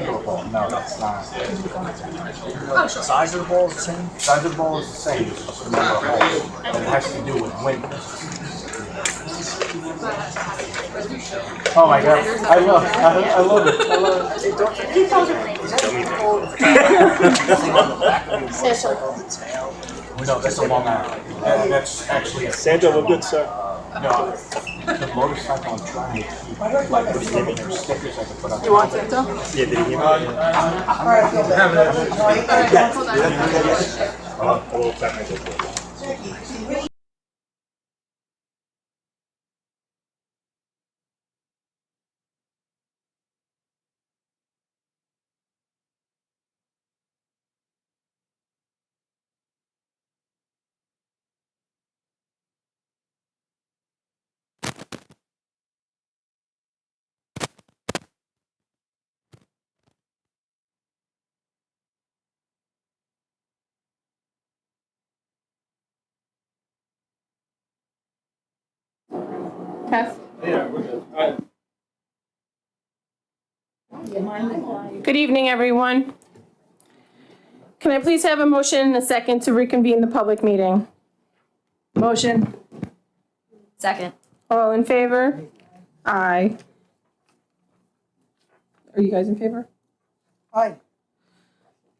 ball. No, that's not. The size of the ball is the same. Size of the ball is the same. It's just the number of holes. But it has to do with wind. Oh my God! I love it. I love it. Keep talking. No, that's a Long Island. That's actually a Santa, we're good, sir. no. The motorcycle I'm trying to keep like there's stickers I can put on. You want Santa? Yeah, did he hear me? A little technical. Test. Yeah, we're good. Good evening, everyone. Can I please have a motion and a second to reconvene the public meeting? Motion. Second. All in favor? Aye. Are you guys in favor? Aye.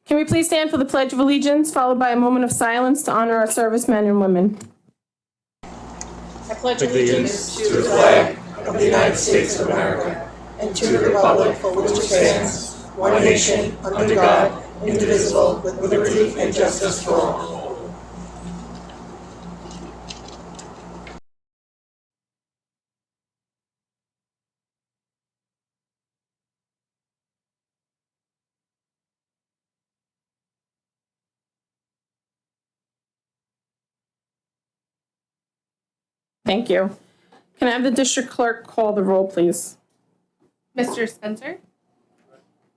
Can we please stand for the Pledge of Allegiance, followed by a moment of silence to honor our servicemen and women? I pledge allegiance to the flag of the United States of America and to the republic for which it stands, one nation, under God, indivisible, with liberty and justice for all. Thank you. Can I have the district clerk call the roll, please? Mr. Spencer?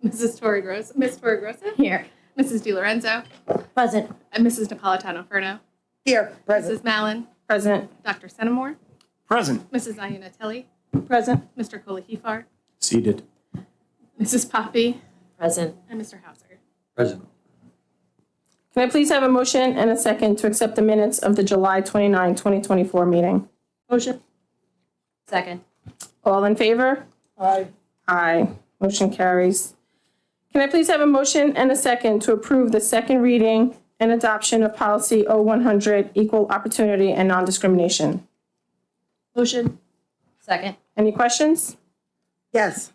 Mrs. Torregrossa? Ms. Torregrossa? Here. Mrs. DiLorenzo? Present. And Mrs. Napolitano-Ferno? Here. Present. Mrs. Mallon? Present. Dr. Senamore? Present. Mrs. Iannatelli? Present. Mr. Kolahifar? Seated. Mrs. Poppy? Present. And Mr. Hauser? Present. Can I please have a motion and a second to accept the minutes of the July 29, 2024 meeting? Motion. Second. All in favor? Aye. Aye. Motion carries. Can I please have a motion and a second to approve the second reading and adoption of policy 0100, equal opportunity and non-discrimination? Motion. Second. Any questions? Yes.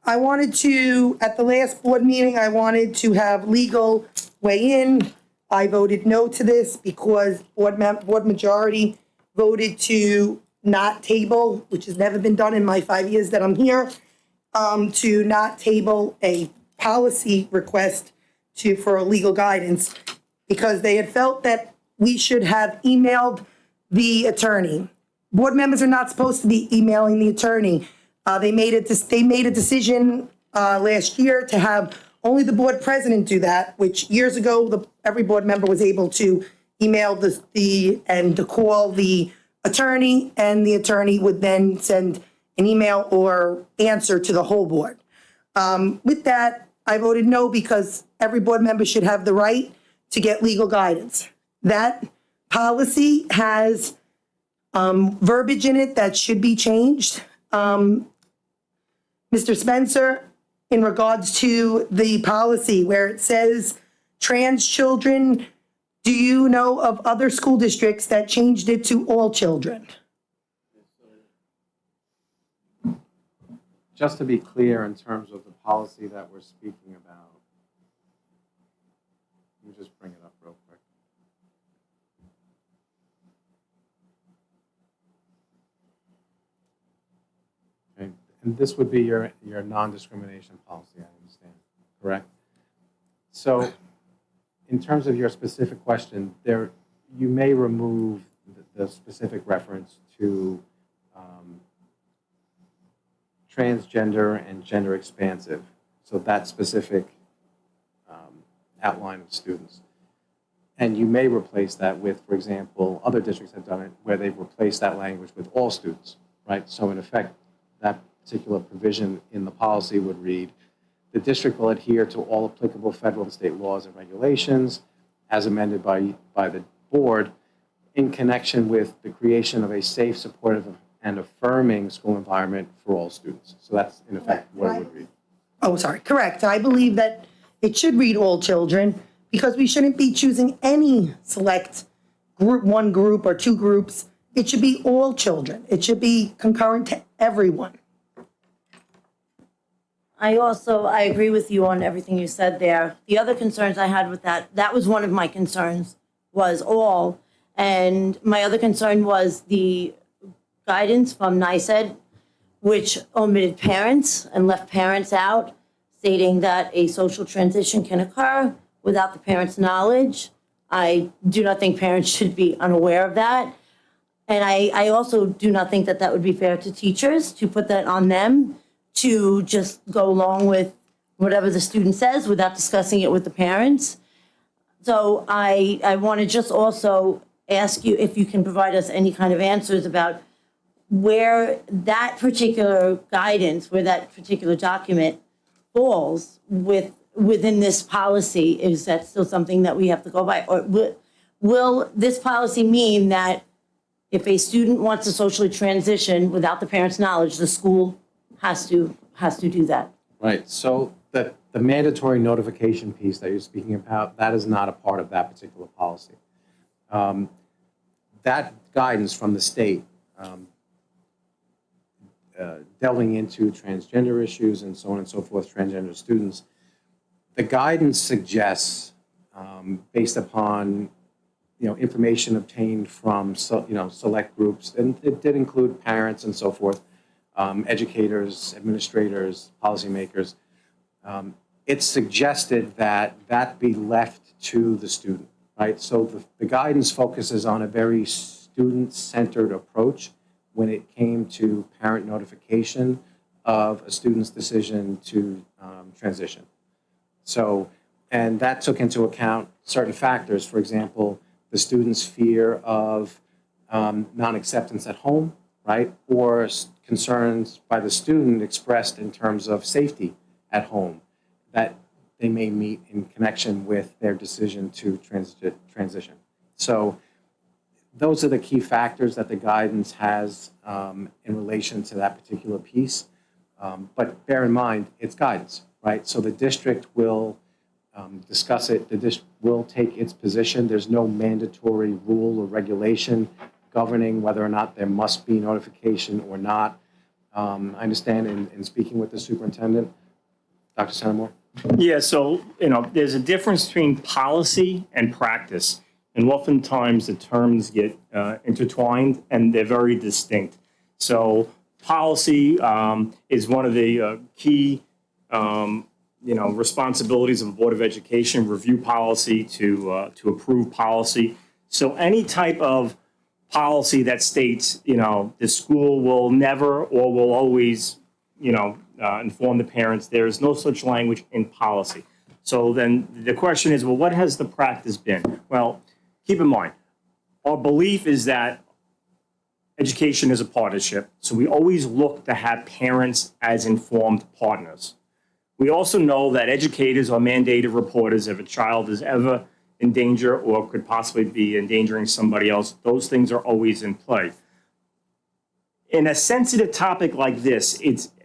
I wanted to, at the last board meeting, I wanted to have legal weigh in. I voted no to this because board majority voted to not table, which has never been done in my 5 years that I'm here, to not table a policy request for legal guidance because they had felt that we should have emailed the attorney. Board members are not supposed to be emailing the attorney. They made a decision last year to have only the board president do that, which years ago, every board member was able to email and to call the attorney, and the attorney would then send an email or answer to the whole board. With that, I voted no because every board member should have the right to get legal guidance. That policy has verbiage in it that should be changed. Mr. Spencer, in regards to the policy where it says trans children, do you know of other school districts that changed it to all children? Just to be clear in terms of the policy that we're speaking about, let me just bring it up real quick. Okay. And this would be your non-discrimination policy, I understand, correct? So in terms of your specific question, you may remove the specific reference to transgender and gender expansive, so that specific outline of students. And you may replace that with, for example, other districts have done it, where they've replaced that language with all students, right? So in effect, that particular provision in the policy would read, the district will adhere to all applicable federal and state laws and regulations as amended by the board in connection with the creation of a safe, supportive, and affirming school environment for all students. So that's in effect what it would read. Oh, sorry, correct. I believe that it should read all children because we shouldn't be choosing any select group, one group or two groups. It should be all children. It should be concurrent to everyone. I agree with you on everything you said there. The other concerns I had with that was one of my concerns, was all. And my other concern was the guidance from NICEAD, which omitted parents and left parents out, stating that a social transition can occur without the parents' knowledge. I do not think parents should be unaware of that. And I also do not think that that would be fair to teachers to put that on them to just go along with whatever the student says without discussing it with the parents. So I want to just also ask you if you can provide us any kind of answers about where that particular guidance, where that particular document falls within this policy. Is that still something that we have to go by? Or will this policy mean that if a student wants to socially transition without the parents' knowledge, the school has to do that? Right, so the mandatory notification piece that you're speaking about, that is not a part of that particular policy. That guidance from the state delving into transgender issues and so on and so forth, transgender students, the guidance suggests, based upon information obtained from select groups, and it did include parents and so forth, educators, administrators, policymakers. It suggested that be left to the student, right? So the guidance focuses on a very student-centered approach when it came to parent notification of a student's decision to transition. So, and that took into account certain factors. For example, the student's fear of non-acceptance at home, right? Or concerns by the student expressed in terms of safety at home that they may meet in connection with their decision to transition. So those are the key factors that the guidance has in relation to that particular piece. But bear in mind, it's guidance, right? So the district will discuss it. The district will take its position. There's no mandatory rule or regulation governing whether or not there must be notification or not. I understand in speaking with the superintendent, Dr. Centimore. Yeah, so, there's a difference between policy and practice. And oftentimes the terms get intertwined and they're very distinct. So policy is one of the key, responsibilities of the Board of Education, review policy to approve policy. So any type of policy that states, the school will never or will always, inform the parents, there is no such language in policy. So then the question is, well, what has the practice been? Well, keep in mind, our belief is that education is a partnership, so we always look to have parents as informed partners. We also know that educators are mandated reporters if a child is ever in danger or could possibly be endangering somebody else. Those things are always in play. In a sensitive topic like this,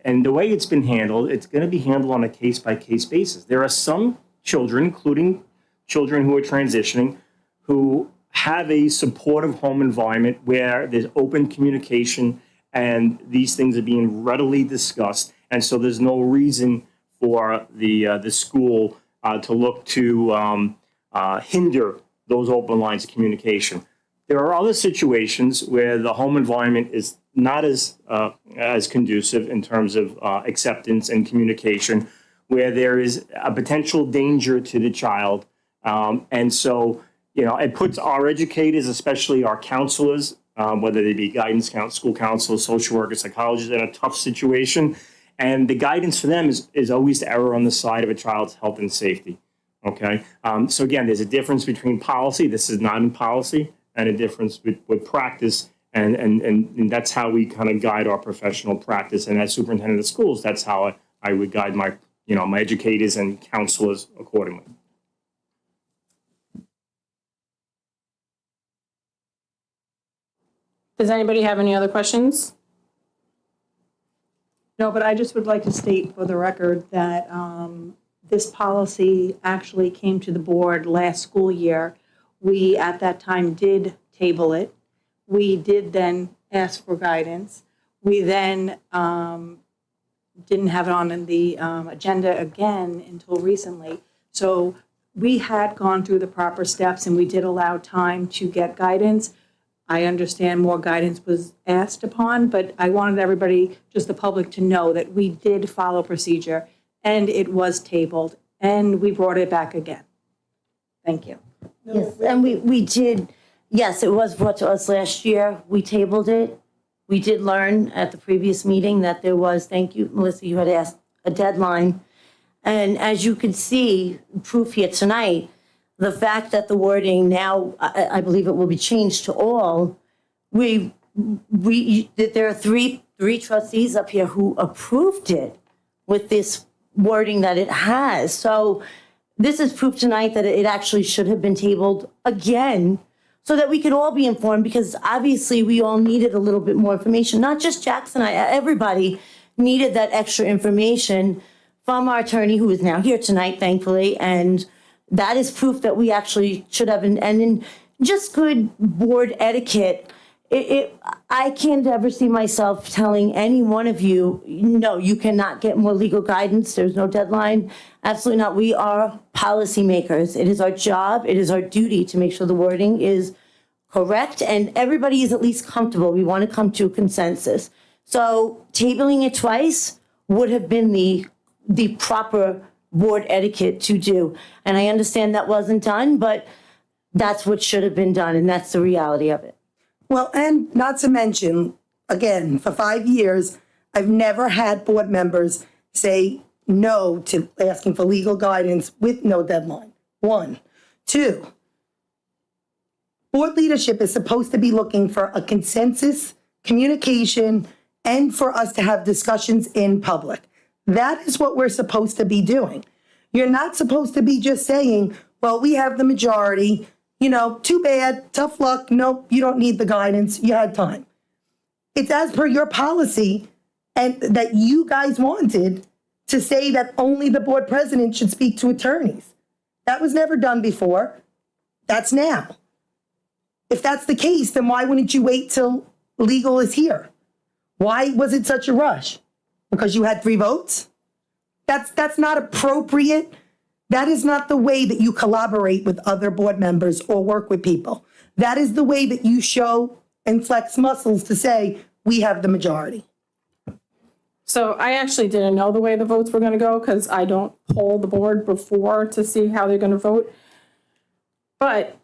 and the way it's been handled, it's going to be handled on a case-by-case basis. There are some children, including children who are transitioning, who have a supportive home environment where there's open communication and these things are being readily discussed. And so there's no reason for the school to look to hinder those open lines of communication. There are other situations where the home environment is not as conducive in terms of acceptance and communication, where there is a potential danger to the child. And so, it puts our educators, especially our counselors, whether they be guidance counselors, school counselors, social workers, psychologists, in a tough situation. And the guidance for them is always to err on the side of a child's health and safety. Okay. So again, there's a difference between policy. This is not in policy, and a difference with practice. And that's how we kind of guide our professional practice. And as superintendent of schools, that's how I would guide my, my educators and counselors accordingly. Does anybody have any other questions? No, but I just would like to state for the record that this policy actually came to the board last school year. We, at that time, did table it. We did then ask for guidance. We then didn't have it on the agenda again until recently. So we had gone through the proper steps and we did allow time to get guidance. I understand more guidance was asked upon, but I wanted everybody, just the public, to know that we did follow procedure and it was tabled and we brought it back again. Thank you. Yes, and we did, yes, it was brought to us last year. We tabled it. We did learn at the previous meeting that there was, thank you, Melissa, you had asked, a deadline. And as you can see, proof here tonight, the fact that the wording now, I believe it will be changed to all, there are three trustees up here who approved it with this wording that it has. So this is proof tonight that it actually should have been tabled again so that we could all be informed, because obviously we all needed a little bit more information, not just Jackson, everybody needed that extra information from our attorney, who is now here tonight, thankfully, and that is proof that we actually should have, and in just good board etiquette, I can't ever see myself telling any one of you, no, you cannot get more legal guidance, there's no deadline. Absolutely not. We are policymakers. It is our job, it is our duty to make sure the wording is correct and everybody is at least comfortable. We want to come to a consensus. So tabling it twice would have been the proper board etiquette to do. And I understand that wasn't done, but that's what should have been done, and that's the reality of it. Well, and not to mention, again, for 5 years, I've never had board members say no to asking for legal guidance with no deadline. 1. 2, board leadership is supposed to be looking for a consensus, communication, and for us to have discussions in public. That is what we're supposed to be doing. You're not supposed to be just saying, well, we have the majority, too bad, tough luck, nope, you don't need the guidance, you had time. It's as per your policy and that you guys wanted to say that only the board president should speak to attorneys. That was never done before. That's now. If that's the case, then why wouldn't you wait till legal is here? Why was it such a rush? Because you had 3 votes? That's not appropriate. That is not the way that you collaborate with other board members or work with people. That is the way that you show and flex muscles to say, we have the majority. So I actually didn't know the way the votes were going to go because I don't poll the board before to see how they're going to vote. But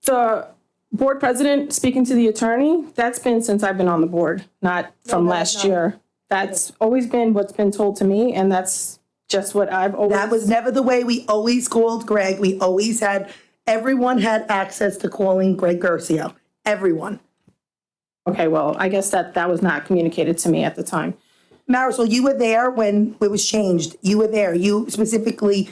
the board president speaking to the attorney, that's been since I've been on the board, not from last year. That's always been what's been told to me, and that's just what I've always... That was never the way we always called Greg. We always had, everyone had access to calling Greg Gercio. Everyone. Okay, well, I guess that was not communicated to me at the time. Marisol, you were there when it was changed. You were there. You specifically,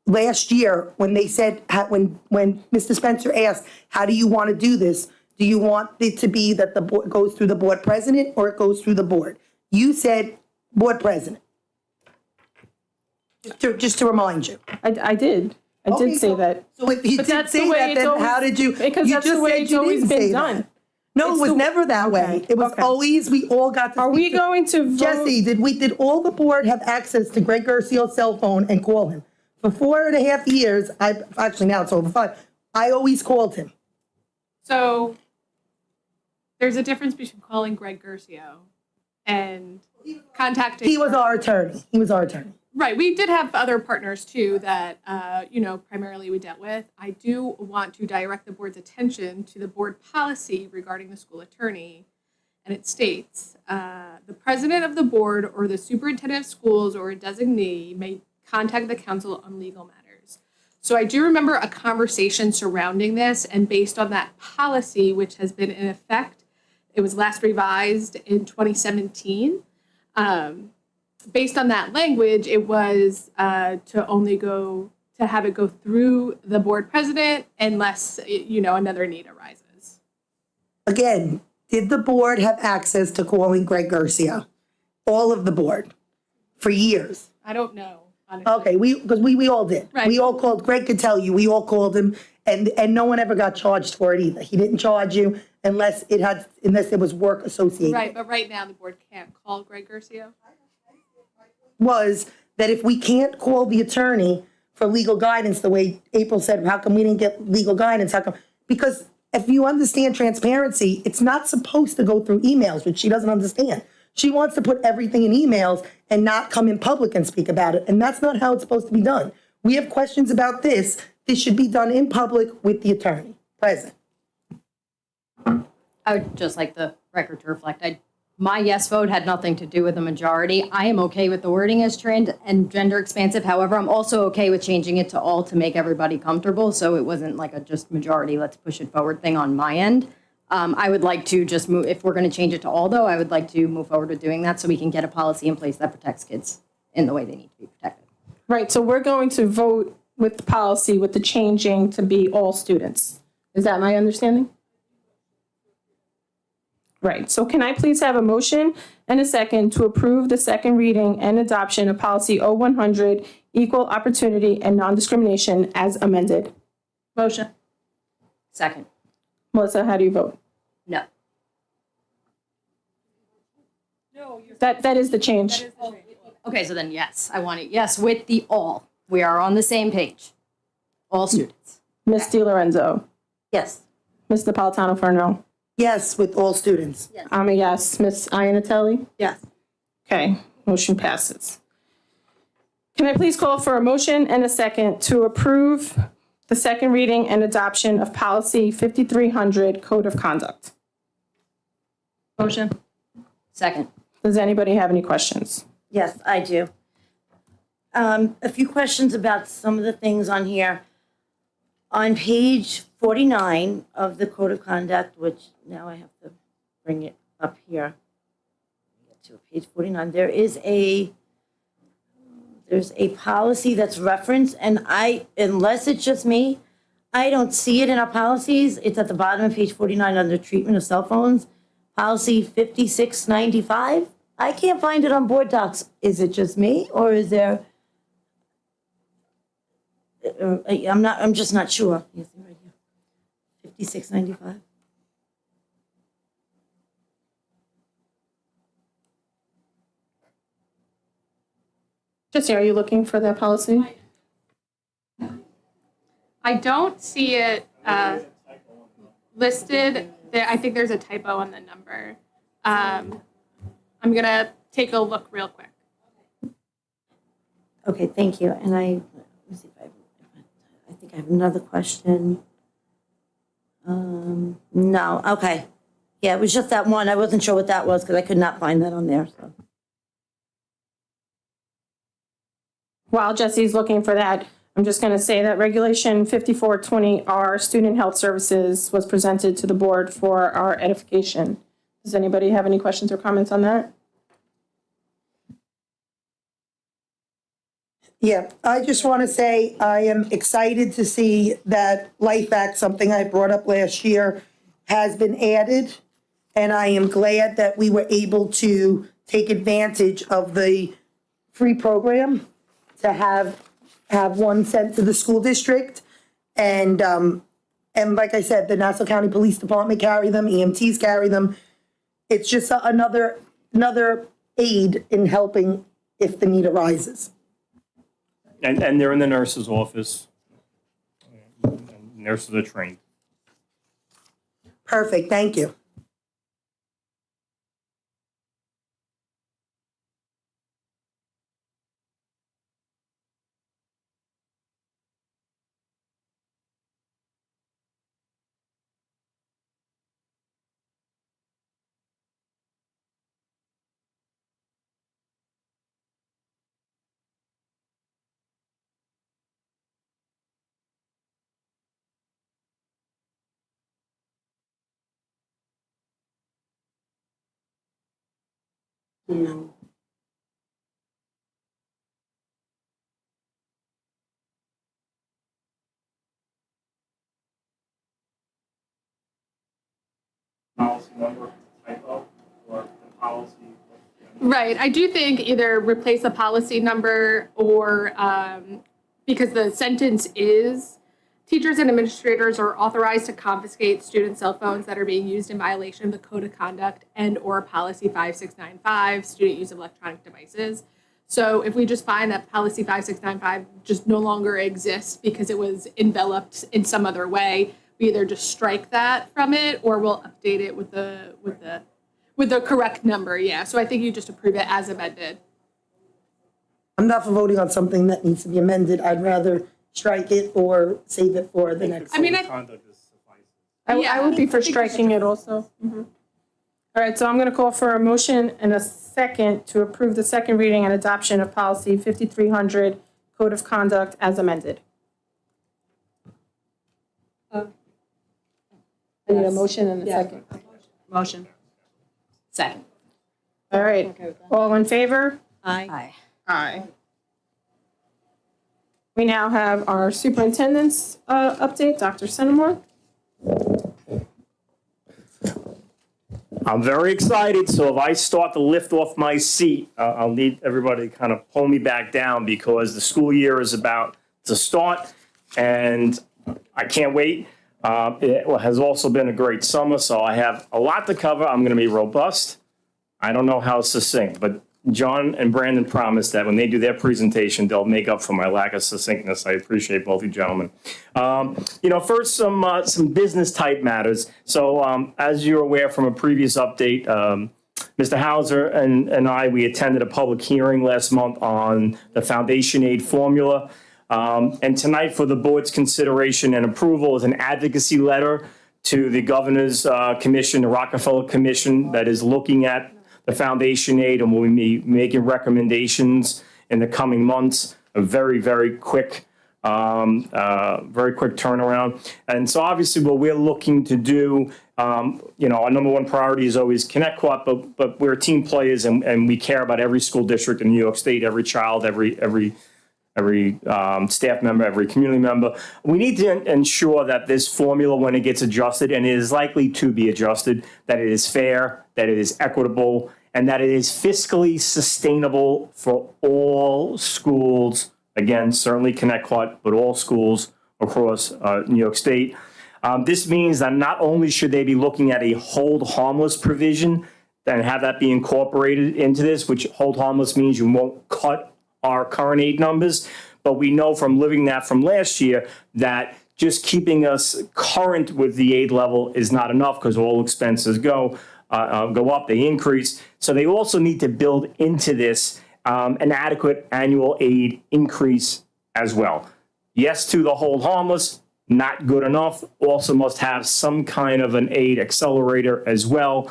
last year, when they said, when Mr. Spencer asked, how do you want to do this? Do you want it to be that the board goes through the board president or it goes through the board? You said board president. Just to remind you. I did. I did say that. So if you did say that, then how did you? Because you that's just the way said it's you always didn't been say done. that. No, it was never that way. It was always, we all got to. Are we going to vote? Jesse, did all the board have access to Greg Gercio's cell phone and call him? For 4.5 years, actually now it's over 5, I always called him. So there's a difference between calling Greg Gercio and contacting. He was our attorney. Right. We did have other partners too that, primarily we dealt with. I do want to direct the board's attention to the board policy regarding the school attorney. And it states, the president of the board or the superintendent of schools or a designee may contact the council on legal matters. So I do remember a conversation surrounding this, and based on that policy, which has been in effect It was last revised in 2017. Based on that language, it was to have it go through the board president unless, another need arises. Again, did the board have access to calling Greg Garcia? All of the board, for years? I don't know, honestly. Okay, because we all did. Right. We all called, Greg could tell you, we all called him, and no one ever got charged for it either. He didn't charge you unless there was work associated. Right, but right now the board can't call Greg Garcia. Was that if we can't call the attorney for legal guidance, the way April said, how come we didn't get legal guidance? How come? Because if you understand transparency, it's not supposed to go through emails, which she doesn't understand. She wants to put everything in emails and not come in public and speak about it. And that's not how it's supposed to be done. We have questions about this. This should be done in public with the attorney present. I would just like the record to reflect, my yes vote had nothing to do with the majority. I am okay with the wording as trans and gender expansive. However, I'm also okay with changing it to all to make everybody comfortable. So it wasn't like a just majority, let's push it forward thing on my end. I would like to just move, if we're going to change it to all though, I would like to move forward with doing that so we can get a policy in place that protects kids in the way they need to be protected. Right, so we're going to vote with the policy with the changing to be all students. Is that my understanding? Right, so can I please have a motion and a second to approve the second reading and adoption of policy 0100, equal opportunity and non-discrimination as amended? Motion. Second. Melissa, how do you vote? No. That is the change. Okay, so then yes, I want it. Yes, with the all. We are on the same page. All students. Ms. DiLorenzo, Yes. Ms. Napolitano-Farno, Yes, with all students. I'm a yes. Ms. Iannatelli? Yes. Okay, motion passes. Can I please call for a motion and a second to approve the second reading and adoption of policy 5300, Code of Conduct? Motion. Second. Does anybody have any questions? Yes, I do. A few questions about some of the things on here. On page 49 of the Code of Conduct, which now I have to bring it up here. Get to page 49. There's a policy that's referenced, and unless it's just me, I don't see it in our policies. It's at the bottom of page 49 under treatment of cell phones. Policy 5695. I can't find it on board docs. Is it just me, or is there? I'm just not sure. You see right here, 5695. Jesse, are you looking for that policy? I don't see it listed. I think there's a typo on the number. I'm going to take a look real quick. Okay, thank you. And let me see if I think I have another question. No, okay. Yeah, it was just that one. I wasn't sure what that was because I could not find that on there, so. While Jesse's looking for that, I'm just going to say that Regulation 5420R, Student Health Services, was presented to the board for our edification. Does anybody have any questions or comments on that? Yeah, I just want to say I am excited to see that Life Act, something I brought up last year, has been added. And I am glad that we were able to take advantage of the free program to have one sent to the school district. And like I said, the Nassau County Police Department carry them, EMTs carry them. It's just another aid in helping if the need arises. And they're in the nurse's office. Nurses are trained. Perfect, thank you. to, Policy number, typo, or the policy. Right, I do think either replace the policy number or, because the sentence is, teachers and administrators are authorized to confiscate student cell phones that are being used in violation of the Code of Conduct and/or Policy 5695, student use of electronic devices. So if we just find that Policy 5695 just no longer exists because it was enveloped in some other way, we either just strike that from it or we'll update it with the correct number, yeah. So I think you just approve it as amended. I'm not for voting on something that needs to be amended. I'd rather strike it or save it for the next. I mean, Conduct is suffice. I would be for striking it also. All right, so I'm going to call for a motion and a second to approve the second reading and adoption of policy 5300, Code of Conduct as amended. I need a motion and a second. Motion. Second. All right, all in favor? Aye. Aye. We now have our superintendent's update, Dr. Centimore. I'm very excited, so if I start to lift off my seat, I'll need everybody to kind of pull me back down because the school year is about to start, and I can't wait. It has also been a great summer, so I have a lot to cover. I'm going to be robust. I don't know how succinct, but John and Brandon promised that when they do their presentation, they'll make up for my lack of succinctness. I appreciate both you gentlemen. First, some business type matters. So as you're aware from a previous update, Mr. Hauser and I, we attended a public hearing last month on the foundation aid formula. And tonight for the board's consideration and approval is an advocacy letter to the Governor's Commission, the Rockefeller Commission, that is looking at the foundation aid and will be making recommendations in the coming months. A very, very quick turnaround. And so obviously what we're looking to do, our number one priority is always Connecticut, but we're team players and we care about every school district in New York State, every child, every staff member, every community member. We need to ensure that this formula, when it gets adjusted, and it is likely to be adjusted, that it is fair, that it is equitable, and that it is fiscally sustainable for all schools. Again, certainly Connecticut, but all schools across New York State. This means that not only should they be looking at a hold harmless provision and have that be incorporated into this, which hold harmless means you won't cut our current aid numbers, but we know from living that from last year that just keeping us current with the aid level is not enough because all expenses go up, they increase. So they also need to build into this an adequate annual aid increase as well. Yes to the hold harmless, not good enough. Also must have some kind of an aid accelerator as well,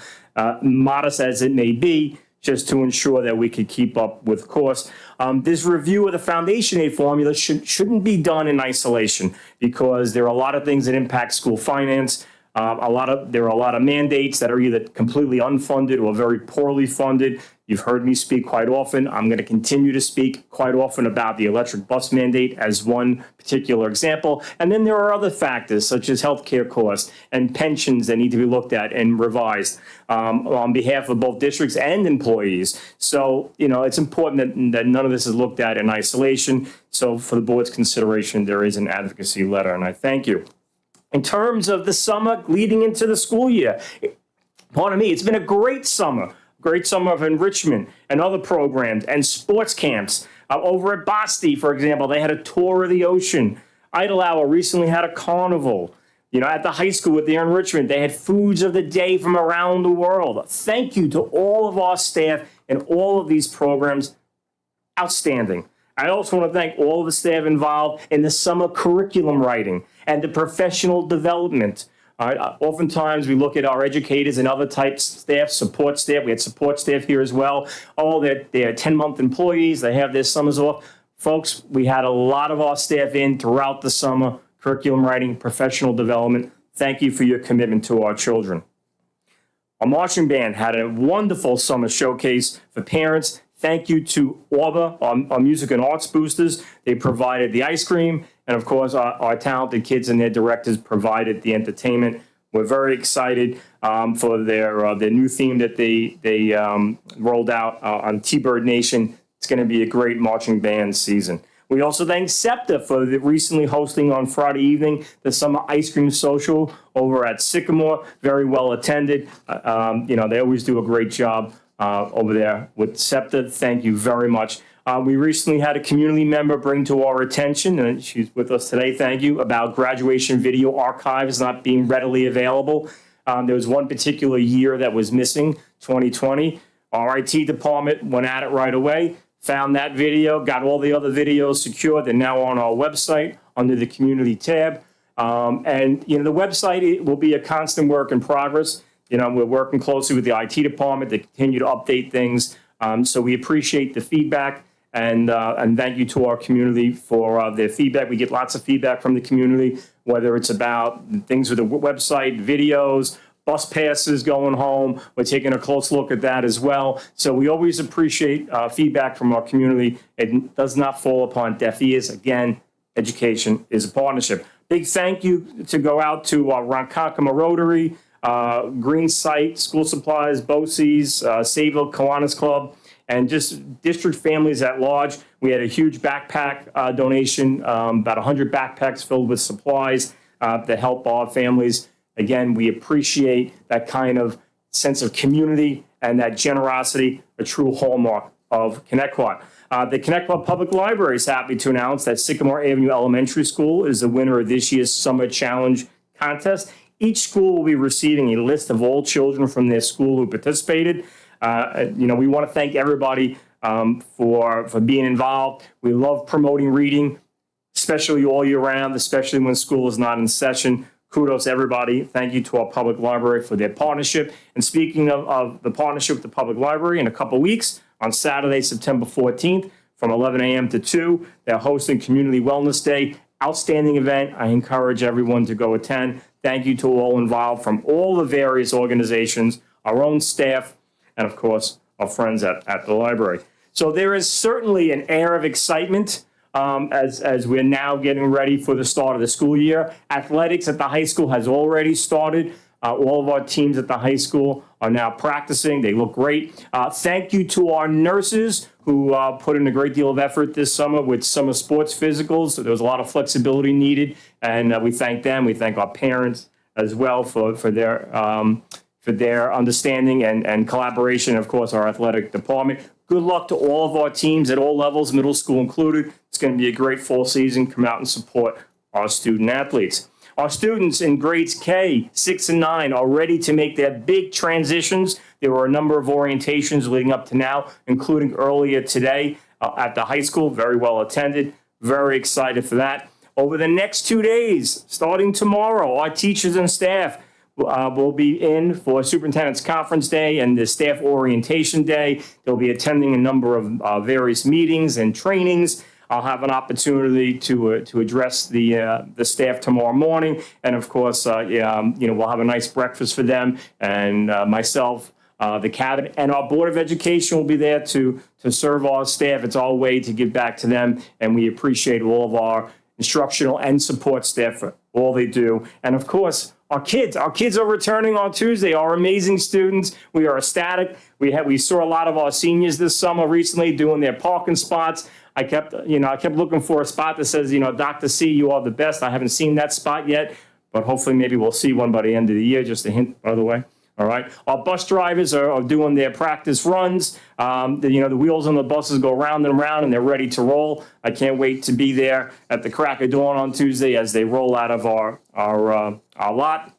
modest as it may be, just to ensure that we could keep up with costs. This review of the foundation aid formula shouldn't be done in isolation because there are a lot of things that impact school finance. There are a lot of mandates that are either completely unfunded or very poorly funded. You've heard me speak quite often. I'm going to continue to speak quite often about the electric bus mandate as one particular example. And then there are other factors such as healthcare costs and pensions that need to be looked at and revised on behalf of both districts and employees. So, it's important that none of this is looked at in isolation. So for the board's consideration, there is an advocacy letter, and I thank you. In terms of the summer leading into the school year, pardon me, it's been a great summer of enrichment and other programs and sports camps. Over at Basti, for example, they had a tour of the ocean. Idlehour recently had a carnival. At the high school with their enrichment, they had foods of the day from around the world. Thank you to all of our staff and all of these programs. Outstanding. I also want to thank all of the staff involved in the summer curriculum writing and the professional development. Oftentimes we look at our educators and other types of staff, support staff. We had support staff here as well. They're 10-month employees. They have their summers off. Folks, we had a lot of our staff in throughout the summer, curriculum writing, professional development. Thank you for your commitment to our children. Our marching band had a wonderful summer showcase for parents. Thank you to Orba, our music and arts boosters. They provided the ice cream, and of course, our talented kids and their directors provided the entertainment. We're very excited for their new theme that they rolled out on T-Bird Nation. It's going to be a great marching band season. We also thank SEPTA for recently hosting on Friday evening the Summer Ice Cream Social over at Sycamore. Very well attended. They always do a great job over there with SEPTA. Thank you very much. We recently had a community member bring to our attention, and she's with us today, thank you, about graduation video archives not being readily available. There was one particular year that was missing, 2020. Our IT department went at it right away, found that video, got all the other videos secured. They're now on our website under the community tab. The website will be a constant work in progress. We're working closely with the IT department to continue to update things. So we appreciate the feedback. And thank you to our community for their feedback. We get lots of feedback from the community, whether it's about things with the website, videos, bus passes going home. We're taking a close look at that as well. So we always appreciate feedback from our community. It does not fall upon deaf ears. Again, education is a partnership. Big thank you to go out to Ronkonkoma Rotary, Green Site, School Supplies, BOCES, Sayville Kiwanis Club, and just district families at large. We had a huge backpack donation, about 100 backpacks filled with supplies to help our families. Again, we appreciate that kind of sense of community and that generosity, a true hallmark of Connecticut. The Connecticut Public Library is happy to announce that Sycamore Avenue Elementary School is the winner of this year's Summer Challenge contest. Each school will be receiving a list of all children from their school who participated. We want to thank everybody for being involved. We love promoting reading, especially all year round, especially when school is not in session. Kudos, everybody. Thank you to our public library for their partnership. And speaking of the partnership with the public library, in a couple weeks, on Saturday, September 14th, from 11 a.m. to 2, they're hosting Community Wellness Day. Outstanding event. I encourage everyone to go attend. Thank you to all involved from all the various organizations, our own staff, and of course, our friends at the library. So there is certainly an air of excitement as we're now getting ready for the start of the school year. Athletics at the high school has already started. All of our teams at the high school are now practicing. They look great. Thank you to our nurses who put in a great deal of effort this summer with summer sports physicals. So there was a lot of flexibility needed, and we thank them. We thank our parents as well for their understanding and collaboration. Of course, our athletic department. Good luck to all of our teams at all levels, middle school included. It's going to be a great fall season. Come out and support our student athletes. Our students in grades K, 6, and 9 are ready to make their big transitions. There were a number of orientations leading up to now, including earlier today at the high school. Very well attended. Very excited for that. Over the next 2 days, starting tomorrow, our teachers and staff will be in for Superintendent's Conference Day and the Staff Orientation Day. They'll be attending a number of various meetings and trainings. I'll have an opportunity to address the staff tomorrow morning, and of course, we'll have a nice breakfast for them and myself, the cabinet, and our Board of Education will be there to serve our staff. It's our way to give back to them, and we appreciate all of our instructional and support staff for all they do, and of course, our kids are returning on Tuesday. Our amazing students. We are ecstatic. We saw a lot of our seniors this summer recently doing their parking spots. I kept looking for a spot that says, Dr. C, you are the best. I haven't seen that spot yet, but hopefully maybe we'll see one by the end of the year. Just a hint, by the way. All right. Our bus drivers are doing their practice runs. The wheels on the buses go round and round, and they're ready to roll. I can't wait to be there at the crack of dawn on Tuesday as they roll out of our lot.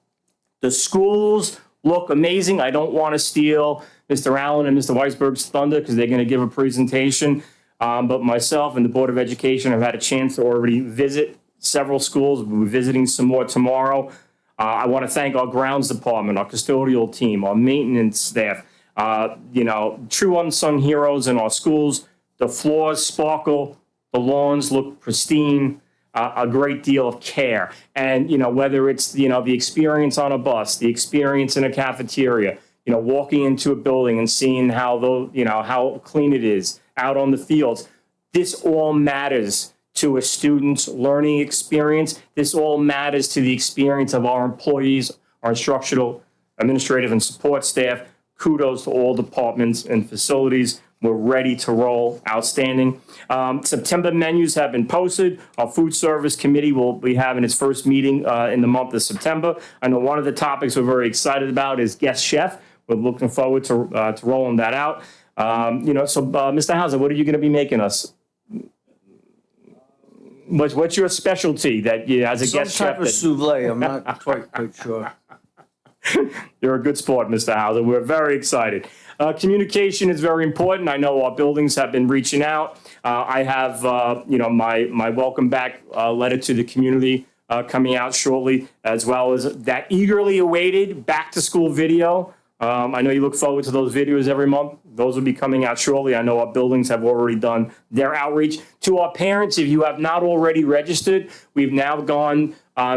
The schools look amazing. I don't want to steal Mr. Allen and Mr. Weisberg's thunder because they're going to give a presentation. But myself and the Board of Education have had a chance to already visit several schools. We'll be visiting some more tomorrow. I want to thank our grounds department, our custodial team, our maintenance staff, true unsung heroes in our schools. The floors sparkle, the lawns look pristine, a great deal of care. And, whether it's, the experience on a bus, the experience in a cafeteria, walking into a building and seeing how clean it is out on the fields. This all matters to a student's learning experience. This all matters to the experience of our employees, our instructional, administrative, and support staff. Kudos to all departments and facilities. We're ready to roll. Outstanding. September menus have been posted. Our food service committee will be having its first meeting in the month of September. I know one of the topics we're very excited about is guest chef. We're looking forward to rolling that out. Mr. Hauser, what are you going to be making us? What's your specialty that you, as a guest chef? Some type of souffle, I'm not quite sure. You're a good sport, Mr. Hauser. We're very excited. Communication is very important. I know our buildings have been reaching out. I have, my welcome back letter to the community coming out shortly, as well as that eagerly awaited back to school video. I know you look forward to those videos every month. Those will be coming out shortly. I know our buildings have already done their outreach. To our parents, if you have not already registered, we've now gone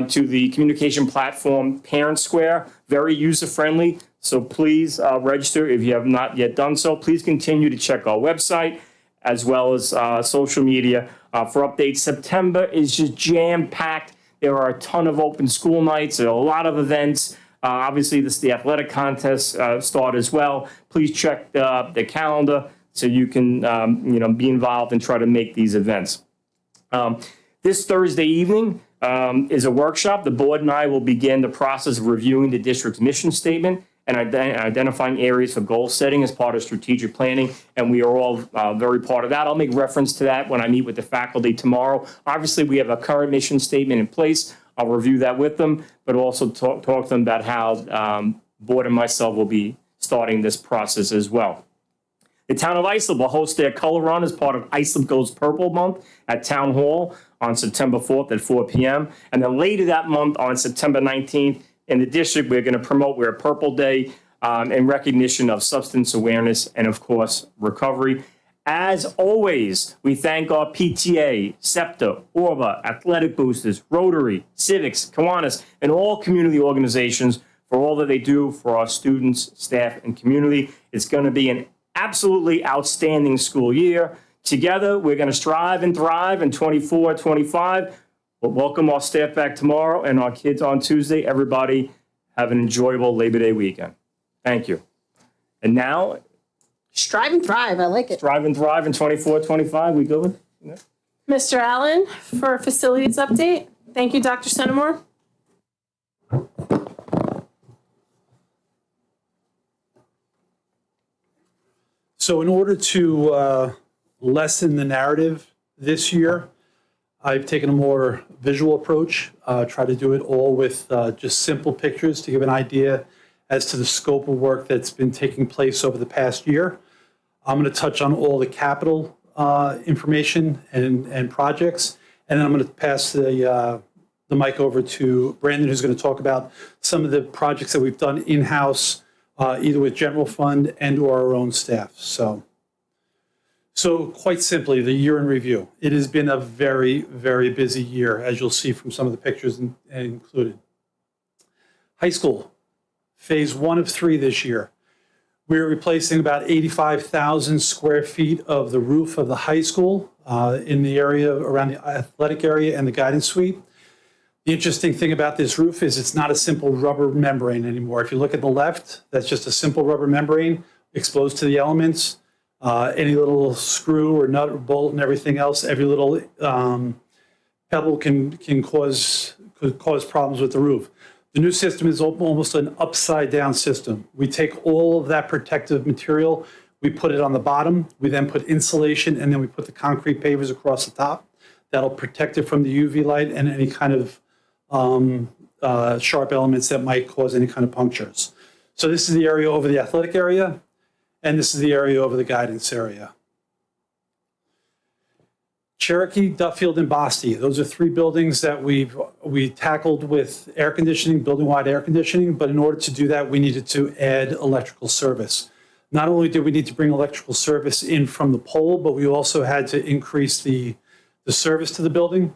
to the communication platform Parent Square, very user-friendly. So please register if you have not yet done so. Please continue to check our website as well as social media for updates. September is just jam-packed. There are a ton of open school nights. There are a lot of events. Obviously, the athletic contests start as well. Please check the calendar so you can be involved and try to make these events. This Thursday evening is a workshop. The board and I will begin the process of reviewing the district's mission statement and identifying areas for goal setting as part of strategic planning. And we are all very part of that. I'll make reference to that when I meet with the faculty tomorrow. Obviously, we have a current mission statement in place. I'll review that with them, but also talk to them about how board and myself will be starting this process as well. The town of Islip will host their color run as part of Islip Goes Purple Month at Town Hall on September 4th at 4 p.m. And then later that month on September 19th in the district, we're going to promote Wear Purple Day in recognition of substance awareness and, of course, recovery. As always, we thank our PTA, SEPTA, ORBA, Athletic Boosters, Rotary, Civics, Kiwanis, and all community organizations for all that they do for our students, staff, and community. It's going to be an absolutely outstanding school year. Together, we're going to strive and thrive in 24-25. We'll welcome our staff back tomorrow and our kids on Tuesday. Everybody have an enjoyable Labor Day weekend. Thank you. And now, Strive and thrive. I like it. strive and thrive in 24-25. We good? Mr. Allen for facilities update. Thank you, Dr. Senamore. So in order to lessen the narrative this year, I've taken a more visual approach, try to do it all with just simple pictures to give an idea as to the scope of work that's been taking place over the past year. I'm going to touch on all the capital information and projects, and then I'm going to pass the mic over to Brandon, who's going to talk about some of the projects that we've done in-house, either with general fund and or our own staff. So quite simply, the year in review. It has been a very, very busy year, as you'll see from some of the pictures included. High school, phase 1 of 3 this year. We're replacing about 85,000 square feet of the roof of the high school in the area around the athletic area and the guidance suite. The interesting thing about this roof is it's not a simple rubber membrane anymore. If you look at the left, that's just a simple rubber membrane exposed to the elements. Any little screw or nut or bolt and everything else, every little pebble can cause problems with the roof. The new system is almost an upside down system. We take all of that protective material, we put it on the bottom, we then put insulation, and then we put the concrete pavers across the top. That'll protect it from the UV light and any kind of sharp elements that might cause any kind of punctures. So this is the area over the athletic area, and this is the area over the guidance area. Cherokee, Duffield, and Boston. Those are 3 buildings that we tackled with air conditioning, building-wide air conditioning, but in order to do that, we needed to add electrical service. Not only did we need to bring electrical service in from the pole, but we also had to increase the service to the building.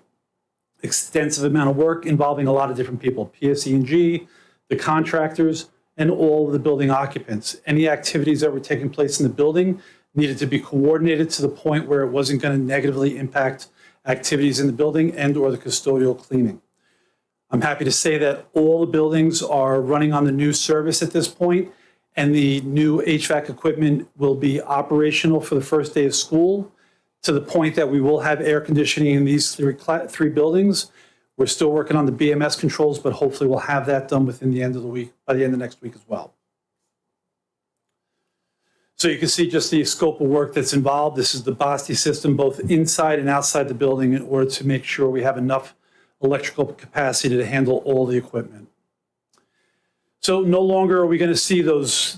Extensive amount of work involving a lot of different people, PSE&G, the contractors, and all of the building occupants. Any activities that were taking place in the building needed to be coordinated to the point where it wasn't going to negatively impact activities in the building and or the custodial cleaning. I'm happy to say that all the buildings are running on the new service at this point, and the new HVAC equipment will be operational for the first day of school, to the point that we will have air conditioning in these three buildings. We're still working on the BMS controls, but hopefully we'll have that done within the end of the week, by the end of next week as well. So you can see just the scope of work that's involved. This is the BOSTI system, both inside and outside the building, in order to make sure we have enough electrical capacity to handle all the equipment. So no longer are we going to see those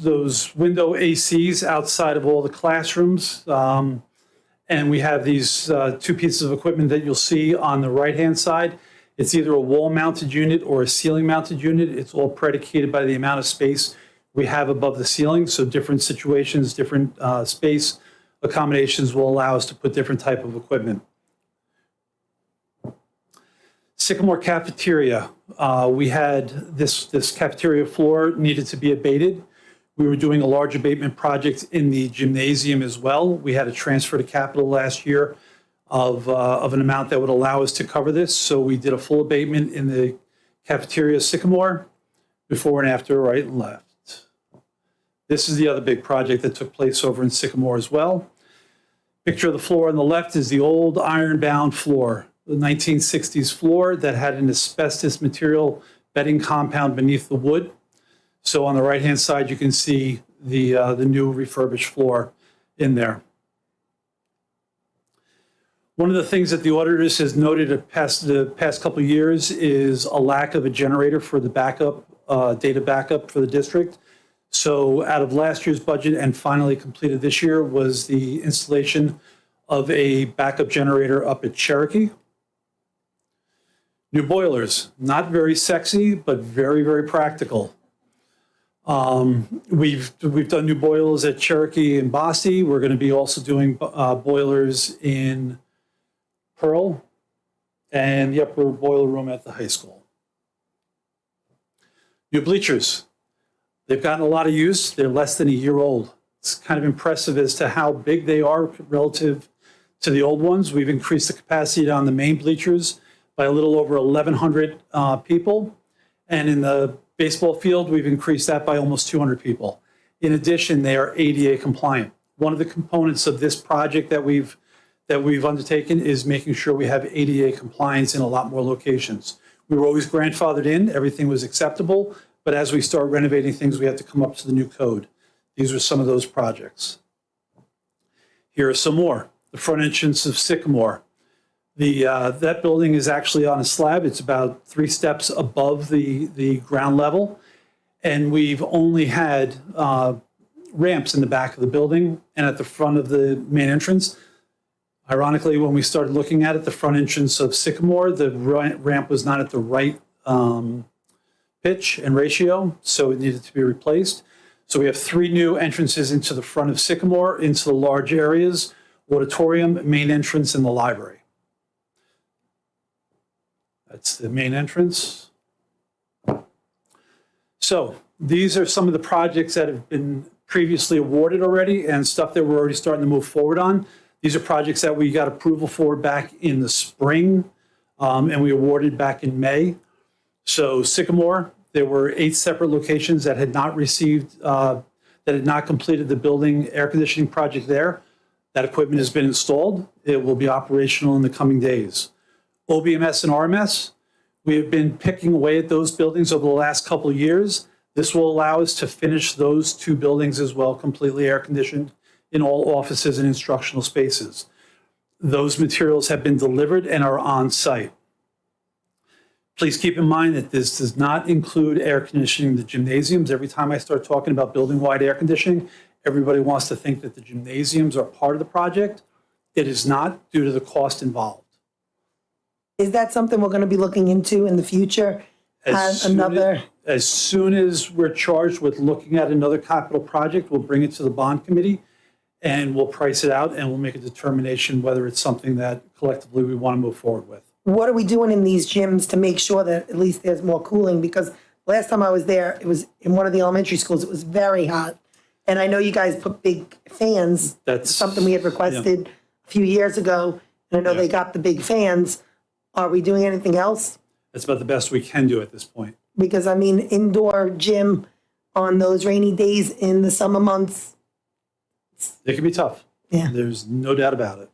window ACs outside of all the classrooms. And we have these two pieces of equipment that you'll see on the right-hand side. It's either a wall-mounted unit or a ceiling-mounted unit. It's all predicated by the amount of space we have above the ceiling. So different situations, different space accommodations will allow us to put different type of equipment. Sycamore cafeteria. We had this cafeteria floor needed to be abated. We were doing a large abatement project in the gymnasium as well. We had a transfer to capital last year of an amount that would allow us to cover this. So we did a full abatement in the cafeteria Sycamore, before and after, right and left. This is the other big project that took place over in Sycamore as well. Picture of the floor on the left is the old iron-bound floor, the 1960s floor that had an asbestos material bedding compound beneath the wood. So on the right-hand side, you can see the new refurbished floor in there. One of the things that the auditors has noted the past couple of years is a lack of a generator for the backup, data backup for the district. So out of last year's budget and finally completed this year was the installation of a backup generator up at Cherokee. New boilers, not very sexy, but very, very practical. We've done new boilers at Cherokee and BOSTI. We're going to be also doing boilers in Pearl and the upper boiler room at the high school. New bleachers. They've gotten a lot of use. They're less than a year old. It's kind of impressive as to how big they are relative to the old ones. We've increased the capacity on the main bleachers by a little over 1,100 people. And in the baseball field, we've increased that by almost 200 people. In addition, they are ADA compliant. One of the components of this project that we've undertaken is making sure we have ADA compliance in a lot more locations. We were always grandfathered in, everything was acceptable, but as we start renovating things, we have to come up to the new code. These are some of those projects. Here are some more. The front entrance of Sycamore. That building is actually on a slab. It's about 3 steps above the ground level. And we've only had ramps in the back of the building and at the front of the main entrance. Ironically, when we started looking at it, the front entrance of Sycamore, the ramp was not at the right pitch and ratio, so it needed to be replaced. So we have 3 new entrances into the front of Sycamore, into the large areas, auditorium, main entrance, and the library. That's the main entrance. So these are some of the projects that have been previously awarded already and stuff that we're already starting to move forward on. These are projects that we got approval for back in the spring, and we awarded back in May. So Sycamore, there were 8 separate locations that had not received, that had not completed the building air conditioning project there. That equipment has been installed. It will be operational in the coming days. OBMS and RMS, we have been picking away at those buildings over the last couple of years. This will allow us to finish those 2 buildings as well, completely air conditioned in all offices and instructional spaces. Those materials have been delivered and are on site. Please keep in mind that this does not include air conditioning the gymnasiums. Every time I start talking about building-wide air conditioning, everybody wants to think that the gymnasiums are part of the project. It is not, due to the cost involved. Is that something we're going to be looking into in the future? As soon as we're charged with looking at another capital project, we'll bring it to the bond committee and we'll price it out and we'll make a determination whether it's something that collectively we want to move forward with. What are we doing in these gyms to make sure that at least there's more cooling? Because last time I was there, it was in one of the elementary schools, it was very hot. And I know you guys put big fans, That's something we had requested a few years ago, and I know they got the big fans. Are we doing anything else? That's about the best we can do at this point. Because I mean, indoor gym on those rainy days in the summer months, It can be tough. Yeah. There's no doubt about it.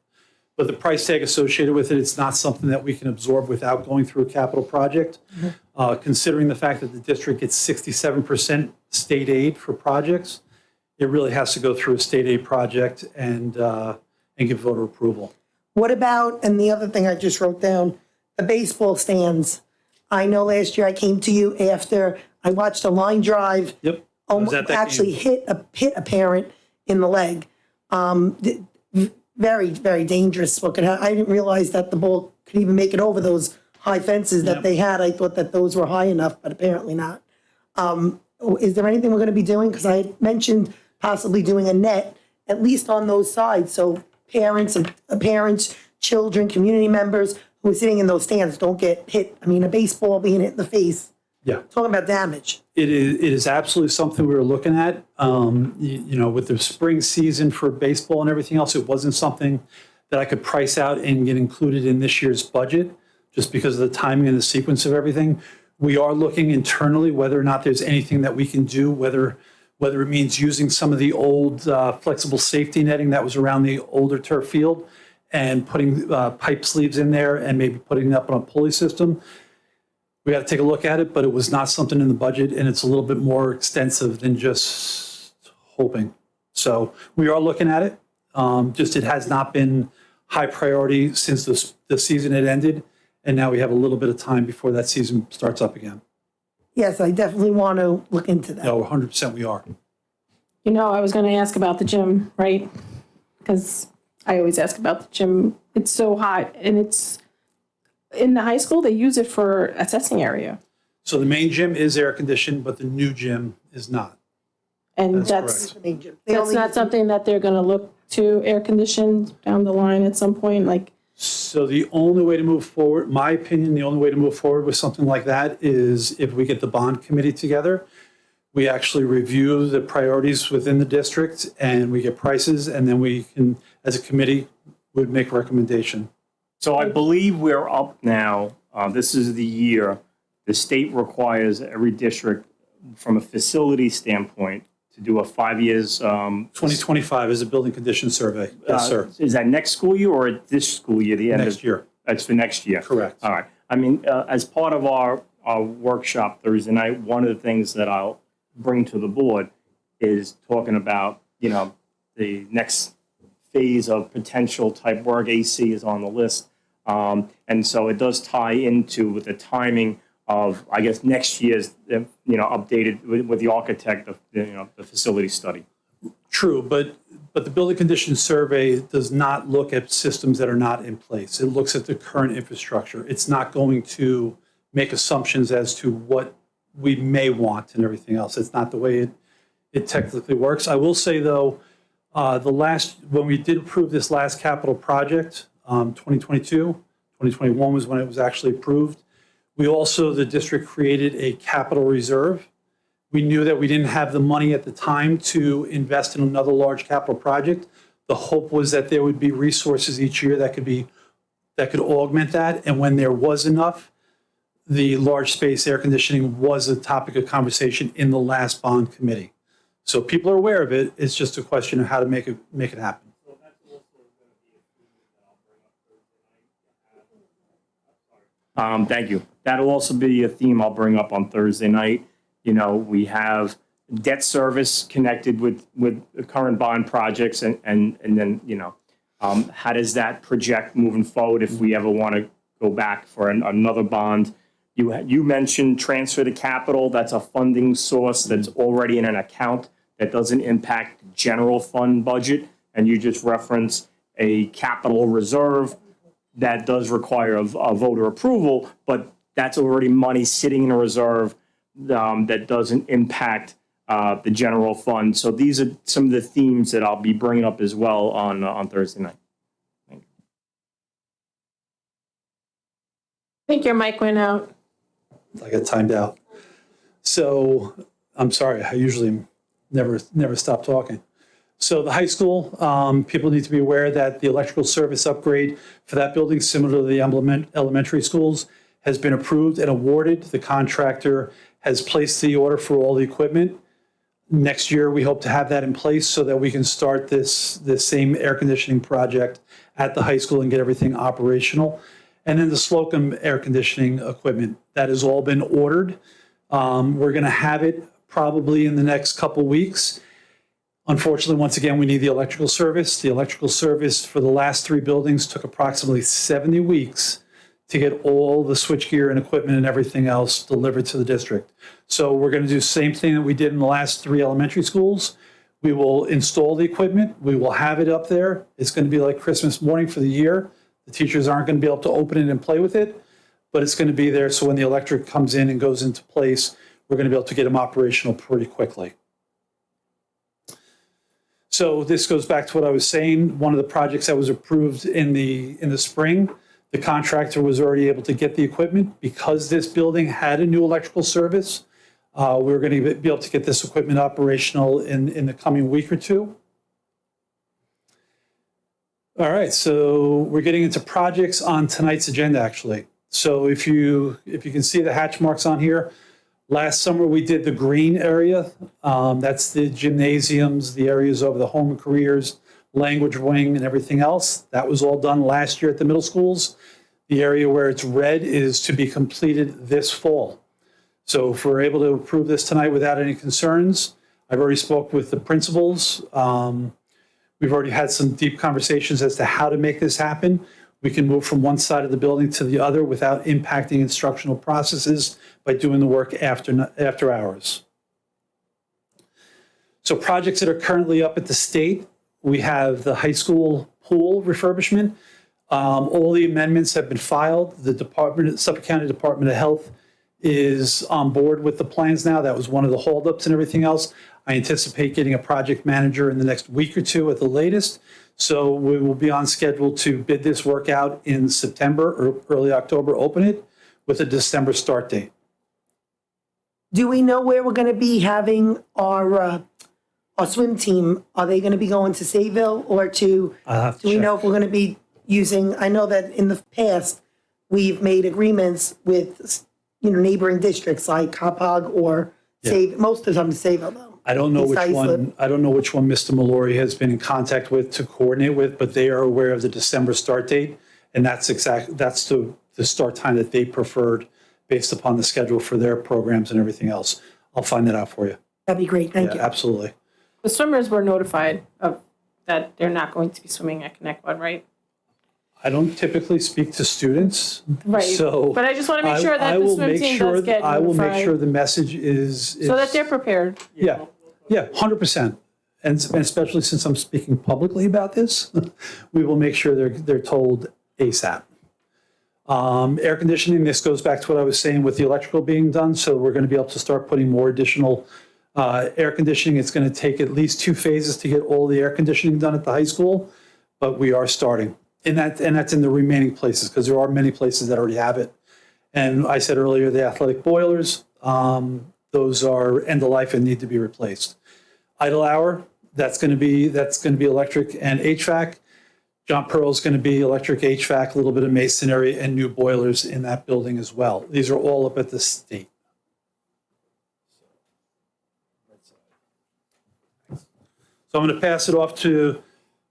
But the price tag associated with it, it's not something that we can absorb without going through a capital project. Considering the fact that the district gets 67% state aid for projects, it really has to go through a state aid project and get voter approval. what about, and the other thing I just wrote down, the baseball stands. I know last year I came to you after I watched a line drive. Yep. I was at that Actually game. hit a parent in the leg. Very, very dangerous. I didn't realize that the ball could even make it over those high fences that Yep. they had. I thought that those were high enough, but apparently not. Is there anything we're gonna be doing? Because I had mentioned possibly doing a net, at least on those sides, so parents, children, community members who are sitting in those stands don't get hit. I mean, a baseball being hit in the face, Yeah. talking about damage. It is absolutely something we were looking at. With the spring season for baseball and everything else, it wasn't something that I could price out and get included in this year's budget, just because of the timing and the sequence of everything. We are looking internally whether or not there's anything that we can do, whether it means using some of the old flexible safety netting that was around the older turf field and putting pipe sleeves in there and maybe putting it up on a pulley system. We got to take a look at it, but it was not something in the budget, and it's a little bit more extensive than just hoping. So we are looking at it. Just it has not been high priority since the season had ended, and now we have a little bit of time before that season starts up again. Yes, I definitely want to look into that. No, 100% we are. You know, I was going to ask about the gym, right? Because I always ask about the gym. It's so hot, and it's in the high school, they use it for a testing area. So the main gym is air conditioned, but the new gym is not. And That's that's not something that they're going to look to air condition down the line at some point, like, So the only way to move forward, my opinion, the only way to move forward with something like that is if we get the bond committee together, we actually review the priorities within the district and we get prices, and then we can, as a committee, would make a recommendation. So I believe we're up now, this is the year, the state requires every district from a facility standpoint to do a 5 years. 2025 is a building condition survey. Yes, sir. Is that next school year or this school year, the end of? Next year. That's for next year? Correct. All right. I mean, as part of our workshop Thursday night, one of the things that I'll bring to the board is talking about, the next phase of potential type work. AC is on the list. And so it does tie into with the timing of, I guess, next year's, updated with the architect, the facility study. True, but the building condition survey does not look at systems that are not in place. It looks at the current infrastructure. It's not going to make assumptions as to what we may want and everything else. It's not the way it technically works. I will say, though, when we did approve this last capital project, 2022, 2021 was when it was actually approved. We also, the district created a capital reserve. We knew that we didn't have the money at the time to invest in another large capital project. The hope was that there would be resources each year that could augment that. And when there was enough, the large space air conditioning was a topic of conversation in the last bond committee. So people are aware of it. It's just a question of how to make it happen. Thank you. That'll also be a theme I'll bring up on Thursday night. We have debt service connected with the current bond projects and then, how does that project moving forward if we ever want to go back for another bond? You mentioned transfer to capital. That's a funding source that's already in an account that doesn't impact the general fund budget. And you just referenced a capital reserve that does require a voter approval, but that's already money sitting in a reserve that doesn't impact the general fund. So these are some of the themes that I'll be bringing up as well on Thursday night. I think your mic went out. I got timed out. So, I'm sorry, I usually never stop talking. So the high school, people need to be aware that the electrical service upgrade for that building, similar to the elementary schools, has been approved and awarded. The contractor has placed the order for all the equipment. Next year, we hope to have that in place so that we can start this same air conditioning project at the high school and get everything operational. And then the Slocum air conditioning equipment, that has all been ordered. We're going to have it probably in the next couple weeks. Unfortunately, once again, we need the electrical service. The electrical service for the last 3 buildings took approximately 70 weeks to get all the switchgear and equipment and everything else delivered to the district. So we're going to do the same thing that we did in the last 3 elementary schools. We will install the equipment. We will have it up there. It's going to be like Christmas morning for the year. The teachers aren't going to be able to open it and play with it, but it's going to be there. So when the electric comes in and goes into place, we're going to be able to get them operational pretty quickly. So this goes back to what I was saying. One of the projects that was approved in the spring, the contractor was already able to get the equipment because this building had a new electrical service. We were going to be able to get this equipment operational in the coming week or 2. All right, so we're getting into projects on tonight's agenda, actually. So if you can see the hatch marks on here, last summer we did the green area. That's the gymnasiums, the areas over the home and careers, language wing, and everything else. That was all done last year at the middle schools. The area where it's red is to be completed this fall. So if we're able to approve this tonight without any concerns, I've already spoke with the principals. We've already had some deep conversations as to how to make this happen. We can move from one side of the building to the other without impacting instructional processes by doing the work after hours. So projects that are currently up at the state, we have the high school pool refurbishment. All the amendments have been filed. The Suffolk County Department of Health is on board with the plans now. That was one of the holdups and everything else. I anticipate getting a project manager in the next week or 2 at the latest. So we will be on schedule to bid this work out in September or early October, open it with a December start date. Do we know where we're going to be having our swim team? Are they going to be going to Sayville or to, do we know if we're going to be using, I know that in the past, we've made agreements with, neighboring districts like Hauppauge or most of the time Sayville though. I don't know which Besides one. I don't know which one Mr. Mallory has been in contact with to coordinate with, but they are aware of the December start date, and that's the start time that they preferred based upon the schedule for their programs and everything else. I'll find that out for you. That'd be great. Thank you. Absolutely. The swimmers were notified of that they're not going to be swimming at Connect One, right? I don't typically speak to students, Right. so But I just want to make sure that the swim team does get I will make sure notified the message is so that they're prepared. Yeah, 100%. And especially since I'm speaking publicly about this, we will make sure they're told ASAP. Air conditioning, this goes back to what I was saying with the electrical being done. So we're going to be able to start putting more additional air conditioning. It's going to take at least 2 phases to get all the air conditioning done at the high school, but we are starting. And that's in the remaining places because there are many places that already have it. And I said earlier, the athletic boilers, those are end of life and need to be replaced. Idle hour, that's going to be electric and HVAC. John Pearl's going to be electric, HVAC, a little bit of masonry, and new boilers in that building as well. These are all up at the state. So I'm going to pass it off to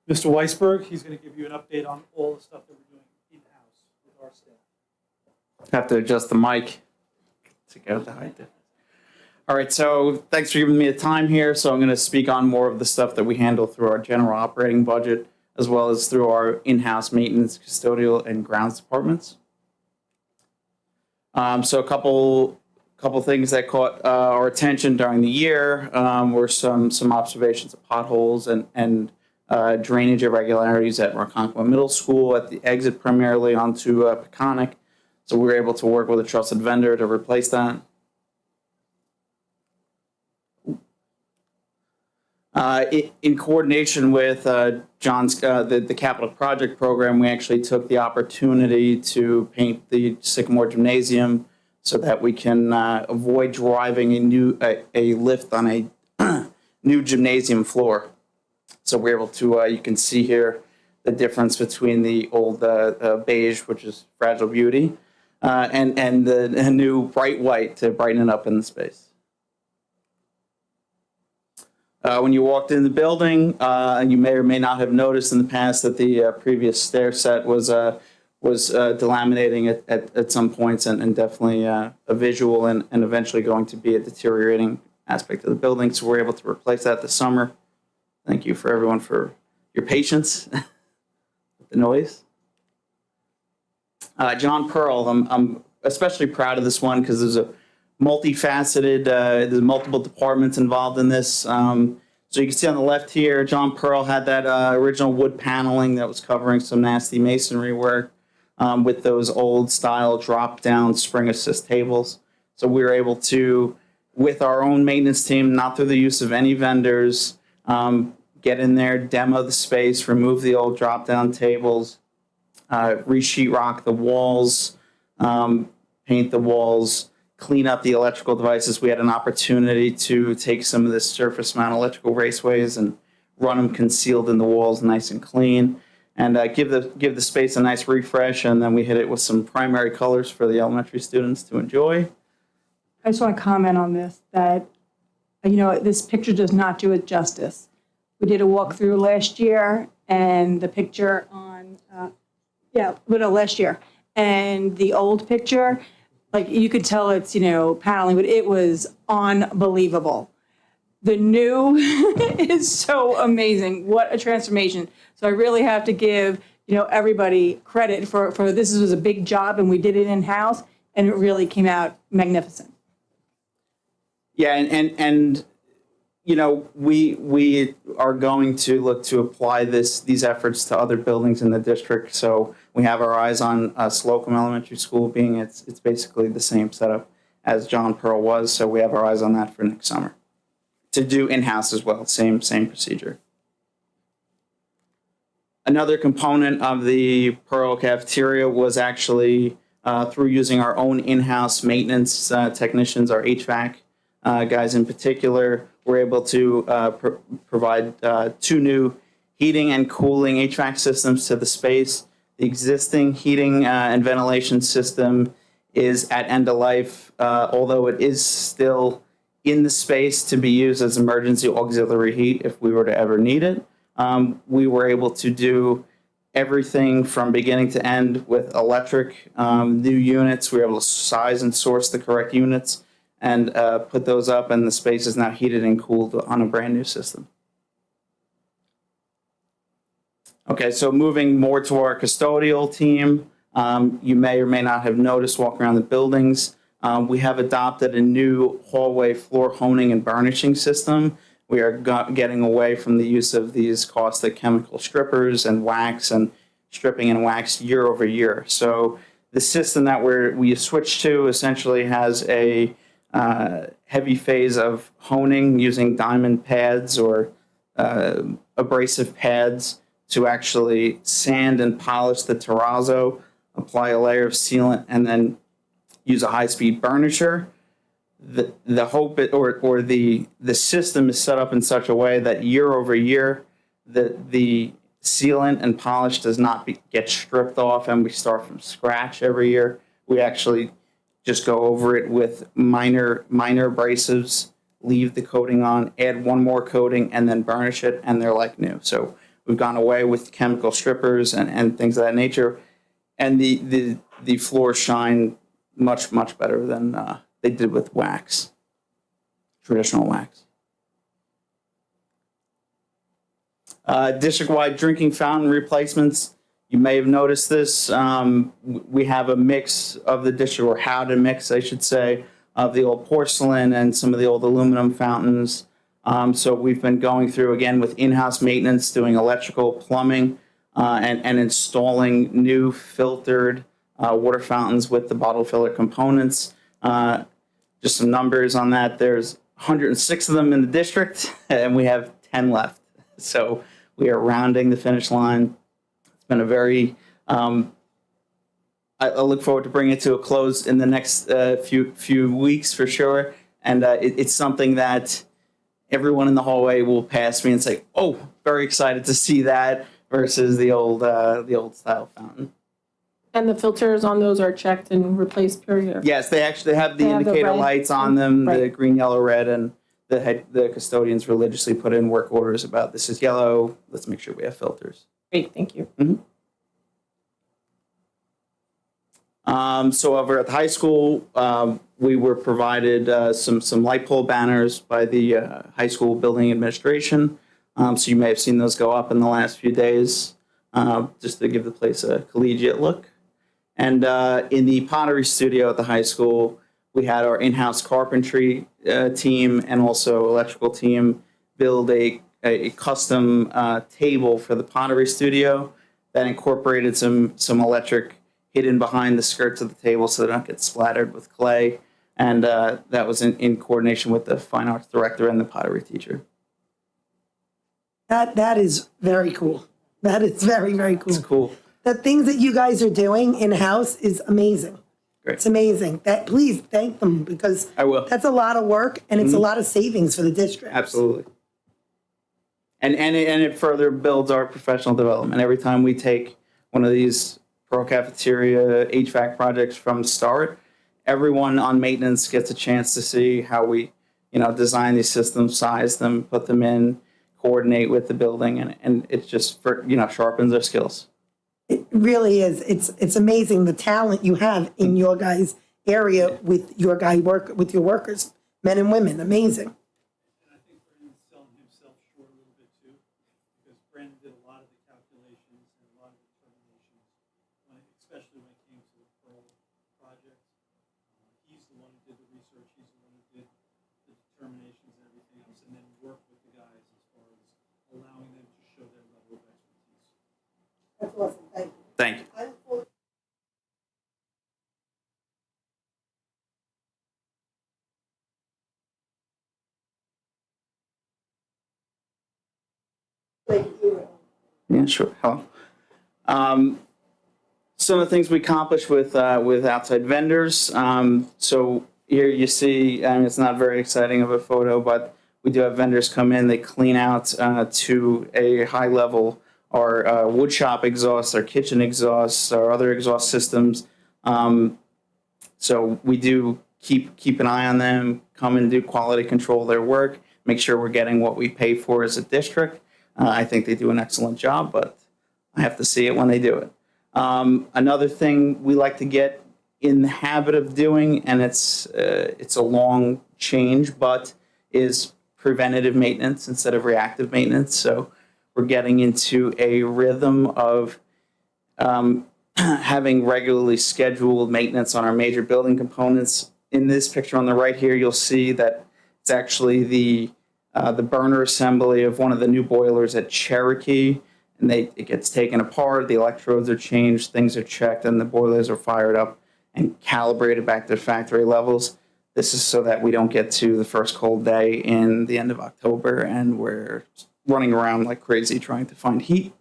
Mr. Weisberg. He's going to give you an update on all the stuff that we're doing in-house with our staff. Have to adjust the mic to go behind it. All right, so thanks for giving me the time here. So I'm going to speak on more of the stuff that we handle through our general operating budget, as well as through our in-house maintenance, custodial, and grounds departments. So a couple things that caught our attention during the year were some observations of potholes and drainage irregularities at Ronkonkoma Middle School at the exit primarily onto Peconic. So we were able to work with a trusted vendor to replace that. In coordination with John's the capital project program, we actually took the opportunity to paint the Sycamore Gymnasium so that we can avoid driving a lift on a new gymnasium floor. So we're able to, you can see here the difference between the old beige, which is Fragile Beauty, and the new bright white to brighten it up in the space. When you walked in the building, you may or may not have noticed in the past that the previous stair set was delaminating at some points, and definitely a visual and eventually going to be a deteriorating aspect of the building. So we're able to replace that this summer. Thank you for everyone for your patience with the noise. John Pearl, I'm especially proud of this one because there's a multifaceted, there's multiple departments involved in this. So you can see on the left here, John Pearl had that original wood paneling that was covering some nasty masonry work with those old style drop down spring assist tables. So we were able to, with our own maintenance team, not through the use of any vendors, get in there, demo the space, remove the old drop down tables, re-sheetrock the walls, paint the walls, clean up the electrical devices. We had an opportunity to take some of the surface mount electrical raceways and run them concealed in the walls nice and clean, and give the space a nice refresh. And then we hit it with some primary colors for the elementary students to enjoy. I just want to comment on this, that, this picture does not do it justice. We did a walkthrough last year, and the picture on, last year, and the old picture, like, you could tell it's, paneling, but it was unbelievable. The new is so amazing. What a transformation. So I really have to give, everybody credit for this was a big job, and we did it in-house, and it really came out magnificent. Yeah, and we are going to look to apply these efforts to other buildings in the district. So we have our eyes on Slocum Elementary School, being it's basically the same setup as John Pearl was. So we have our eyes on that for next summer to do in-house as well. Same procedure. Another component of the Pearl cafeteria was actually through using our own in-house maintenance technicians, our HVAC guys in particular. We're able to provide 2 new heating and cooling HVAC systems to the space. The existing heating and ventilation system is at end of life, although it is still in the space to be used as emergency auxiliary heat if we were to ever need it. We were able to do everything from beginning to end with electric new units. We were able to size and source the correct units and put those up, and the space is now heated and cooled on a brand new system. Okay, so moving more to our custodial team, you may or may not have noticed walking around the buildings, we have adopted a new hallway floor honing and burnishing system. We are getting away from the use of these caustic chemical strippers and wax and stripping and wax year over year. So the system that we switched to essentially has a heavy phase of honing using diamond pads or abrasive pads to actually sand and polish the terrazzo, apply a layer of sealant, and then use a high-speed burnisher. The hope or the system is set up in such a way that year over year the sealant and polish does not get stripped off, and we start from scratch every year. We actually just go over it with minor abrasives, leave the coating on, add one more coating, and then burnish it, and they're like new. So we've gone away with chemical strippers and things of that nature, and the floors shine much better than they did with wax, traditional wax. District-wide drinking fountain replacements. You may have noticed this. We have a mix of the district, or how to mix, I should say, of the old porcelain and some of the old aluminum fountains. So we've been going through, again, with in-house maintenance, doing electrical, plumbing, and installing new filtered water fountains with the bottle filler components. Just some numbers on that. There's 106 of them in the district, and we have 10 left. So we are rounding the finish line. It's been a very I look forward to bringing it to a close in the next few weeks for sure. And it's something that everyone in the hallway will pass me and say, "Oh, very excited to see that," versus the old style fountain. And the filters on those are checked and replaced per year? Yes, they actually have the They have the indicator red. lights on them, the Right. green, yellow, red, and the custodians religiously put in work orders about this is yellow. Let's make sure we have filters. Great, thank you. So over at the high school, we were provided some light pole banners by the high school building administration. So you may have seen those go up in the last few days, just to give the place a collegiate look. And in the pottery studio at the high school, we had our in-house carpentry team and also electrical team build a custom table for the pottery studio that incorporated some electric hidden behind the skirts of the table so they don't get splattered with clay. And that was in coordination with the fine arts director and the pottery teacher. That is very cool. That is very, very cool. It's cool. The things that you guys are doing in-house is amazing. Great. It's amazing. Please thank them because I will. that's a lot of work and it's a lot of savings for the district. Absolutely. And it further builds our professional development. Every time we take one of these Pearl Cafeteria HVAC projects from start, everyone on maintenance gets a chance to see how we, design these systems, size them, put them in, coordinate with the building, and it just sharpens their skills. It really is. It's amazing the talent you have in your guys' area with your workers, men and women. Amazing. And I think Brandon's selling himself short a little bit too, because Brandon did a lot of the calculations and a lot of the determinations, especially when it came to the Pearl project. He's the one who did the research, he's the one who did the determinations and everything else, and then worked with the guys as far as allowing them to show their level of expertise. That's awesome. Thank you. Thank you. I look forward. Thank you. Yeah, sure. Hello. Some of the things we accomplished with outside vendors. So here you see, it's not very exciting of a photo, but we do have vendors come in. They clean out to a high level our wood shop exhausts, our kitchen exhausts, our other exhaust systems. So we do keep an eye on them, come and do quality control of their work, make sure we're getting what we pay for as a district. I think they do an excellent job, but I have to see it when they do it. Another thing we like to get in the habit of doing, and it's a long change, but is preventative maintenance instead of reactive maintenance. So we're getting into a rhythm of having regularly scheduled maintenance on our major building components. In this picture on the right here, you'll see that it's actually the burner assembly of one of the new boilers at Cherokee, and it gets taken apart, the electrodes are changed, things are checked, and the boilers are fired up and calibrated back to factory levels. This is so that we don't get to the first cold day in the end of October and we're running around like crazy trying to find heat.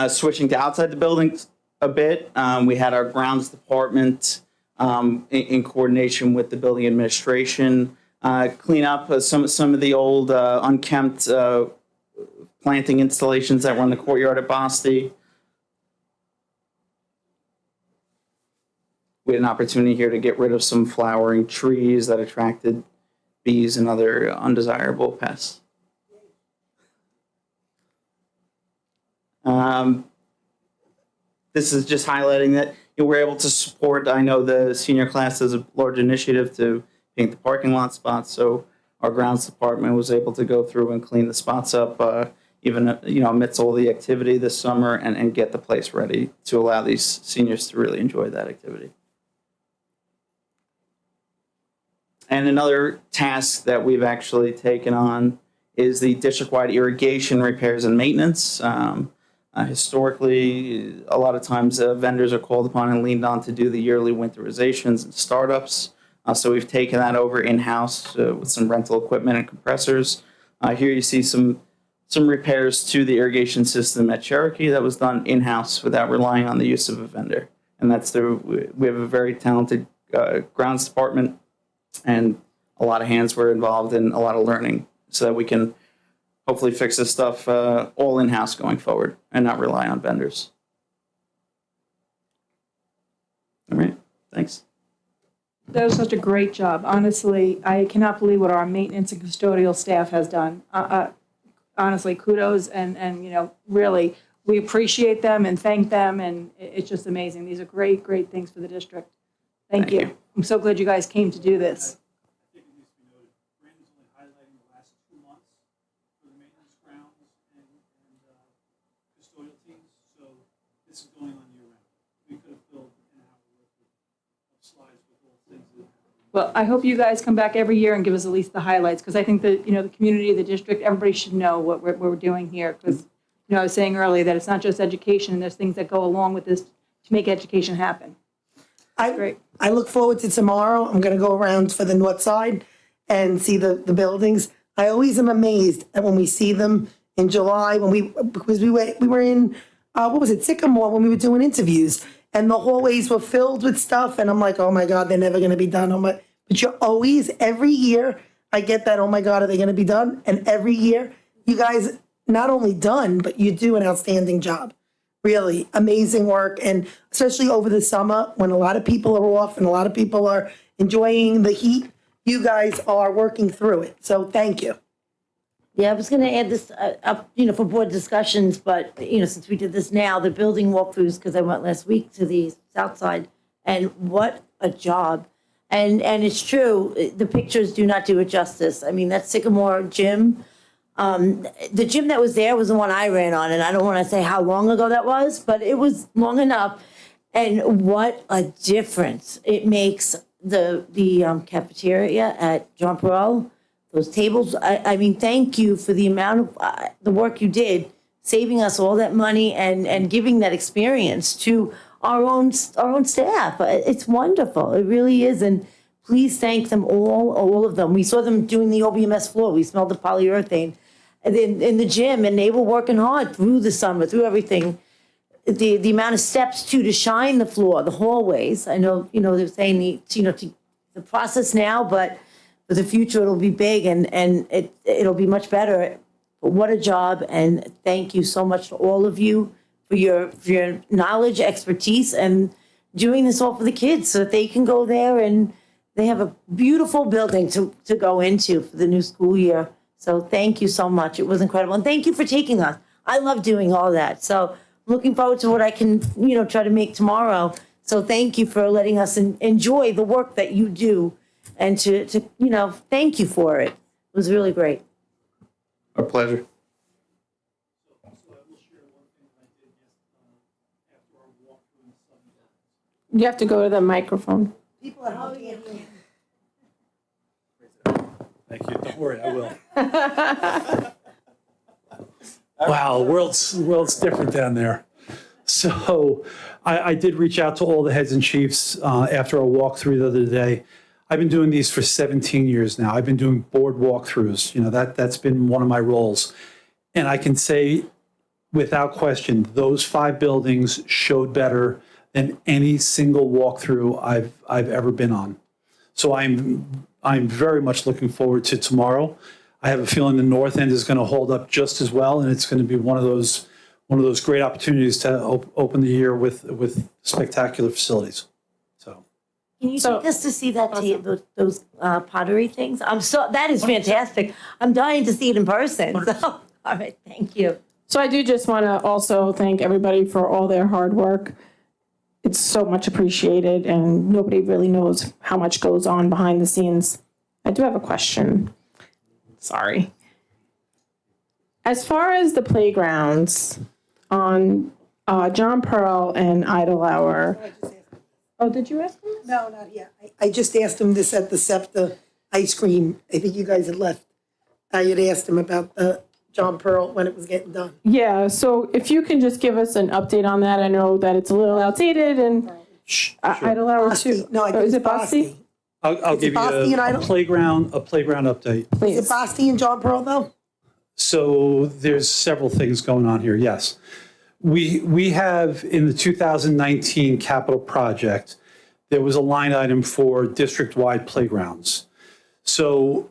Switching to outside the building a bit, we had our grounds department in coordination with the building administration clean up some of the old unkempt planting installations that were in the courtyard at Bosty. We had an opportunity here to get rid of some flowering trees that attracted bees and other undesirable pests. This is just highlighting that we're able to support, I know the senior class has a large initiative to paint the parking lot spots, so our grounds department was able to go through and clean the spots up, even amidst all the activity this summer, and get the place ready to allow these seniors to really enjoy that activity. And another task that we've actually taken on is the district-wide irrigation repairs and maintenance. Historically, a lot of times vendors are called upon and leaned on to do the yearly winterizations and startups. So we've taken that over in-house with some rental equipment and compressors. Here you see some some repairs to the irrigation system at Cherokee that was done in-house without relying on the use of a vendor. And that's we have a very talented grounds department, and a lot of hands were involved and a lot of learning so that we can hopefully fix this stuff all in-house going forward and not rely on vendors. All right, thanks. That was such a great job. Honestly, I cannot believe what our maintenance and custodial staff has done. Honestly, kudos and really, we appreciate them and thank them, and it's just amazing. These are great, great things for the district. Thank you. I'm so glad you guys came to do this. I think it needs to be noted, Brandon's only highlighting the last 2 months for the maintenance grounds and custodial teams, so this is going on year round. We could have filled an hour worth of slides with all things that Well, I hope you guys come back every year and give us at least the highlights, because I think that, the community, the district, everybody should know what we're doing here, because, I was saying earlier that it's not just education, there's things that go along with this to make education happen. Great. I look forward to tomorrow. I'm going to go around for the north side and see the buildings. I always am amazed at when we see them in July, because we were in, what was it, Sycamore, when we were doing interviews, and the hallways were filled with stuff, and I'm like, oh my God, they're never going to be done. But you're always, every year, I get that, oh my God, are they going to be done? And every year, you guys not only done, but you do an outstanding job. Really amazing work, and especially over the summer when a lot of people are off and a lot of people are enjoying the heat, you guys are working through it. So thank you. Yeah, I was going to add this up, for board discussions, but, since we did this now, the building walkthroughs, because I went last week to the south side, and what a job. And it's true, the pictures do not do it justice. I mean, that Sycamore gym, the gym that was there was the one I ran on, and I don't want to say how long ago that was, but it was long enough. And what a difference it makes the cafeteria at John Perot, those tables. I mean, thank you for the amount of the work you did, saving us all that money and giving that experience to our own staff. It's wonderful. It really is. And please thank them all of them. We saw them doing the OBMS floor. We smelled the polyurethane in the gym, and they were working hard through the summer, through everything. The amount of steps to shine the floor, the hallways. I know, they're saying the process now, but for the future it'll be big and it'll be much better. But what a job, and thank you so much to all of you for your knowledge, expertise, and doing this all for the kids so that they can go there and they have a beautiful building to go into for the new school year. So thank you so much. It was incredible. And thank you for taking us. I love doing all that. So I'm looking forward to what I can, try to make tomorrow. So thank you for letting us enjoy the work that you do, and to thank you for it. It was really great. A pleasure. You have to go to the microphone. People at home can't hear. Thank you. Don't worry, I will. Wow, world's different down there. So I did reach out to all the heads and chiefs after a walkthrough the other day. I've been doing these for 17 years now. I've been doing board walkthroughs. That's been one of my roles. And I can say without question, those 5 buildings showed better than any single walkthrough I've ever been on. So I'm very much looking forward to tomorrow. I have a feeling the north end is going to hold up just as well, and it's going to be one of those great opportunities to open the year with spectacular facilities. So, Can you take us to see that those pottery things? That is fantastic. I'm dying to see it in person. So, all right, thank you. So I do just want to also thank everybody for all their hard work. It's so much appreciated, and nobody really knows how much goes on behind the scenes. I do have a question. Sorry. As far as the playgrounds on John Pearl and Idlehour. Oh, did you ask him this? No, not yet. I just asked him this at the SEPTA ice cream. I think you guys had left. I had asked him about John Pearl when it was getting done. Yeah, so if you can just give us an update on that. I know that it's a little outdated, and Idlehour too. No, I think is it's it Bosty? I'll give you a playground update. Is it Bosty and John Pearl though? So there's several things going on here, yes. We have in the 2019 capital project, there was a line item for district-wide playgrounds. So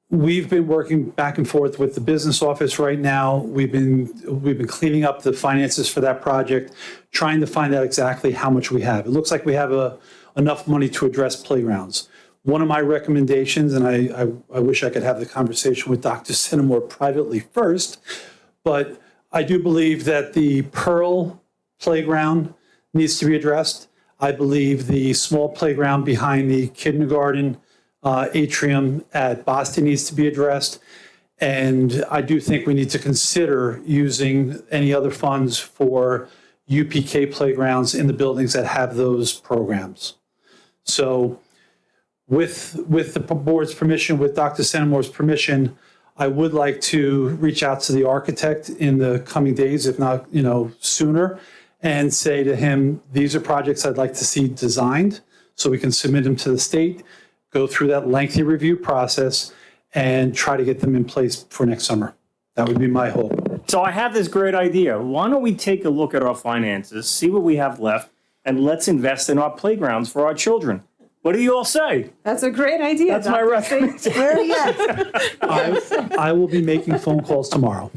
we've been working back and forth with the business office right now. We've been cleaning up the finances for that project, trying to find out exactly how much we have. It looks like we have enough money to address playgrounds. One of my recommendations, and I wish I could have the conversation with Dr. Sinnemore privately first, but I do believe that the Pearl playground needs to be addressed. I believe the small playground behind the kindergarten atrium at Boston needs to be addressed. And I do think we need to consider using any other funds for UPK playgrounds in the buildings that have those programs. So with the board's permission, with Dr. Sinnemore's permission, I would like to reach out to the architect in the coming days, if not, sooner, and say to him, these are projects I'd like to see designed so we can submit them to the state, go through that lengthy review process, and try to get them in place for next summer. That would be my hope. So I have this great idea. Why don't we take a look at our finances, see what we have left, and let's invest in our playgrounds for our children? What do you all say? That's a great idea. That's my recommendation. Where are you at? I will be making phone calls tomorrow.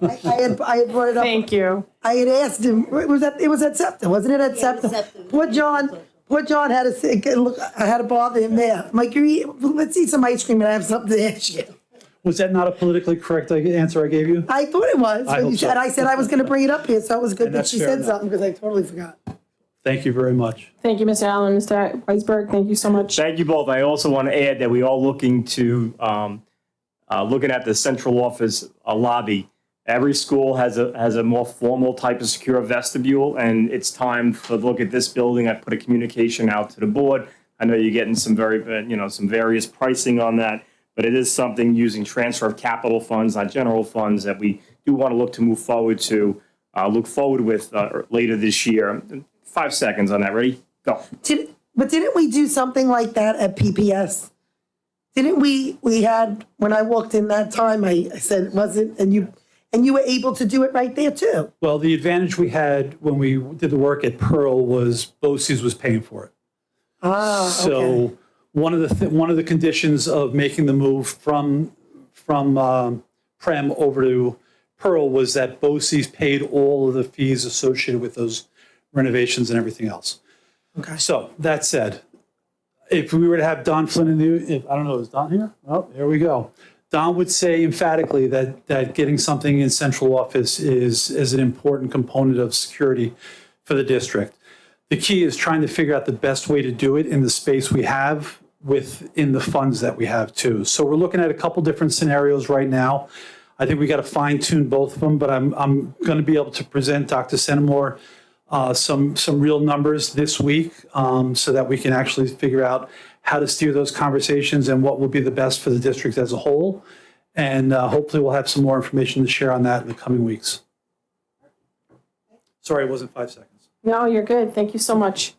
I had brought it up. Thank you. I had asked him, it was at SEPTA, wasn't it at SEPTA? Poor John had to say, look, I had to bother him there. I'm like, let's eat some ice cream and I have something to ask you. Was that not a politically correct answer I gave you? I thought it was, I but hope you so. said, I said I was gonna bring it up here, so it was good And that that's she fair said enough. something, because I totally forgot. Thank you very much. Thank you, Mr. Allen. Mr. Weisberg, thank you so much. Thank you both. I also want to add that we are looking to, looking at the central office lobby. Every school has a more formal type of secure vestibule, and it's time to look at this building. I put a communication out to the board. I know you're getting some some various pricing on that, but it is something using transfer of capital funds, not general funds, that we do want to look to move forward to, with later this year. 5 seconds on that. Ready? Go. But didn't we do something like that at PPS? Didn't we had, when I walked in that time, I said it wasn't, and you were able to do it right there too. Well, the advantage we had when we did the work at Pearl was BOCES was paying for it. Ah, okay. So one of the conditions of making the move from Prem over to Pearl was that BOCES paid all of the fees associated with those renovations and everything else. Okay. So that said, if we were to have Don Flynn I don't know, is Don here? Oh, there we go. Don would say emphatically that getting something in central office is an important component of security for the district. The key is trying to figure out the best way to do it in the space we have within the funds that we have too. So we're looking at a couple different scenarios right now. I think we got to fine tune both of them, but I'm going to be able to present Dr. Sinnemore some real numbers this week so that we can actually figure out how to steer those conversations and what will be the best for the district as a whole. And hopefully we'll have some more information to share on that in the coming weeks. Sorry, it wasn't 5 seconds. No, you're good. Thank you so much.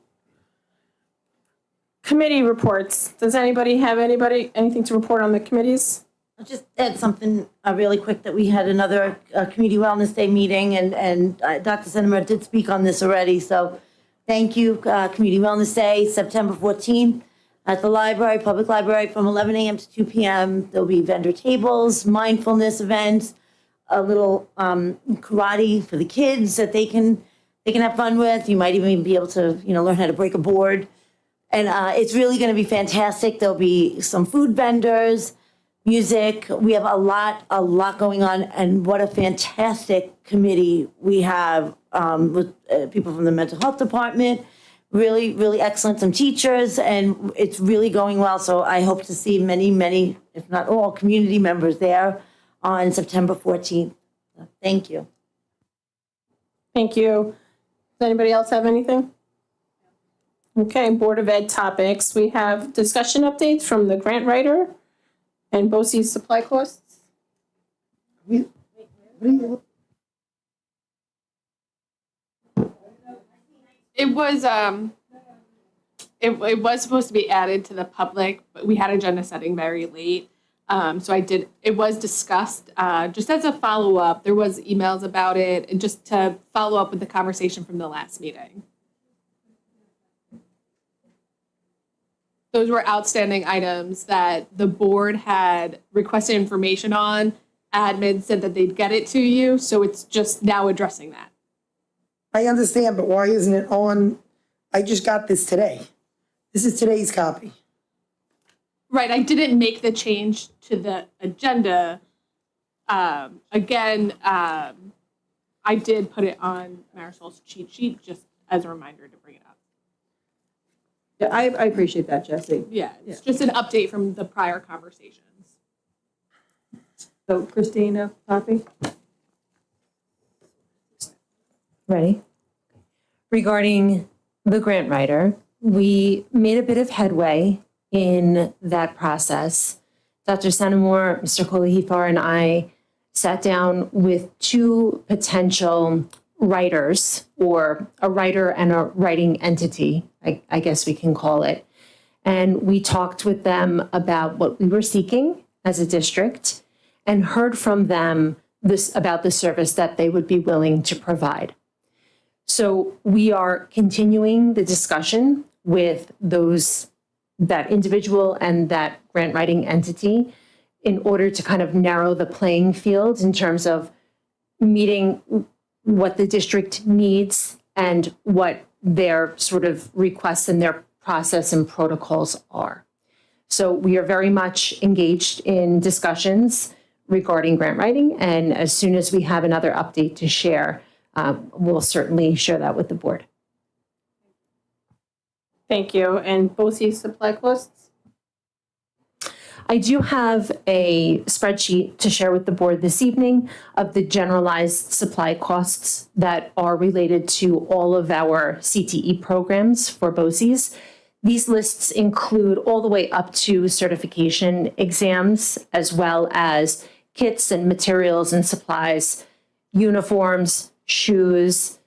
Committee reports. Does anybody have anything to report on the committees? I'll just add something really quick, that we had another Community Wellness Day meeting, and Dr. Sinnemore did speak on this already, so thank you. Community Wellness Day, September 14th, at the library, public library, from 11 a.m. to 2 p.m. There'll be vendor tables, mindfulness events, a little karate for the kids that they can have fun with. You might even be able to, learn how to break a board. And it's really going to be fantastic. There'll be some food vendors, music. We have a lot going on, and what a fantastic committee we have with people from the mental health department. Really, really excellent, some teachers, and it's really going well. So I hope to see many, if not all, community members there on September 14th. Thank you. Thank you. Does anybody else have anything? Okay, Board of Ed topics. We have discussion updates from the grant writer and BOCES supply costs. It was it was supposed to be added to the public, but we had agenda setting very late. So it was discussed, just as a follow-up. There was emails about it, and just to follow up with the conversation from the last meeting. Those were outstanding items that the board had requested information on. Admin said that they'd get it to you, so it's just now addressing that. I understand, but why isn't it on? I just got this today. This is today's copy. Right, I didn't make the change to the agenda. Again, I did put it on Marisol's cheat sheet just as a reminder to bring it up. Yeah, I appreciate that, Jesse. Yeah, it's just an update from the prior conversations. So Christina, Poppy? Ready? Regarding the grant writer, we made a bit of headway in that process. Dr. Sanamore, Mr. Kolahifar, and I sat down with two potential writers, or a writer and a writing entity, I guess we can call it. And we talked with them about what we were seeking as a district and heard from them about the service that they would be willing to provide. So we are continuing the discussion with that individual and that grant writing entity in order to kind of narrow the playing field in terms of meeting what the district needs and what their sort of requests and their process and protocols are. So we are very much engaged in discussions regarding grant writing, and as soon as we have another update to share, we'll certainly share that with the board. Thank you. And BOCES supply costs? I do have a spreadsheet to share with the board this evening of the generalized supply costs that are related to all of our CTE programs for BOCES. These lists include all the way up to certification exams, as well as kits and materials and supplies, uniforms, shoes,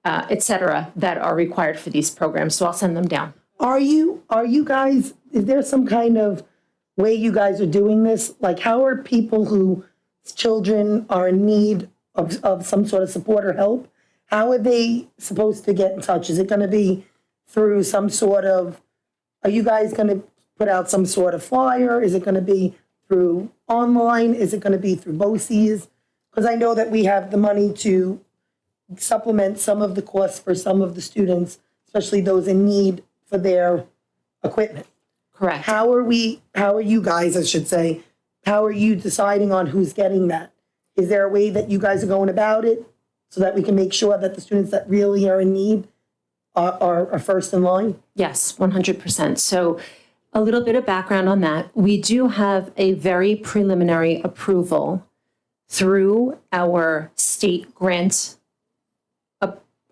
et cetera, that are required for these programs. So I'll send them down. Are you guys, is there some kind of way you guys are doing this? Like, how are people whose children are in need of some sort of support or help, how are they supposed to get in touch? Is it going to be through some sort of, are you guys going to put out some sort of flyer? Is it going to be through online? Is it going to be through BOCES? Because I know that we have the money to supplement some of the costs for some of the students, especially those in need for their equipment. Correct. How are you guys, I should say, how are you deciding on who's getting that? Is there a way that you guys are going about it so that we can make sure that the students that really are in need are first in line? Yes, 100%. So a little bit of background on that. We do have a very preliminary approval through our state grant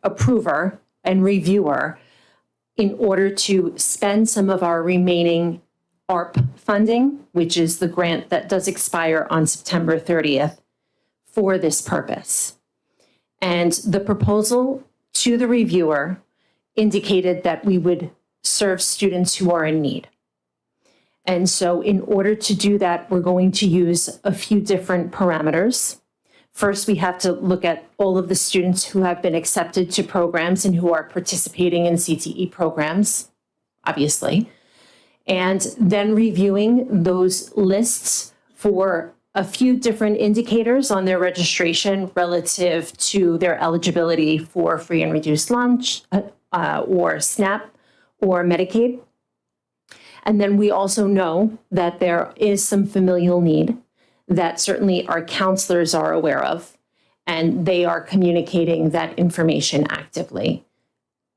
approver and reviewer in order to spend some of our remaining ARP funding, which is the grant that does expire on September 30th, for this purpose. And the proposal to the reviewer indicated that we would serve students who are in need. And so in order to do that, we're going to use a few different parameters. First, we have to look at all of the students who have been accepted to programs and who are participating in CTE programs, obviously, and then reviewing those lists for a few different indicators on their registration relative to their eligibility for free and reduced lunch or SNAP or Medicaid. And then we also know that there is some familial need that certainly our counselors are aware of, and they are communicating that information actively.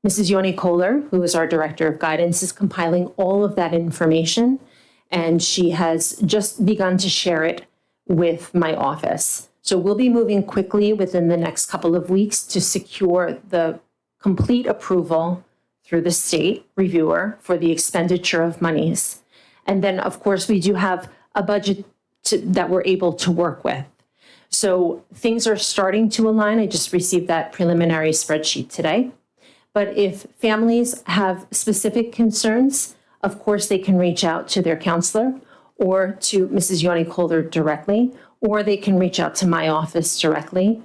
Mrs. Yoni Kohler, who is our Director of Guidance, is compiling all of that information, and she has just begun to share it with my office. So we'll be moving quickly within the next couple of weeks to secure the complete approval through the state reviewer for the expenditure of monies. And then, of course, we do have a budget that we're able to work with. So things are starting to align. I just received that preliminary spreadsheet today. But if families have specific concerns, of course, they can reach out to their counselor, or to Mrs. Yoni Calder directly, or they can reach out to my office directly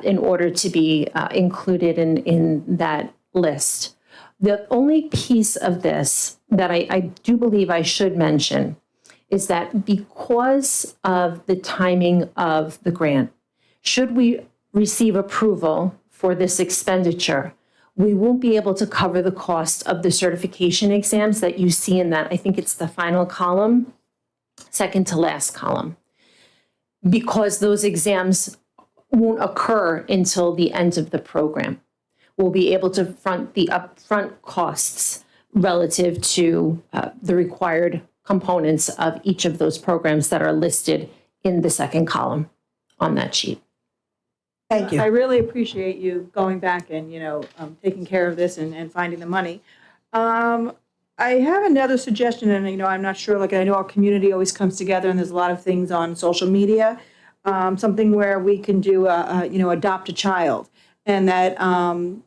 in order to be included in that list. The only piece of this that I do believe I should mention is that because of the timing of the grant, should we receive approval for this expenditure, we won't be able to cover the cost of the certification exams that you see in that. I think it's the final column, second to last column, because those exams won't occur until the end of the program. We'll be able to front the upfront costs relative to the required components of each of those programs that are listed in the second column on that sheet. Thank you. I really appreciate you going back and, taking care of this and finding the money. I have another suggestion, and, I'm not sure, I know our community always comes together and there's a lot of things on social media, something where we can do, adopt a child. And that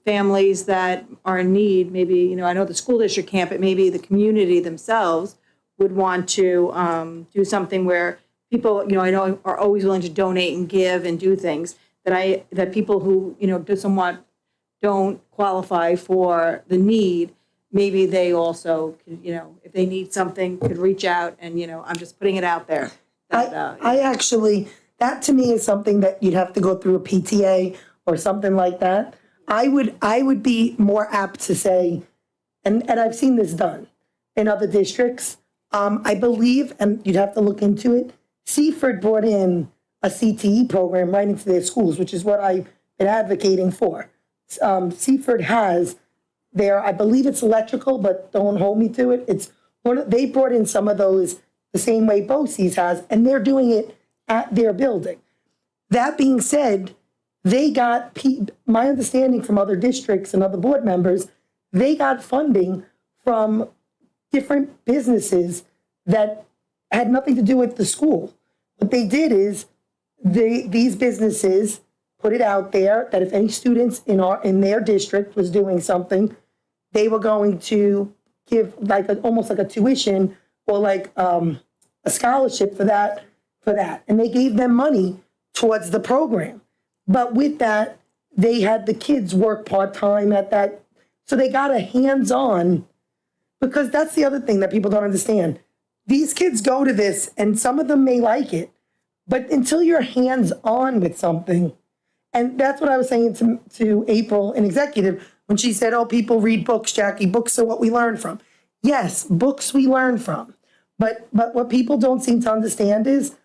families that are in need, maybe, I know the school district can't, but maybe the community themselves would want to do something where people, I know are always willing to donate and give and do things, that people who, somewhat don't qualify for the need, maybe they also could, if they need something, could reach out and, I'm just putting it out there. I actually, that to me is something that you'd have to go through a PTA or something like that. I would be more apt to say, and I've seen this done in other districts. I believe, and you'd have to look into it, Seaford brought in a CTE program right into their schools, which is what I've been advocating for. Seaford has their, I believe it's electrical, but don't hold me to it. It's they brought in some of those the same way BOCES has, and they're doing it at their building. That being said, they got, my understanding from other districts and other board members, they got funding from different businesses that had nothing to do with the school. What they did is these businesses put it out there that if any students in their district was doing something, they were going to give almost like a tuition or a scholarship for that. And they gave them money towards the program. But with that, they had the kids work part-time at that. So they got a hands-on, because that's the other thing that people don't understand. These kids go to this, and some of them may like it, but until you're hands-on with something, and that's what I was saying to April in executive, when she said, oh, people read books, Jackie, books are what we learn from. Yes, books we learn from. But what people don't seem to understand is,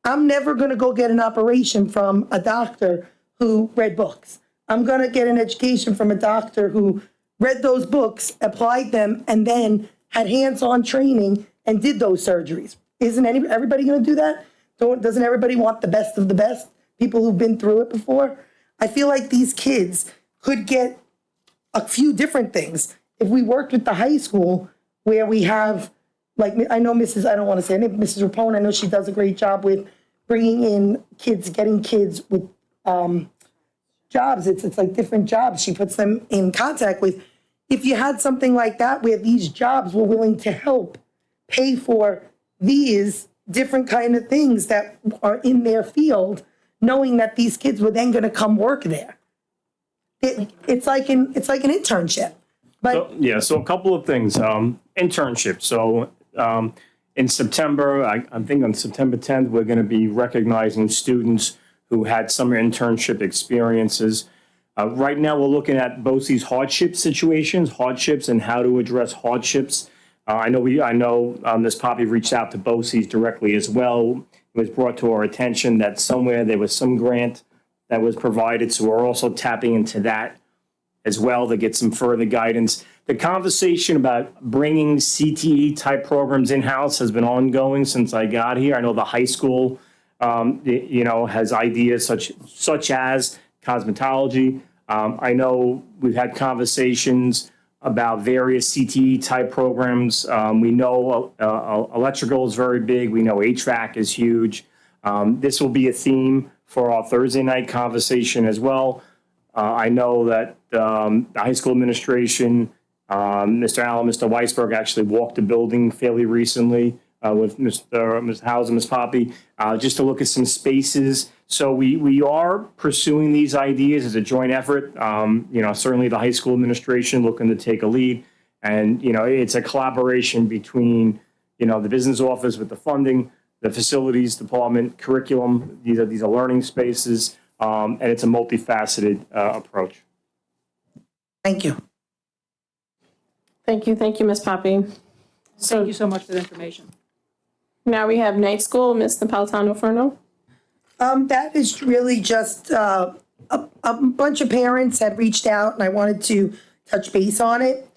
I'm never going to go get an operation from a doctor who read books. I'm going to get an education from a doctor who read those books, applied them, and then had hands-on training and did those surgeries. Isn't everybody going to do that? Doesn't everybody want the best of the best? People who've been through it before? I feel like these kids could get a few different things. If we worked with the high school where we have, I know I don't want to say her name, Mrs. Rapone, I know she does a great job with bringing in kids, getting kids with jobs. It's like different jobs she puts them in contact with. If you had something like that where these jobs were willing to help pay for these different kind of things that are in their field, knowing that these kids were then going to come work there. It's like an internship. But so a couple of things. Internship. So in September, I think on September 10th, we're going to be recognizing students who had summer internship experiences. Right now, we're looking at BOCES hardships and how to address hardships. I know Ms. Poppy reached out to BOCES directly as well. It was brought to our attention that somewhere there was some grant that was provided, so we're also tapping into that as well to get some further guidance. The conversation about bringing CTE type programs in-house has been ongoing since I got here. I know the high school, has ideas such as cosmetology. I know we've had conversations about various CTE type programs. We know electrical is very big. We know HVAC is huge. This will be a theme for our Thursday night conversation as well. I know that the high school administration, Mr. Allen, Mr. Weisberg actually walked the building fairly recently with Mr. Howes and Ms. Poppy, just to look at some spaces. So we are pursuing these ideas as a joint effort. Certainly the high school administration looking to take a lead. And, it's a collaboration between, the business office with the funding, the facilities department, curriculum. These are learning spaces, and it's a multifaceted approach. Thank you. Thank you, Ms. Poppy. Thank you so much for the information. Now we have night school, Ms. Napolitano-Furno. That is really just, a bunch of parents had reached out and I wanted to touch base on it.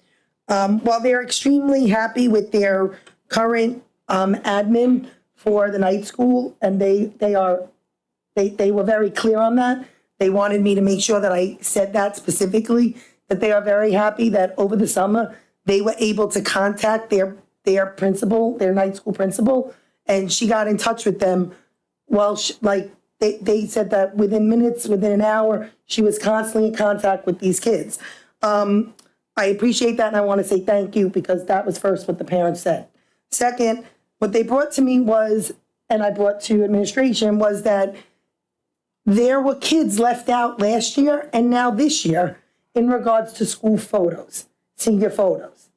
While they're extremely happy with their current, admin for the night school, and they were very clear on that. They wanted me to make sure that I said that specifically, that they are very happy that over the summer, they were able to contact their principal, their night school principal, and she got in touch with them. Well, they said that within minutes, within an hour, she was constantly in contact with these kids. I appreciate that, and I want to say thank you, because that was first what the parents said. Second, what they brought to me was, and I brought to administration, was that there were kids left out last year and now this year in regards to school photos, senior photos.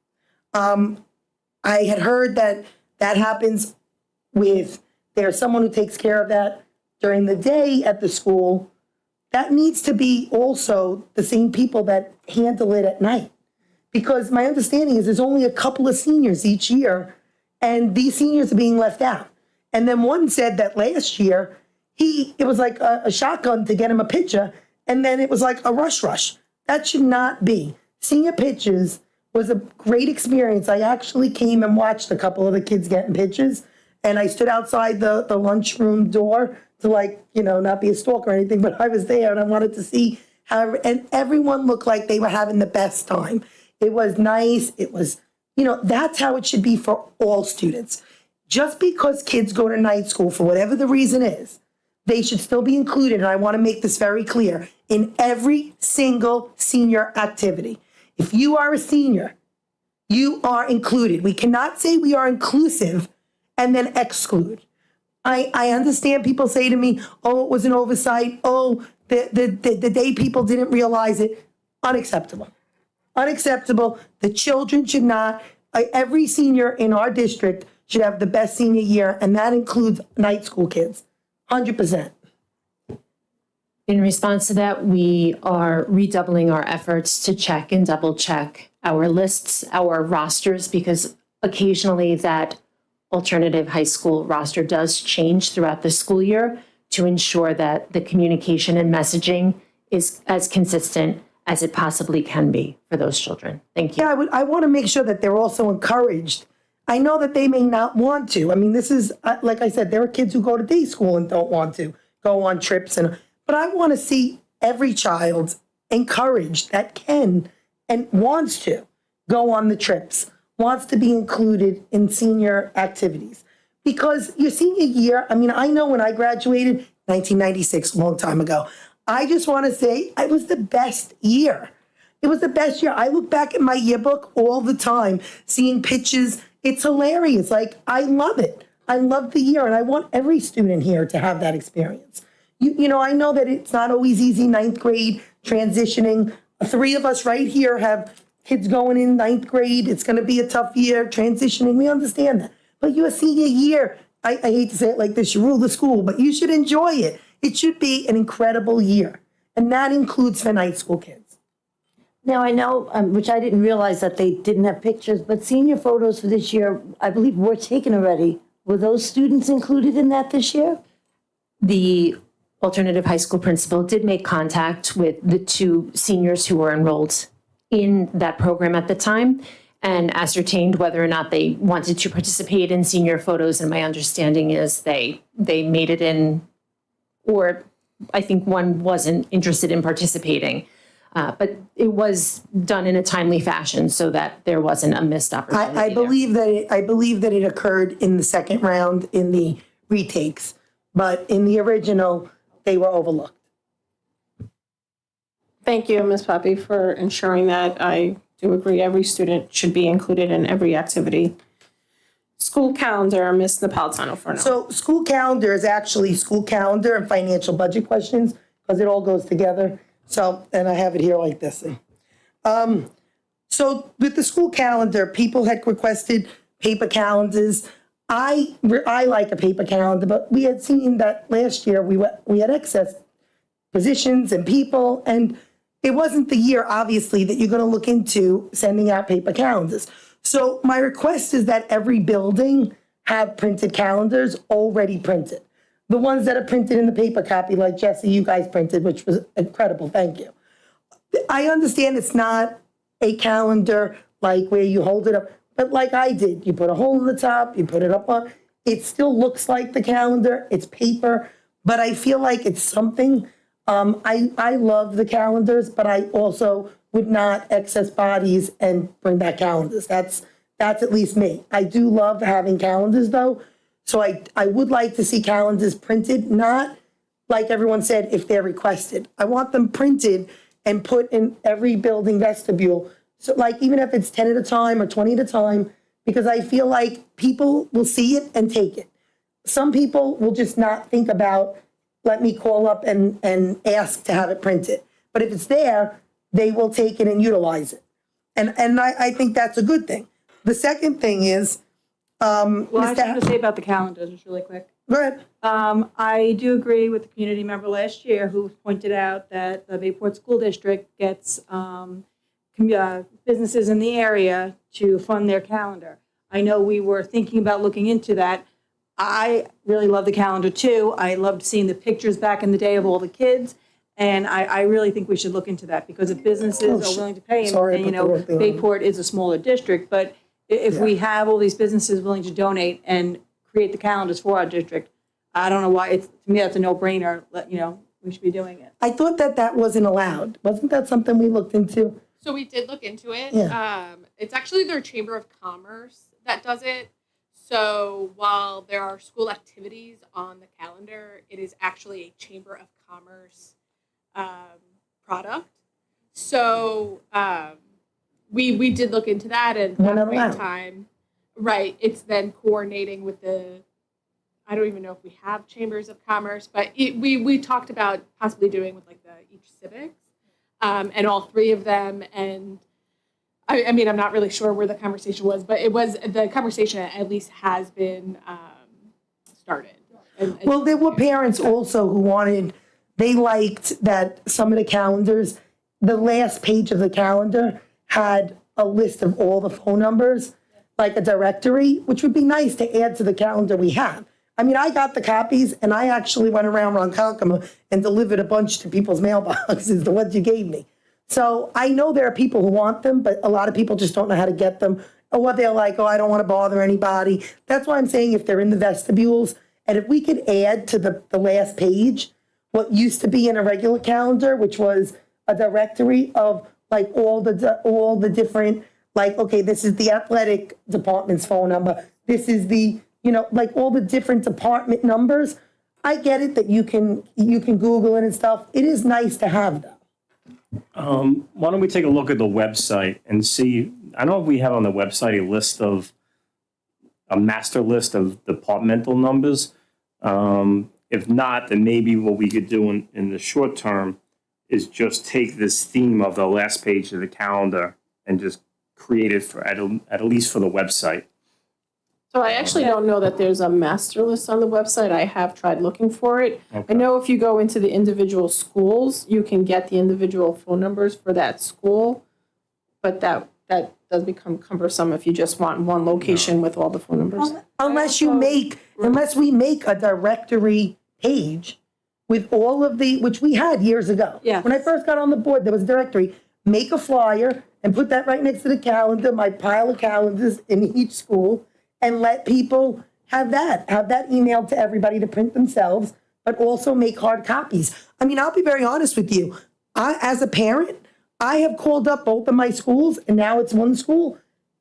I had heard that happens with, there's someone who takes care of that during the day at the school. That needs to be also the same people that handle it at night. Because my understanding is there's only a couple of seniors each year, and these seniors are being left out. And then one said that last year, it was like a shotgun to get him a picture, and then it was like a rush. That should not be. Senior pictures was a great experience. I actually came and watched a couple of the kids getting pictures, and I stood outside the lunchroom door to not be a stalker or anything, but I was there and I wanted to see how, and everyone looked like they were having the best time. It was nice. It was, that's how it should be for all students. Just because kids go to night school for whatever the reason is, they should still be included. And I want to make this very clear in every single senior activity. If you are a senior, you are included. We cannot say we are inclusive and then exclude. I understand people say to me, oh, it was an oversight. Oh, the day people didn't realize it. Unacceptable. Unacceptable. The children should not, every senior in our district should have the best senior year, and that includes night school kids, 100%. In response to that, we are redoubling our efforts to check and double check our lists, our rosters, because occasionally that alternative high school roster does change throughout the school year to ensure that the communication and messaging is as consistent as it possibly can be for those children. Thank you. Yeah, I want to make sure that they're also encouraged. I know that they may not want to. I mean, this is, like I said, there are kids who go to day school and don't want to go on trips. But I want to see every child encouraged that can and wants to go on the trips, wants to be included in senior activities. Because your senior year, I mean, I know when I graduated, 1996, a long time ago, I just want to say it was the best year. It was the best year. I look back at my yearbook all the time, seeing pictures. It's hilarious. I love it. I love the year, and I want every student here to have that experience. I know that it's not always easy, ninth grade, transitioning. 3 of us right here have kids going in ninth grade. It's going to be a tough year, transitioning. We understand that. But your senior year, I hate to say it like this, you rule the school, but you should enjoy it. It should be an incredible year. And that includes for night school kids. Now, I know, which I didn't realize that they didn't have pictures, but senior photos for this year, I believe, were taken already. Were those students included in that this year? The alternative high school principal did make contact with the 2 seniors who were enrolled in that program at the time and ascertained whether or not they wanted to participate in senior photos. And my understanding is they made it in, or I think one wasn't interested in participating. But it was done in a timely fashion so that there wasn't a missed opportunity. I believe that it occurred in the second round in the retakes, but in the original, they were overlooked. Thank you, Ms. Poppy, for ensuring that. I do agree every student should be included in every activity. School calendar, Ms. Napolitano for now. So school calendar is actually school calendar and financial budget questions, because it all goes together. So, and I have it here like this. So with the school calendar, people had requested paper calendars. I like a paper calendar, but we had seen that last year we had excess positions and people, and it wasn't the year, obviously, that you're going to look into sending out paper calendars. So my request is that every building have printed calendars already printed. The ones that are printed in the paper copy, like Jesse, you guys printed, which was incredible. Thank you. I understand it's not a calendar like where you hold it up, but like I did, you put a hole in the top, you put it up on, it still looks like the calendar, it's paper, but I feel like it's something. I love the calendars, but I also would not excess bodies and bring back calendars. That's at least me. I do love having calendars though. So I would like to see calendars printed, not like everyone said, if they're requested. I want them printed and put in every building vestibule. So like, even if it's 10 at a time or 20 at a time, because I feel like people will see it and take it. Some people will just not think about, let me call up and ask to have it printed. But if it's there, they will take it and utilize it. And I think that's a good thing. The second thing is, Well, I just want to say about the calendars, just really quick. Go ahead. I do agree with the community member last year who pointed out that the Bayport School District gets businesses in the area to fund their calendar. I know we were thinking about looking into that. I really love the calendar too. I loved seeing the pictures back in the day of all the kids. And I really think we should look into that, because if businesses are willing to pay, and you know, Bayport is a smaller district, but if we have all these businesses willing to donate and create the calendars for our district, I don't know why, to me, that's a no-brainer, you know, we should be doing it. I thought that wasn't allowed. Wasn't that something we looked into? So we did look into it. Yeah. It's actually their Chamber of Commerce that does it. So while there are school activities on the calendar, it is actually a Chamber of Commerce product. So we did look into that, and at the same time, right, it's then coordinating with the, I don't even know if we have chambers of commerce, but we talked about possibly doing with like each civics, and all three of them. And I mean, I'm not really sure where the conversation was, but the conversation at least has been started. Well, there were parents also who they liked that some of the calendars, the last page of the calendar had a list of all the phone numbers, like a directory, which would be nice to add to the calendar we have. I mean, I got the copies, and I actually went around Ronkonkoma and delivered a bunch to people's mailboxes, the ones you gave me. So I know there are people who want them, but a lot of people just don't know how to get them, or what they're like, I don't want to bother anybody. That's why I'm saying if they're in the vestibules, and if we could add to the last page what used to be in a regular calendar, which was a directory of like all the different, like, okay, this is the athletic department's phone number. This is the, like all the different department numbers. I get it that you can Google it and stuff. It is nice to have them. Why don't we take a look at the website and see, I don't know if we have on the website a master list of departmental numbers. If not, then maybe what we could do in the short term is just take this theme of the last page of the calendar and just create it for at least for the website. So I actually don't know that there's a master list on the website. I have tried looking for it. Okay. I know if you go into the individual schools, you can get the individual phone numbers for that school, but that does become cumbersome if you just want one location with all the phone numbers. Unless we make a directory page with all of which we had years ago. Yeah. When I first got on the board, there was a directory. Make a flyer and put that right next to the calendar, my pile of calendars in each school, and let people have that emailed to everybody to print themselves, but also make hard copies. I mean, I'll be very honest with you. As a parent, I have called up both of my schools, and now it's one school,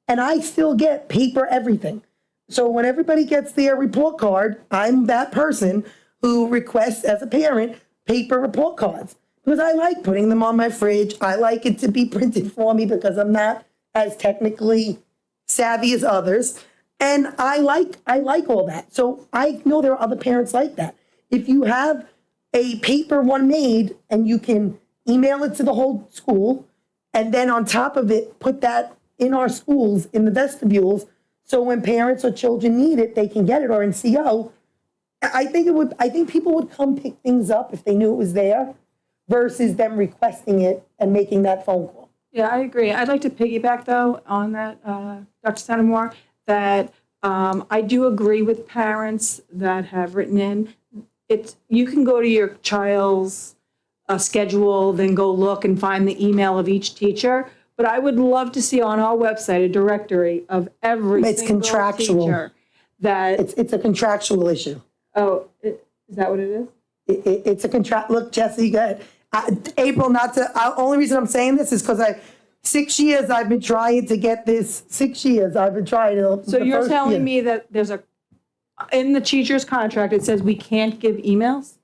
and I still get paper everything. So when everybody gets their report card, I'm that person who requests, as a parent, paper report cards. Because I like putting them on my fridge. I like it to be printed for me because I'm not as technically savvy as others. And I like all that. So I know there are other parents like that. If you have a paper one made and you can email it to the whole school, and then on top of it, put that in our schools, in the vestibules, so when parents or children need it, they can get it, or in CO. I think people would come pick things up if they knew it was there versus them requesting it and making that phone call. Yeah, I agree. I'd like to piggyback, though, on that, Dr. Sanamore, that I do agree with parents that have written in. You can go to your child's schedule, then go look and find the email of each teacher. But I would love to see on our website a directory of every It's single contractual. teacher that. It's a contractual issue. Oh, is that what it is? It's a contract. Look, Jesse, go ahead. April, only reason I'm saying this is because 6 years I've been trying to get this. 6 years I've been trying to. So you're telling me that there's in the teacher's contract, it says we can't give emails?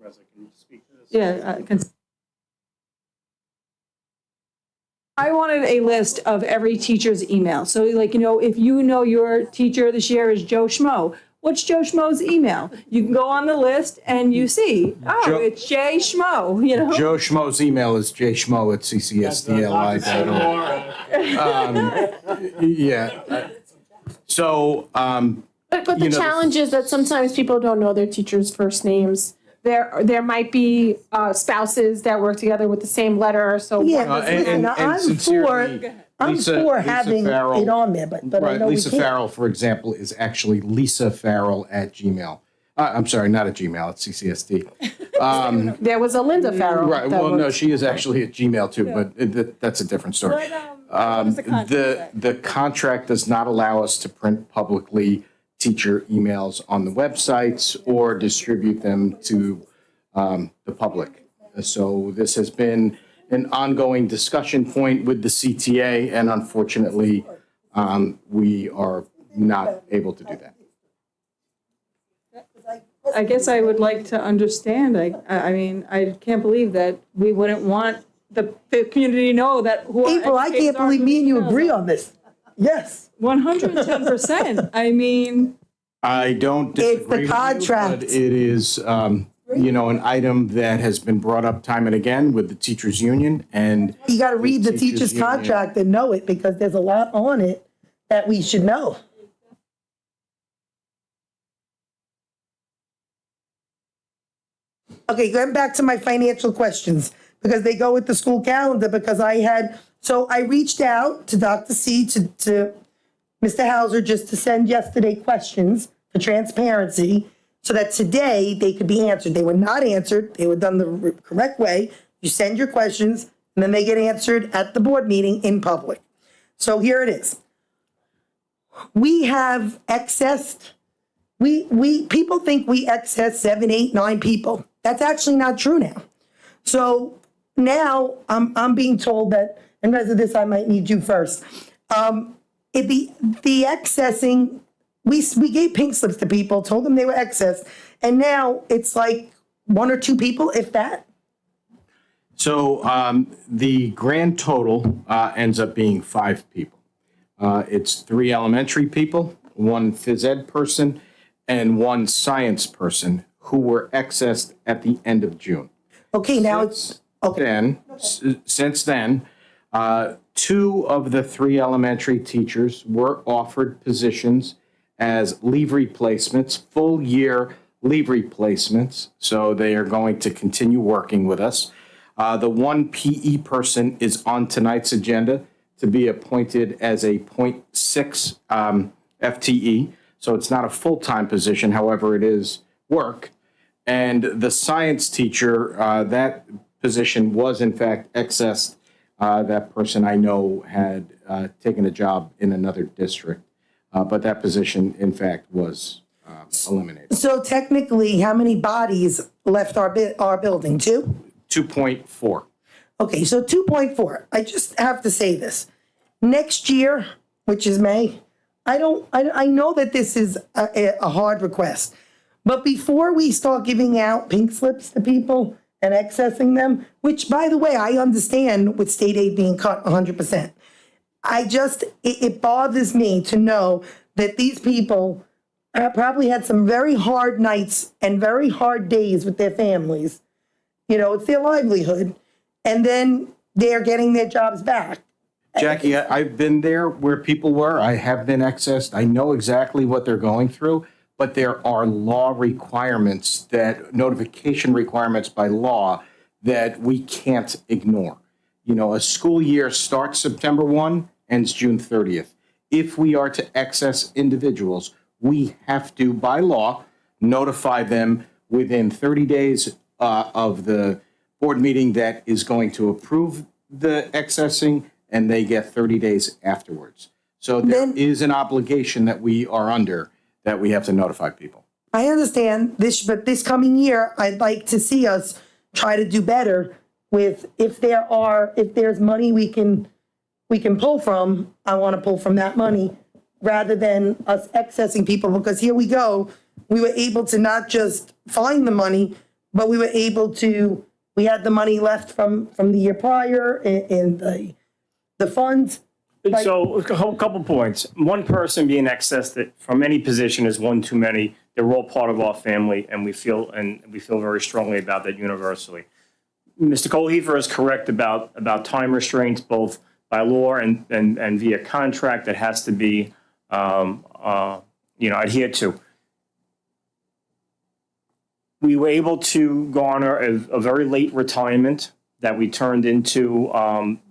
Reza, can you speak to this? Yeah. I wanted a list of every teacher's email. So like, if you know your teacher this year is Joe Schmo, what's Joe Schmo's email? You can go on the list and you see, it's Jay Schmo, Joe Schmo's email is jschmo@ccsdli.org. Yeah. So, But the challenge is that sometimes people don't know their teachers' first names. There might be spouses that work together with the same letter, so. Yeah, and I'm sincerely, for Lisa having Farrell- it on there, but I Right, know Lisa we can't. Farrell, for example, is actually Lisa Farrell at Gmail. I'm sorry, not at Gmail, at CCSD. There was a Linda Farrell. Right, that well, no, worked. she is actually at Gmail too, but that's a different story. The contract does not allow us to print publicly teacher emails on the websites or distribute them to the public. So this has been an ongoing discussion point with the CTA, and unfortunately, we are not able to do that. I guess I would like to understand, I mean, I can't believe that we wouldn't want the community to know that who our April, I educators can't are, believe who me and you emails agree are. on this. Yes. 110%. I mean, I don't disagree with you, contract. but it is, an item that has been brought up time and again with the teachers' union, and You got to read the teacher's union. contract and know it because there's a lot on it that we should know. Okay, going back to my financial questions because they go with the school calendar because I reached out to Dr. C, to Mr. Hauser, just to send yesterday questions for transparency so that today they could be answered. They were not answered. They were done the correct way. You send your questions and then they get answered at the board meeting in public. So here it is. We have accessed, people think we access 7, 8, 9 people. That's actually not true now. So now I'm being told that, and Reza, this I might need you first. The accessing, we gave pink slips to people, told them they were accessed, and now it's like 1 or 2 people, if that. So the grand total ends up being 5 people. It's 3 elementary people, 1 phys ed person, and 1 science person who were accessed at the end of June. Okay, now it's, okay. Since then, 2 of the 3 elementary teachers were offered positions as leave replacements, full year leave replacements. So they are going to continue working with us. The 1 PE person is on tonight's agenda to be appointed as a 0.6 FTE. So it's not a full-time position, however, it is work. And the science teacher, that position was in fact accessed. That person I know had taken a job in another district, but that position in fact was eliminated. So technically, how many bodies left our building? 2? 2.4. Okay, so 2.4. I just have to say this. Next year, which is May, I know that this is a hard request, but before we start giving out pink slips to people and accessing them, which by the way, I understand with state aid being cut 100%. It bothers me to know that these people probably had some very hard nights and very hard days with their families. You know, it's their livelihood. And then they're getting their jobs back. Jackie, I've been there where people were. I have been accessed. I know exactly what they're going through, but there are law requirements notification requirements by law that we can't ignore. You know, a school year starts September 1, ends June 30th. If we are to access individuals, we have to, by law, notify them within 30 days of the board meeting that is going to approve the accessing, and they get 30 days afterwards. So there is an obligation that we are under that we have to notify people. I understand this, but this coming year, I'd like to see us try to do better with if there's money we can pull from, I want to pull from that money rather than us accessing people, because here we go. We were able to not just find the money, but we had the money left from the year prior in the funds. So a couple points. One person being accessed from any position is one too many. They're all part of our family, and we feel very strongly about that universally. Mr. Kohlhefer is correct about time restraints, both by law and via contract, that has to be adhered to. We were able to garner a very late retirement that we turned into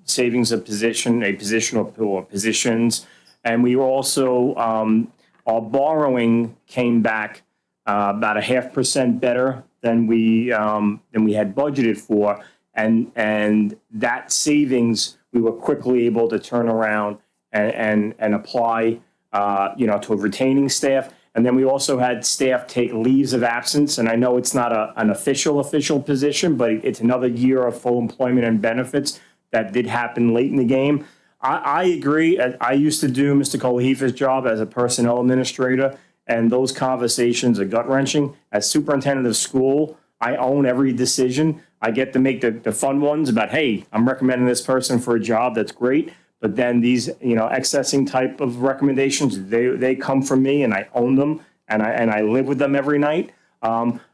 savings of position or positions. And we were also, our borrowing came back about 0.5% better than we had budgeted for. And that savings, we were quickly able to turn around and apply, to a retaining staff. And then we also had staff take leaves of absence. And I know it's not an official position, but it's another year of full employment and benefits that did happen late in the game. I agree. I used to do Mr. Kohlhefer's job as a personnel administrator, and those conversations are gut-wrenching. As superintendent of school, I own every decision. I get to make the fun ones about, hey, I'm recommending this person for a job. That's great. But then these, accessing type of recommendations, they come from me, and I own them, and I live with them every night.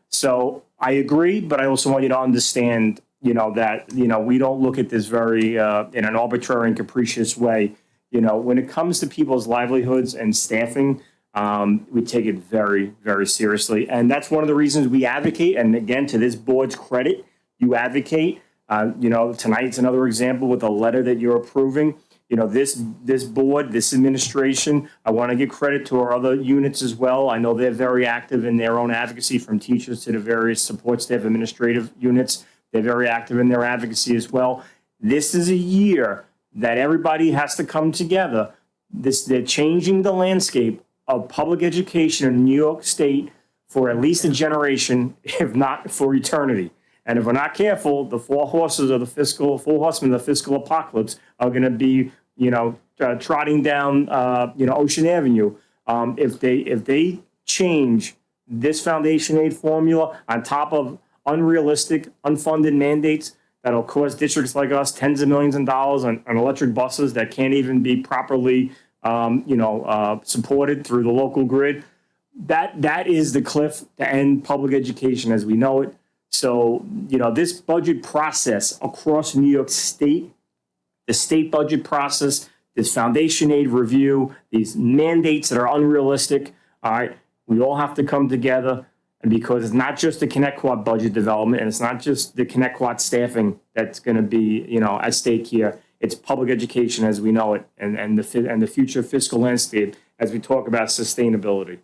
So I agree, but I also want you to understand, that we don't look at this very in an arbitrary and capricious way. When it comes to people's livelihoods and staffing, we take it very, very seriously, and that's one of the reasons we advocate. And again, to this board's credit, you advocate. Tonight's another example with a letter that you're approving. This board, this administration, I want to give credit to our other units as well. I know they're very active in their own advocacy, from teachers to the various support staff administrative units. They're very active in their advocacy as well. This is a year that everybody has to come together. They're changing the landscape of public education in New York State for at least a generation, if not for eternity. And if we're not careful, the four horsemen of the fiscal apocalypse are going to be, trotting down, Ocean Avenue. If they change this foundation aid formula on top of unrealistic, unfunded mandates that'll cost districts like us tens of millions of dollars on electric buses that can't even be properly, supported through the local grid, that is the cliff to end public education as we know it. So, this budget process across New York State, the state budget process, this foundation aid review, these mandates that are unrealistic, all right, we all have to come together. And because it's not just the Connect Quad budget development, and it's not just the Connect Quad staffing that's going to be, at stake here. It's public education as we know it, and the future fiscal landscape as we talk about sustainability.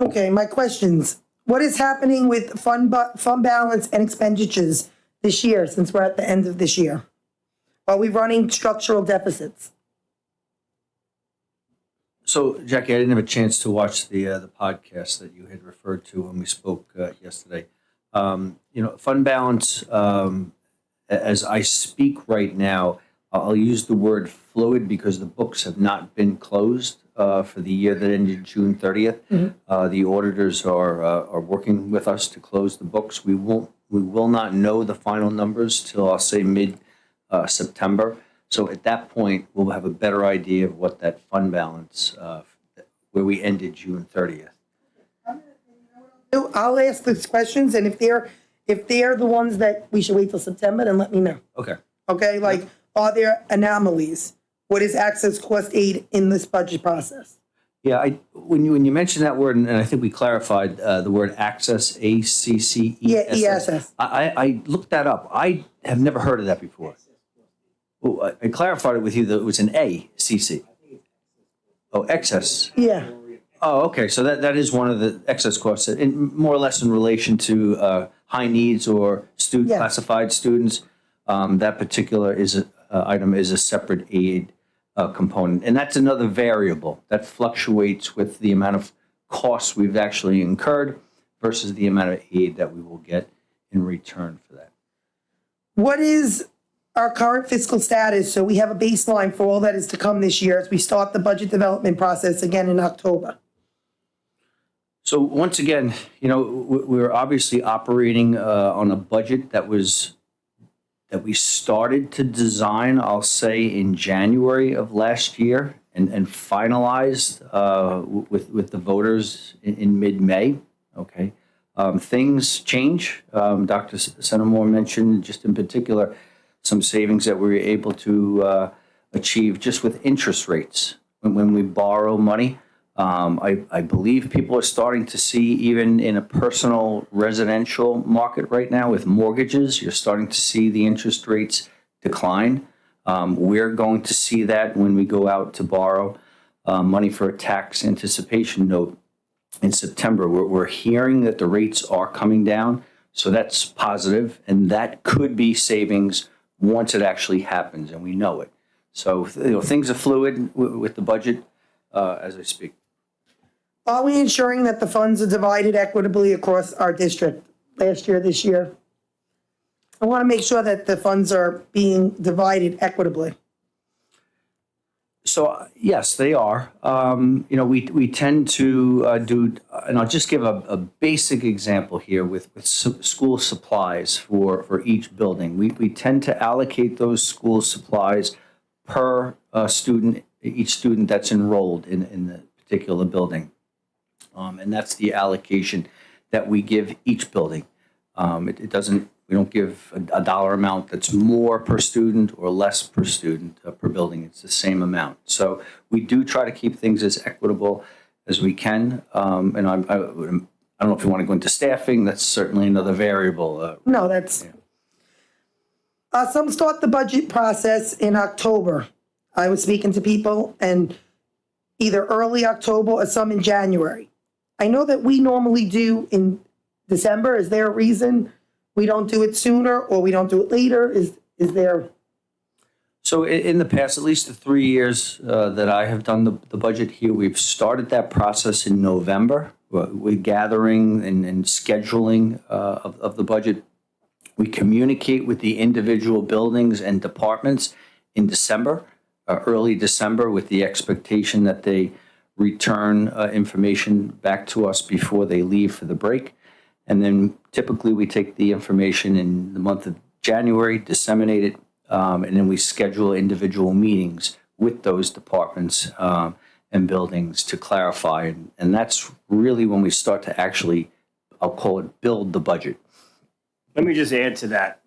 Okay, my questions. What is happening with fund balance and expenditures this year, since we're at the end of this year? Are we running structural deficits? So, Jackie, I didn't have a chance to watch the podcast that you had referred to when we spoke yesterday. Fund balance, as I speak right now, I'll use the word fluid because the books have not been closed for the year that ended June 30th. Mm-hmm. The auditors are working with us to close the books. We will not know the final numbers till I'll say mid September. So at that point, we'll have a better idea of what that fund balance where we ended June 30th. I'll ask these questions, and if they're the ones that we should wait till September, then let me know. Okay. Okay, like, are there anomalies? What is access cost aid in this budget process? Yeah, when you mentioned that word, and I think we clarified the word access, ACCESS. Yeah, ESS. I looked that up. I have never heard of that before. Well, I clarified it with you that it was an ACC. Oh, excess. Yeah, Oh, okay. So that is one of the excess costs, more or less in relation to high needs or Yeah. classified students. That particular item is a separate aid component, and that's another variable that fluctuates with the amount of costs we've actually incurred versus the amount of aid that we will get in return for that. what is our current fiscal status, so we have a baseline for all that is to come this year as we start the budget development process again in October? So once again, we're obviously operating on a budget that we started to design, I'll say, in January of last year and finalized with the voters in mid-May. Okay, things change. Dr. Senamore mentioned just in particular some savings that we were able to achieve just with interest rates when we borrow money. I believe people are starting to see, even in a personal residential market right now with mortgages, you're starting to see the interest rates decline. We're going to see that when we go out to borrow money for a tax anticipation note in September. We're hearing that the rates are coming down, so that's positive, and that could be savings once it actually happens, and we know it. So things are fluid with the budget as I speak. Are we ensuring that the funds are divided equitably across our district last year, this year? I want to make sure that the funds are being divided equitably. So yes, they are. We tend to do, and I'll just give a basic example here with school supplies for each building. We tend to allocate those school supplies per student, each student that's enrolled in the particular building. And that's the allocation that we give each building. We don't give a dollar amount that's more per student or less per student per building. It's the same amount. So we do try to keep things as equitable as we can. And I don't know if you want to go into staffing. That's certainly another variable. No, that's. Yeah. Some start the budget process in October. I was speaking to people, and either early October or some in January. I know that we normally do in December. Is there a reason we don't do it sooner or we don't do it later? Is there? So in the past, at least the 3 years that I have done the budget here, we've started that process in November. We're gathering and scheduling of the budget. We communicate with the individual buildings and departments in December, early December, with the expectation that they return information back to us before they leave for the break. And then typically we take the information in the month of January, disseminate it, and then we schedule individual meetings with those departments and buildings to clarify. And that's really when we start to actually, I'll call it, build the budget. Let me just add to that.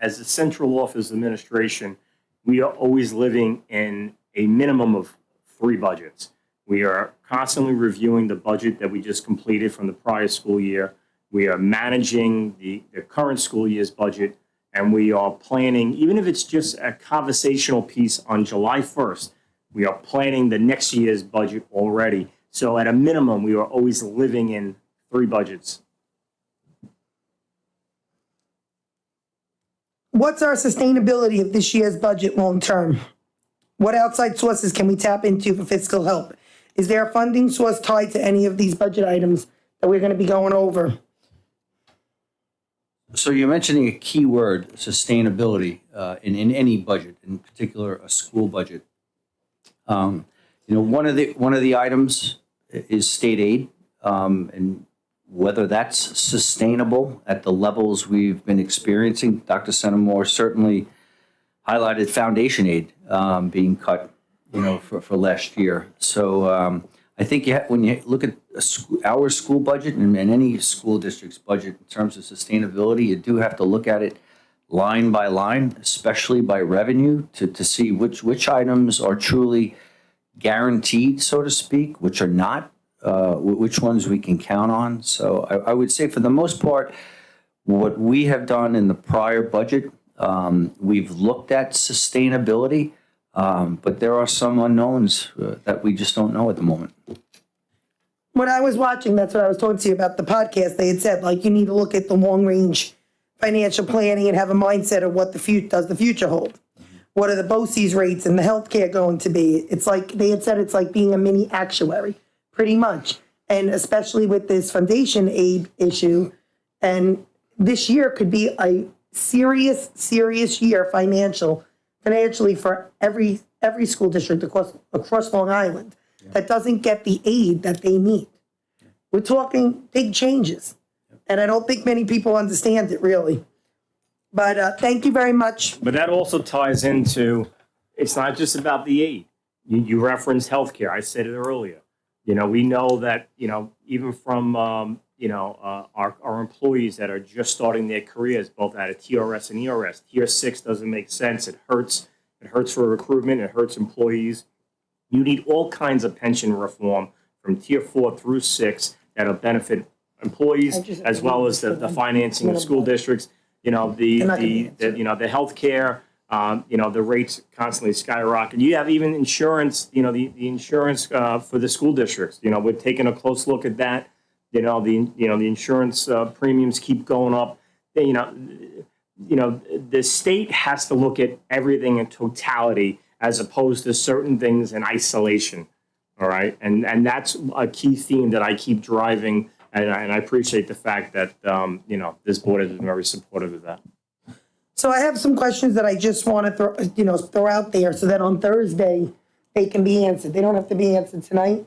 As the central office administration, we are always living in a minimum of 3 budgets. We are constantly reviewing the budget that we just completed from the prior school year. We are managing the current school year's budget, and we are planning, even if it's just a conversational piece on July 1st, we are planning the next year's budget already. So at a minimum, we are always living in 3 budgets. What's our sustainability of this year's budget long term? What outside sources can we tap into for fiscal help? Is there a funding source tied to any of these budget items that we're going to be going over? So you're mentioning a key word, sustainability, in any budget, in particular a school budget. One of the items is state aid, and whether that's sustainable at the levels we've been experiencing. Dr. Senamore certainly highlighted foundation aid being cut, for last year. So I think when you look at our school budget and any school district's budget in terms of sustainability, you do have to look at it line by line, especially by revenue, to see which items are truly guaranteed, so to speak, which are not, which ones we can count on. So I would say for the most part, what we have done in the prior budget, we've looked at sustainability, but there are some unknowns that we just don't know at the moment. When I was watching, that's what I was talking to you about the podcast, they had said, like, you need to look at the long-range financial planning and have a mindset of what does the future hold? What are the BOCES rates and the healthcare going to be? It's like, they had said it's like being a mini actuary, pretty much. And especially with this foundation aid issue, and this year could be a serious year financially for every school district across Long Island that doesn't get the aid that they need. We're talking big changes. And I don't think many people understand it, really. But thank you very much. But that also ties into, it's not just about the aid. You referenced healthcare. I said it earlier. You know, we know that, you know, even from, our employees that are just starting their careers, both at a TRS and ERS, Tier 6 doesn't make sense. It hurts. It hurts for recruitment. It hurts employees. You need all kinds of pension reform from Tier 4 through 6 that'll benefit employees as well as the financing of school districts. You know, the healthcare, the rates constantly skyrocket. You have even insurance, the insurance for the school districts. You know, we're taking a close look at that. The insurance premiums keep going up. The state has to look at everything in totality as opposed to certain things in isolation. All right. And that's a key theme that I keep driving. And I appreciate the fact that, this board has been very supportive of that. So I have some questions that I just want to throw out there so that on Thursday they can be answered. They don't have to be answered tonight.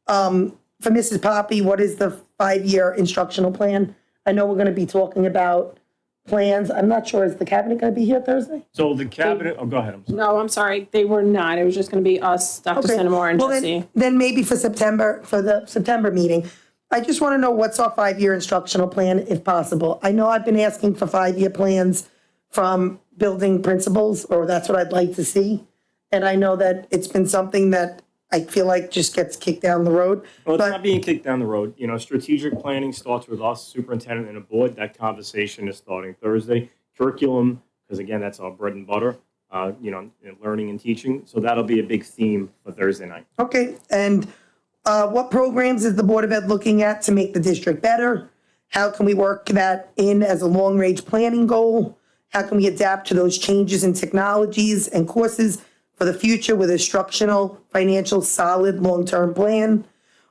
For Mrs. Poppy, what is the 5-year instructional plan? I know we're going to be talking about plans. I'm not sure, is the cabinet going to be here Thursday? So the cabinet, go ahead. I'm sorry. No, I'm sorry. They were not. It was just going to be us, Dr. Centimore and well, Jesse. Then maybe for the September meeting, I just want to know what's our 5-year instructional plan, if possible. I know I've been asking for 5-year plans from building principals, or that's what I'd like to see. And I know that it's been something that I feel like just gets kicked down the road. Well, it's not being kicked down the road. Strategic planning starts with us, superintendent and a board. That conversation is starting Thursday. Curriculum, because again, that's our bread and butter, learning and teaching. So that'll be a big theme for Thursday night. Okay, and what programs is the Board of Ed looking at to make the district better? How can we work that in as a long-range planning goal? How can we adapt to those changes in technologies and courses for the future with a instructional, financial, solid, long-term plan?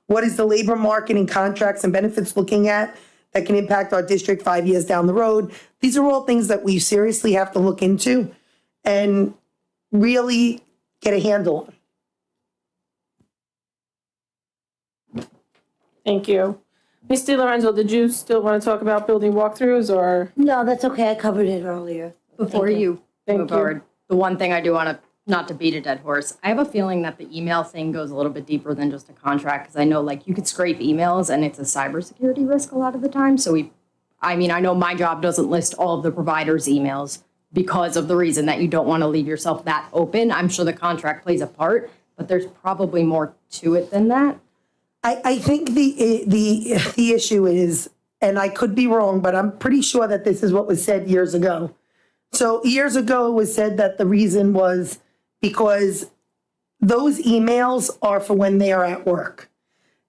What is the labor market and contracts and benefits looking at that can impact our district 5 years down the road? These are all things that we seriously have to look into and really get a handle on. Thank you. Ms. DiLorenzo, did you still want to talk about building walkthroughs or? No, that's okay. I covered it earlier. Before you Thank move you. forward, the one thing I do want to, not to beat a dead horse, I have a feeling that the email thing goes a little bit deeper than just a contract, because I know you could scrape emails and it's a cybersecurity risk a lot of the time. So I know my job doesn't list all of the providers' emails because of the reason that you don't want to leave yourself that open. I'm sure the contract plays a part, but there's probably more to it than that. I think the issue is, and I could be wrong, but I'm pretty sure that this is what was said years ago. So years ago it was said that the reason was because those emails are for when they are at work.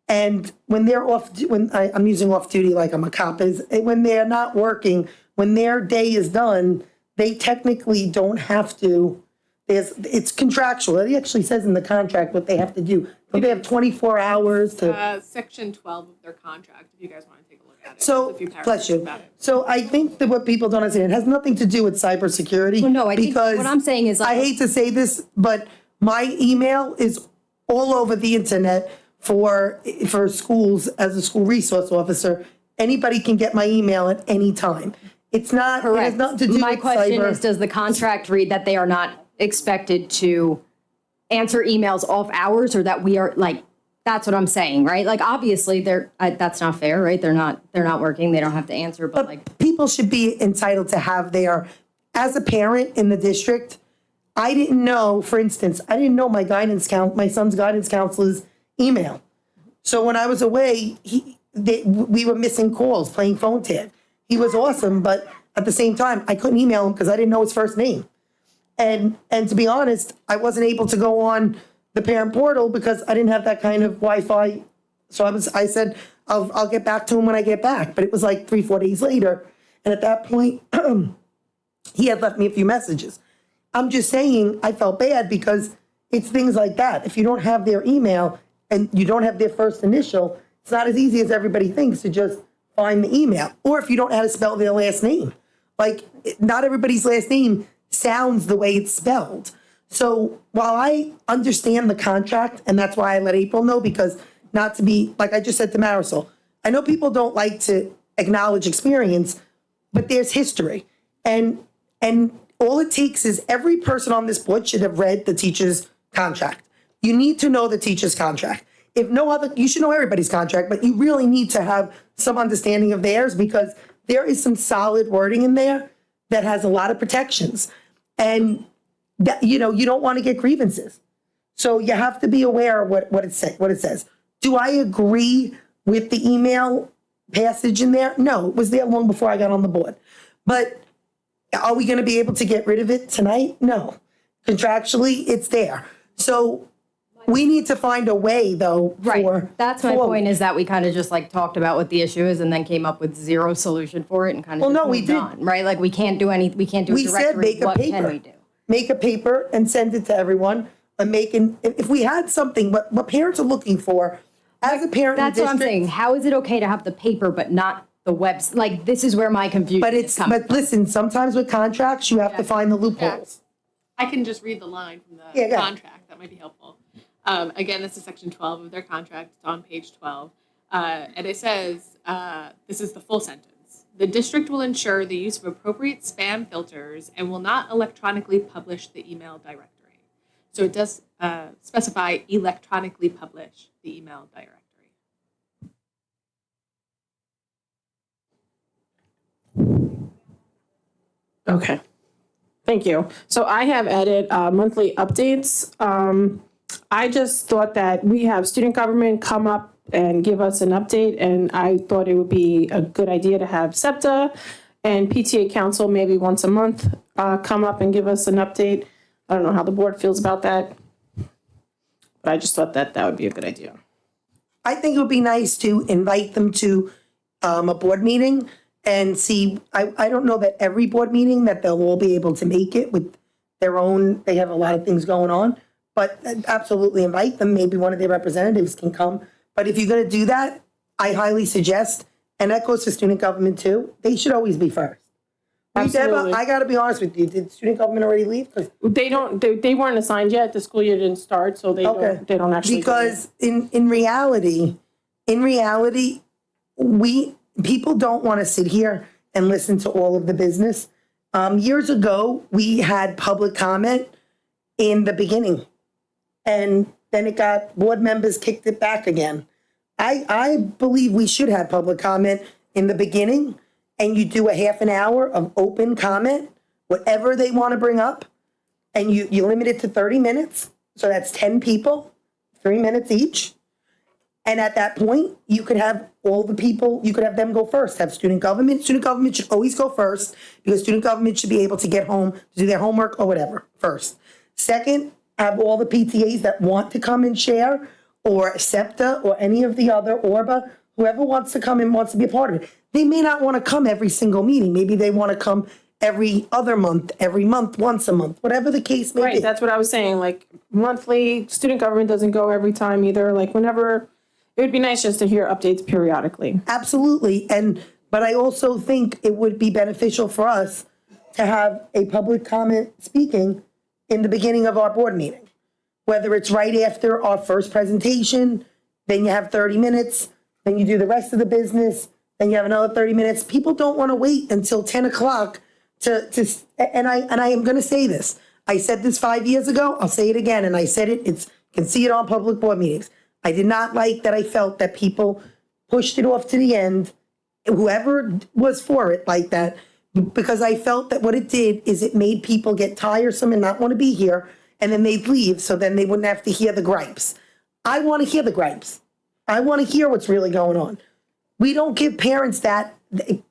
And when they're I'm using off duty like I'm a cop, is when they're not working, when their day is done, they technically don't have to. It's contractual. It actually says in the contract what they have to do. But they have 24 hours to. Section 12 of their contract, if you guys want to take a look at it. So, There's a few bless paragraphs you. about it. So I think that what people don't understand, it has nothing to do with cybersecurity. Well, no, I think because what I'm saying is I hate to say this, but my email is all over the internet for schools as a school resource officer. Anybody can get my email at any time. It's not, it has nothing to do with cyber. My question is, does the contract read that they are not expected to answer emails off hours, or that we are That's what I'm saying, right? Like, obviously, that's not fair, right? They're not working. They don't have to answer, but like, People should be entitled to have as a parent in the district, I didn't know, for instance, I didn't know my son's guidance counselor's email. So when I was away, we were missing calls, playing phone tag. He was awesome, but at the same time, I couldn't email him because I didn't know his first name. And to be honest, I wasn't able to go on the parent portal because I didn't have that kind of Wi-Fi. So I said, I'll get back to him when I get back. But it was like 3-4 days later. And at that point, he had left me a few messages. I'm just saying I felt bad because it's things like that. If you don't have their email and you don't have their first initial, it's not as easy as everybody thinks to just find the email. Or if you don't know how to spell their last name. Like, not everybody's last name sounds the way it's spelled. So while I understand the contract, and that's why I let April know, because not to be, like I just said to Marisol, I know people don't like to acknowledge experience, but there's history. And all it takes is every person on this board should have read the teacher's contract. You need to know the teacher's contract. If no other, you should know everybody's contract, but you really need to have some understanding of theirs because there is some solid wording in there that has a lot of protections. And that, you don't want to get grievances. So you have to be aware of what it says. Do I agree with the email passage in there? No, it was there long before I got on the board. But are we going to be able to get rid of it tonight? No. Contractually, it's there. So we need to find a way, though. right. That's my point, is that we kind of just like talked about what the issue is and then came up with zero solution for it and kind of moved on, right? Like, we can't do a directory. Said make a what paper. can we do? Make a paper and send it to everyone. And if we had something, what parents are looking for, as a parent in the That's what I'm district, saying. How is it okay to have the paper but not the webs? Like, this is where my confusion is coming from. listen, sometimes with contracts, you have to find the loopholes. I can just read the line from the Yeah, go ahead. contract. That might be helpful. Again, this is section 12 of their contract. It's on page 12. And it says, this is the full sentence. The district will ensure the use of appropriate spam filters and will not electronically publish the email directory. So it does specify electronically publish the email directory. Okay. Thank you. So I have added monthly updates. I just thought that we have student government come up and give us an update, and I thought it would be a good idea to have SEPTA and PTA council maybe once a month come up and give us an update. I don't know how the board feels about that, but I just thought that would be a good idea. I think it would be nice to invite them to a board meeting and see. I don't know that every board meeting that they'll all be able to make it with their own, they have a lot of things going on, but absolutely invite them. Maybe one of their representatives can come. But if you're going to do that, I highly suggest, and that goes to student government too, they should always be first. Absolutely. I got to be honest with you. Did student government already leave? 'Cause They weren't assigned yet. The school year didn't start, so they don't actually. Because in reality, people don't want to sit here and listen to all of the business. Years ago, we had public comment in the beginning, and then it got, board members kicked it back again. I believe we should have public comment in the beginning, and you do a half an hour of open comment, whatever they want to bring up, and you limit it to 30 minutes. So that's 10 people, 3 minutes each. And at that point, you could have all the people, you could have them go first, have student government. Student government should always go first because student government should be able to get home, to do their homework or whatever first. Second, have all the PTAs that want to come and share, or SEPTA or any of the other, ORBA, whoever wants to come and wants to be a part of it. They may not want to come every single meeting. Maybe they want to come every other month, every month, once a month, whatever the case may be. Right, that's what I was saying, like monthly, student government doesn't go every time either, like whenever, it would be nice just to hear updates periodically. Absolutely, but I also think it would be beneficial for us to have a public comment speaking in the beginning of our board meeting. Whether it's right after our first presentation, then you have 30 minutes, then you do the rest of the business, then you have another 30 minutes. People don't want to wait until 10 o'clock and I am going to say this. I said this 5 years ago, I'll say it again, and I said it, you can see it on public board meetings. I did not like that I felt that people pushed it off to the end, whoever was for it like that, because I felt that what it did is it made people get tiresome and not want to be here, and then they'd leave, so then they wouldn't have to hear the gripes. I want to hear the gripes. I want to hear what's really going on. We don't give parents that.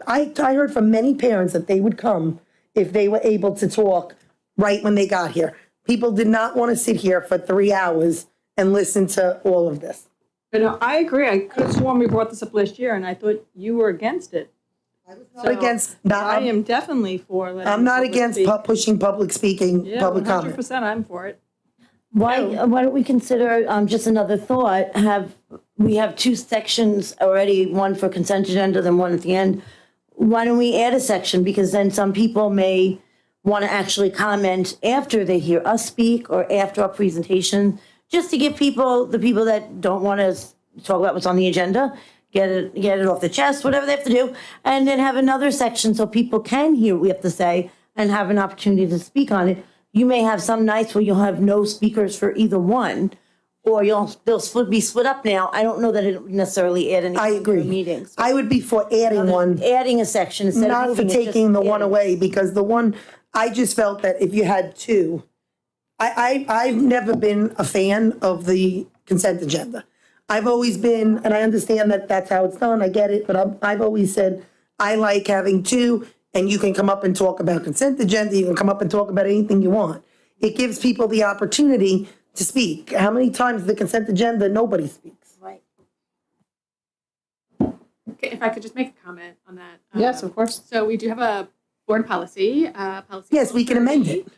I heard from many parents that they would come if they were able to talk right when they got here. People did not want to sit here for 3 hours and listen to all of this. But no, I agree. I could have sworn we brought this up last year, and I thought you were against it. Not against, I am definitely for letting I'm not the public against speak. pushing public speaking, Yeah, public comment. 100% I'm for it. Why don't we consider, just another thought, we have 2 sections already, one for consent agenda, then one at the end. Why don't we add a section? Because then some people may want to actually comment after they hear us speak or after our presentation, just to give the people that don't want to talk about what's on the agenda, get it off the chest, whatever they have to do, and then have another section so people can hear what we have to say and have an opportunity to speak on it. You may have some nights where you'll have no speakers for either one, or they'll be split up now. I don't know that it would necessarily add anything I agree. to the meetings. I would be for adding one, Adding a section instead of not for moving it, just taking the one adding. away, because the one, I just felt that if you had 2, I've never been a fan of the consent agenda. I've always been, and I understand that that's how it's done, I get it, but I've always said, I like having 2, and you can come up and talk about consent agenda, you can come up and talk about anything you want. It gives people the opportunity to speak. How many times the consent agenda, nobody speaks? Right. Okay, if I could just make a comment on that. Yes, of course. So we do have a board policy, policy. Yes, we can amend it.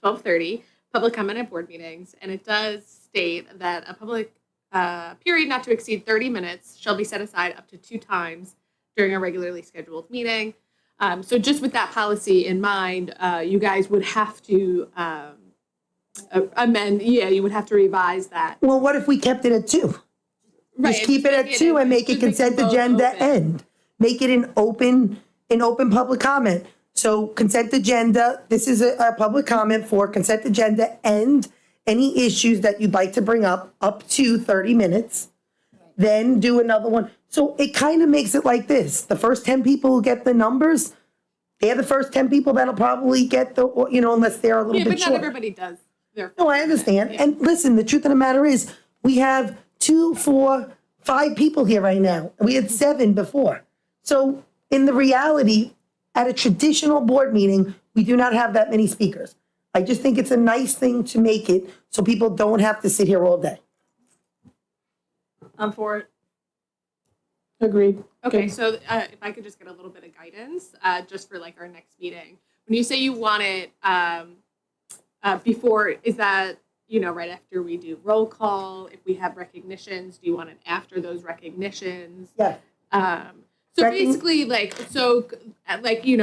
1230, public comment at board meetings, and it does state that a public period not to exceed 30 minutes shall be set aside up to 2 times during a regularly scheduled meeting. So just with that policy in mind, you guys would have to amend, you would have to revise that. Well, what if we kept it at 2? Right, Just keep it at 2 and make it consent agenda end. Make it an open public comment. So consent agenda, this is a public comment for consent agenda and any issues that you'd like to bring up to 30 minutes. Then do another one. So it kind of makes it like this. The first 10 people who get the numbers, they're the first 10 people that'll probably get unless they're a little Yeah, bit but not short. everybody does their. No, I understand. And listen, the truth of the matter is, we have 2, 4, 5 people here right now. We had 7 before. So in the reality, at a traditional board meeting, we do not have that many speakers. I just think it's a nice thing to make it so people don't have to sit here all day. I'm for it. Agreed. Okay, so if I could just get a little bit of guidance, just for like our next meeting. When you say you want it before, is that, right after we do roll call? If we have recognitions, do you want it after those recognitions? Yeah. So basically,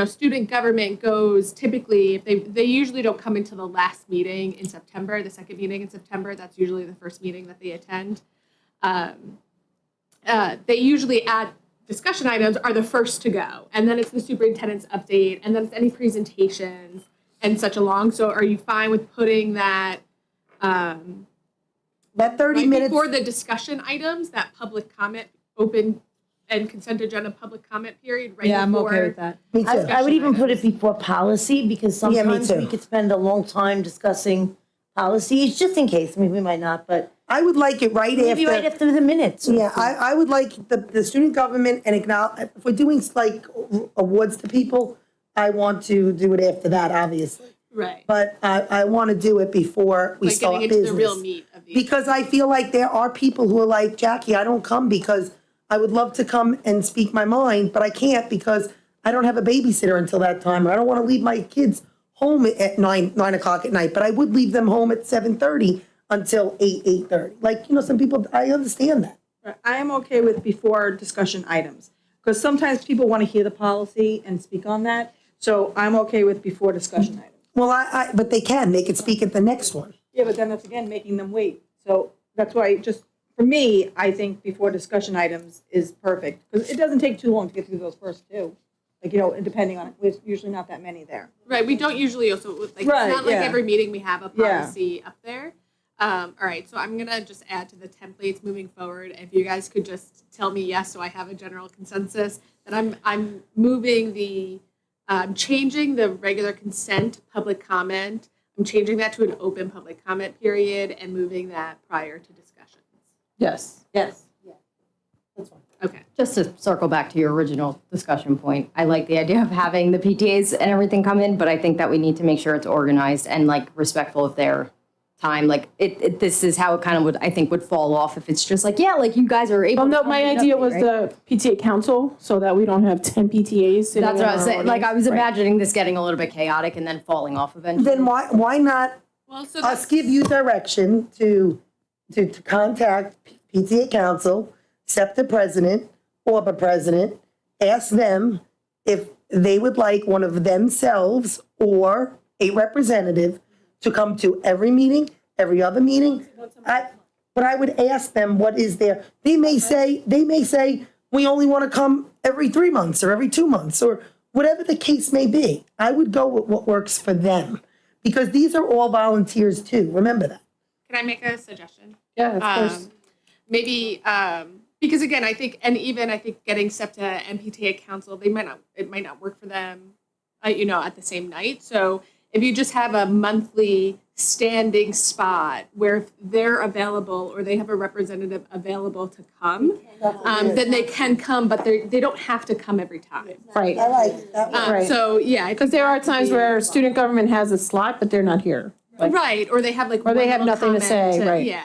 student government goes typically, if they usually don't come into the last meeting in September, the second meeting in September, that's usually the first meeting that they attend. They usually add discussion items are the first to go, and then it's the superintendent's update, and then it's any presentations and such along. So are you fine with putting that That 30 right minutes. before the discussion items, that public comment open and consent agenda public comment period right Yeah, I'm before? okay with that. Me too. I would even put it before policy, because Yeah, me sometimes too. we could spend a long time discussing policies, just in case. I mean, we might not, but I would like it right maybe right after. after the minutes. Yeah, I would like the student government and acknowledge, if we're doing like awards to people, I want to do it after that, obviously. Right. But I want to do it before we Like start getting into business. the real meat of the. Because I feel like there are people who are like, Jackie, I don't come because I would love to come and speak my mind, but I can't because I don't have a babysitter until that time, or I don't want to leave my kids home at 9 o'clock at night, but I would leave them home at 7:30 until 8:30. Like, some people, I understand that. I am okay with before discussion items, because sometimes people want to hear the policy and speak on that. So I'm okay with before discussion items. Well, but they could speak at the next one. Yeah, but then that's again making them wait. So that's why for me, I think before discussion items is perfect, because it doesn't take too long to get through those first 2. And depending on it, there's usually not that many there. Right, we don't usually also, like, Right, it's not like yeah. every meeting we have a policy up there. All right, so I'm gonna just add to the templates moving forward. If you guys could just tell me yes, so I have a general consensus, that I'm moving the, changing the regular consent public comment. I'm changing that to an open public comment period and moving that prior to discussions. Yes. Yes. Okay. Just to circle back to your original discussion point, I like the idea of having the PTAs and everything come in, but I think that we need to make sure it's organized and like respectful of their time. Like this is how it kind of would, I think, would fall off if it's just like, yeah, like you guys are able. Well, no, to my come to idea nothing, was right? the PTA council, so that we don't have 10 PTAs sitting That's in what I was our saying. Like I was audience. Right. imagining this getting a little bit chaotic and then falling off eventually. Then why not Well, so us give you direction to contact PTA council, SEPTA president, ORBA president, ask them if they would like one of themselves or a representative to come to every meeting, every other meeting. But I would ask them what is their, they may say, we only want to come every 3 months or every 2 months or whatever the case may be. I would go with what works for them because these are all volunteers too. Remember that. can I make a suggestion? Yeah, of course. Maybe, because again, I think, and even I think getting SEPTA and PTA council, it might not work for them, at the same night. So if you just have a monthly standing spot where if they're available or they have a representative available to come, then they can come, but they don't have to come every time. Right. I like that. Right. So, yeah. Because there are times where student government has a slot, but they're not here. Like, Right, or they have like. Or they one have little nothing to comment say, right. Yeah.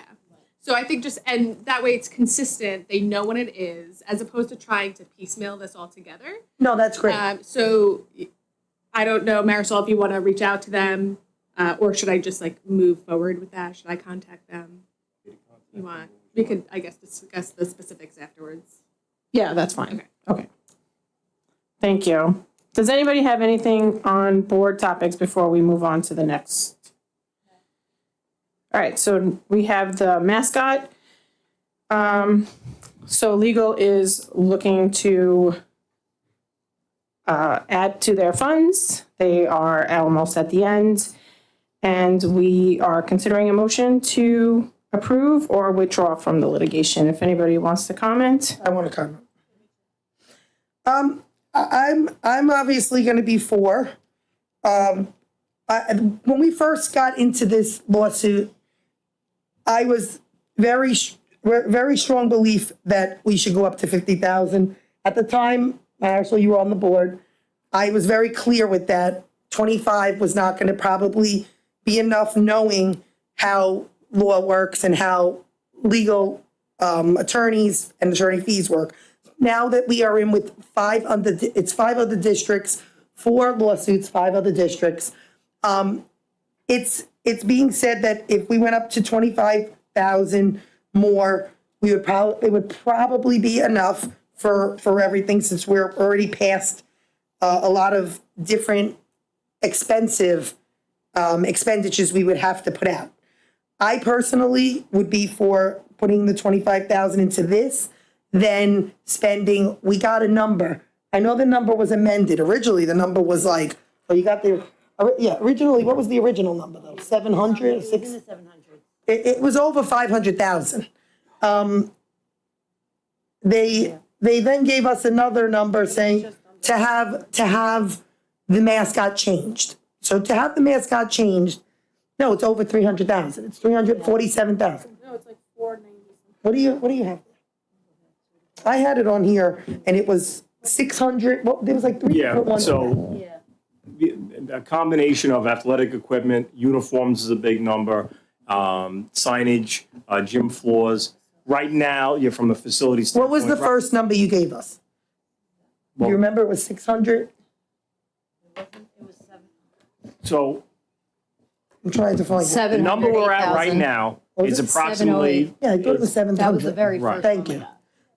So I think and that way it's consistent, they know when it is, as opposed to trying to piecemeal this all together. No, that's great. So I don't know, Marisol, if you want to reach out to them, or should I just like move forward with that? Should I contact them? You want, we could, I guess, discuss the specifics afterwards. Yeah, that's fine. Okay. Thank you. Does anybody have anything on board topics before we move on to the next? All right, so we have the mascot. So legal is looking to add to their funds. They are almost at the end. And we are considering a motion to approve or withdraw from the litigation. If anybody wants to comment. I want to comment. I'm obviously going to be for. When we first got into this lawsuit, I was very strong belief that we should go up to 50,000. At the time, actually, you were on the board. I was very clear with that. 25 was not going to probably be enough, knowing how law works and how legal attorneys and attorney fees work. Now that we are in with 5 other districts, 4 lawsuits, 5 other districts. It's being said that if we went up to 25,000 more, it would probably be enough for everything, since we're already past a lot of different expensive expenditures we would have to put out. I personally would be for putting the 25,000 into this, then spending. We got a number. I know the number was amended. Originally, the number was like, originally, what was the original number though? 700, 600? 700. It was over 500,000. They then gave us another number saying to have the mascot changed. So to have the mascot changed, no, it's over 300,000. It's 347,000. No, it's like 490. What do you have? I had it on here and it was 600. Well, there was like 3 different ones. So a combination of athletic equipment, uniforms is a big number, signage, gym floors. Right now, you're from a facility What standpoint. was the first number you gave us? Well- You remember it was 600? So I'm trying to find it. the number we're at right now is approximately. Yeah, I thought it was 700. That was the very Right. first. Thank you.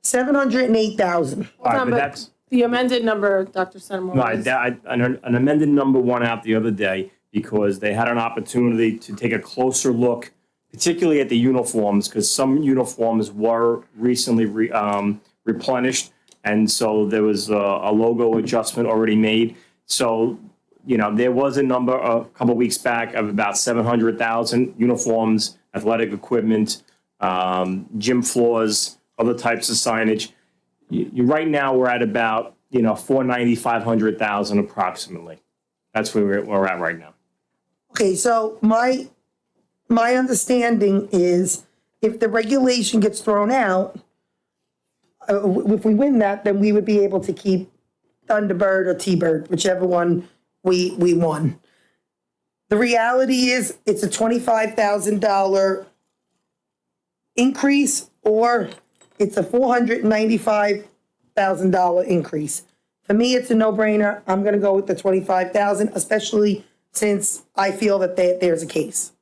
708,000. All right, but but that's, the amended number, Dr. Senamo. no, an amended number went out the other day because they had an opportunity to take a closer look, particularly at the uniforms, because some uniforms were recently replenished. And so there was a logo adjustment already made. So, there was a number a couple weeks back of about 700,000 uniforms, athletic equipment, gym floors, other types of signage. Right now, we're at about, $490,000, $500,000 approximately. That's where we're at right now. Okay, so my understanding is if the regulation gets thrown out, if we win that, then we would be able to keep Thunderbird or T-Bird, whichever one we won. The reality is it's a $25,000 increase or it's a $495,000 increase. For me, it's a no-brainer. I'm gonna go with the $25,000, especially since I feel that there's a case.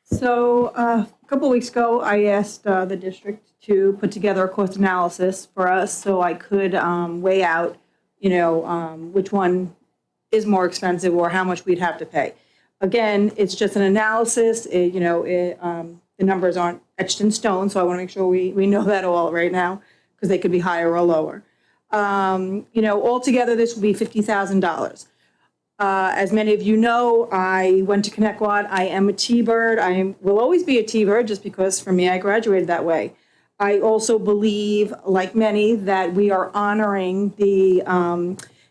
So a couple weeks ago, I asked the district to put together a cost analysis for us so I could weigh out, which one is more expensive or how much we'd have to pay. Again, it's just an analysis. The numbers aren't etched in stone, so I want to make sure we know that all right now because they could be higher or lower. Altogether, this would be $50,000. As many of you know, I went to Connecticut. I am a T-Bird. I will always be a T-Bird just because for me, I graduated that way. I also believe, like many, that we are honoring the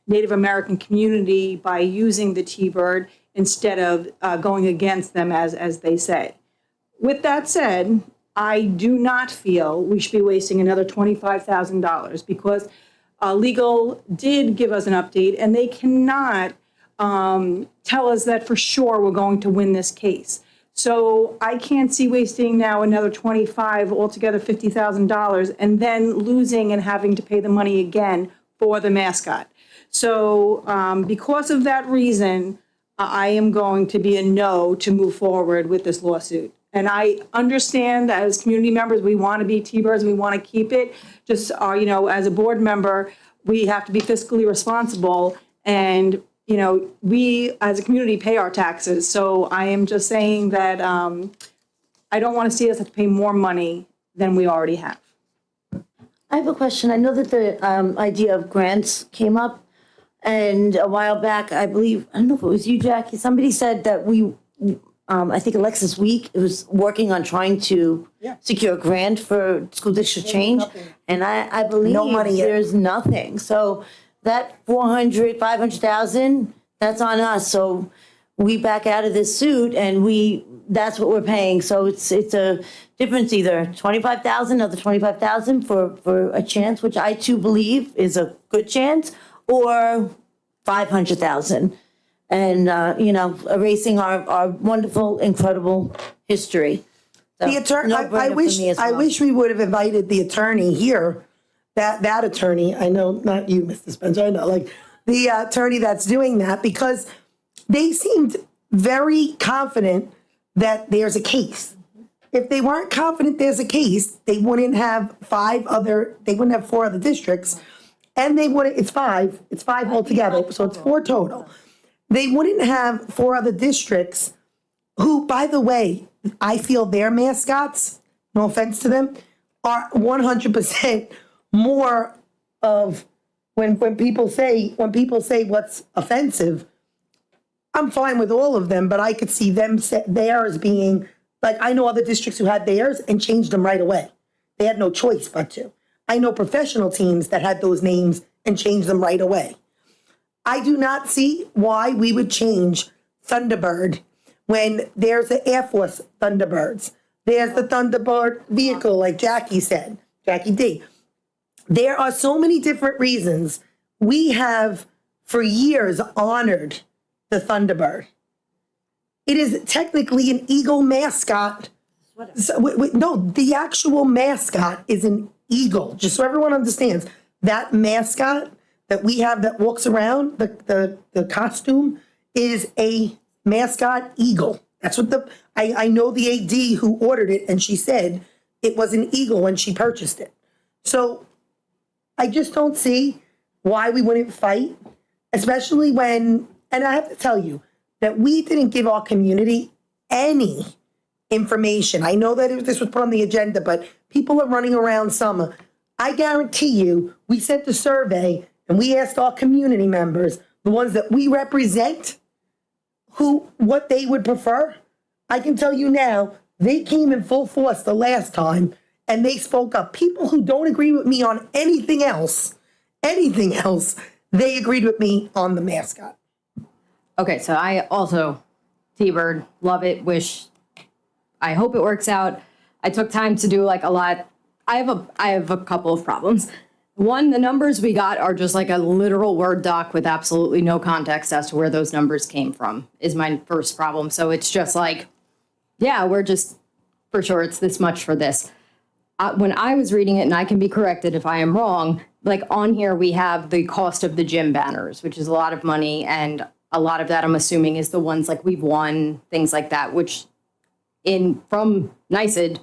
Native American community by using the T-Bird instead of going against them, as they say. With that said, I do not feel we should be wasting another $25,000 because legal did give us an update and they cannot tell us that for sure we're going to win this case. So I can't see wasting now another $25,000, altogether $50,000, and then losing and having to pay the money again for the mascot. So because of that reason, I am going to be a no to move forward with this lawsuit. And I understand that as community members, we want to be T-Birds, we want to keep it. Just, as a board member, we have to be fiscally responsible. And, we as a community pay our taxes. So I am just saying that I don't want to see us have to pay more money than we already have. I have a question. I know that the idea of grants came up, and a while back, I believe, I don't know if it was you, Jackie, somebody said that I think Alexis Week was working on trying to secure a grant for school district change, and I believe No money yet. there's nothing. So that $500,000, that's on us. So we back out of this suit, and that's what we're paying. So it's a difference, either $25,000 or the $25,000 for a chance, which I too believe is a good chance, or $500,000. And, erasing our wonderful, incredible history. So, The attorney, no-brainer I for wish, me as I well. wish we would have invited the attorney here, that attorney, I know, not you, Mr. Spencer, I know, like, the attorney that's doing that, because they seemed very confident that there's a case. If they weren't confident there's a case, they wouldn't have four other districts, and it's five altogether, so it's 4 total. They wouldn't have 4 other districts who, by the way, I feel their mascots, no offense to them, are 100% more of when people say what's offensive. I'm fine with all of them, but I could see theirs being, like, I know other districts who had theirs and changed them right away. They had no choice but to. I know professional teams that had those names and changed them right away. I do not see why we would change Thunderbird when there's the Air Force Thunderbirds. There's the Thunderbird vehicle, like Jackie said, Jackie D. There are so many different reasons. We have, for years, honored the Thunderbird. It is technically an eagle mascot. So, no, the actual mascot is an eagle, just so everyone understands. That mascot that we have that walks around, the costume, is a mascot eagle. That's what I know the AD who ordered it, and she said it was an eagle when she purchased it. So I just don't see why we wouldn't fight, especially when, and I have to tell you that we didn't give our community any information. I know that this was put on the agenda, but people are running around summer. I guarantee you, we sent the survey and we asked our community members, the ones that we represent, what they would prefer. I can tell you now, They came in full force the last time and they spoke up. People who don't agree with me on anything else, they agreed with me on the mascot. Okay, so I also, T-Bird, love it, I hope it works out. I took time to do like a lot. I have a couple of problems. One, the numbers we got are just like a literal Word doc with absolutely no context as to where those numbers came from, is my first problem. So it's just like, yeah, we're just, for sure, it's this much for this. When I was reading it, and I can be corrected if I am wrong, like on here we have the cost of the gym banners, which is a lot of money, and a lot of that I'm assuming is the ones like we've won, things like that, which from NYSED,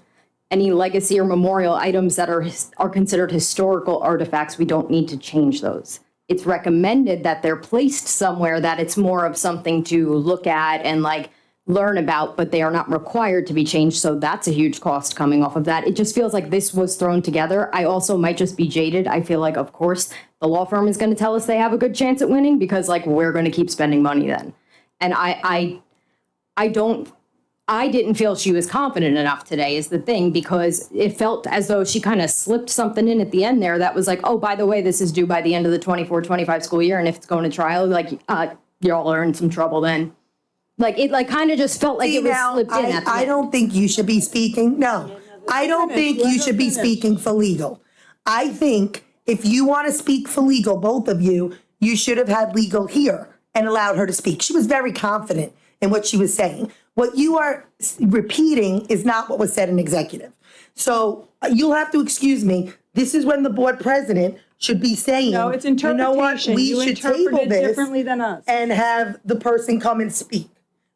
any legacy or memorial items that are considered historical artifacts, we don't need to change those. It's recommended that they're placed somewhere that it's more of something to look at and like learn about, but they are not required to be changed. So that's a huge cost coming off of that. It just feels like this was thrown together. I also might just be jaded. I feel like, of course, the law firm is going to tell us they have a good chance at winning because like we're going to keep spending money then. And I didn't feel she was confident enough today is the thing, because it felt as though she kind of slipped something in at the end there that was like, oh, by the way, this is due by the end of the 24-25 school year. And if it's going to trial, like y'all are in some trouble then. Like it like kind of just felt like it was slipped in at the I end. don't think you should be speaking. No, I don't think you should be speaking for legal. I think if you want to speak for legal, both of you, you should have had legal here and allowed her to speak. She was very confident in what she was saying. What you are repeating is not what was said in executive. So you'll have to excuse me. This is when the board president should be saying, No, it's you know what, interpretation. we You should interpret table it this differently than us. and have the person come and speak.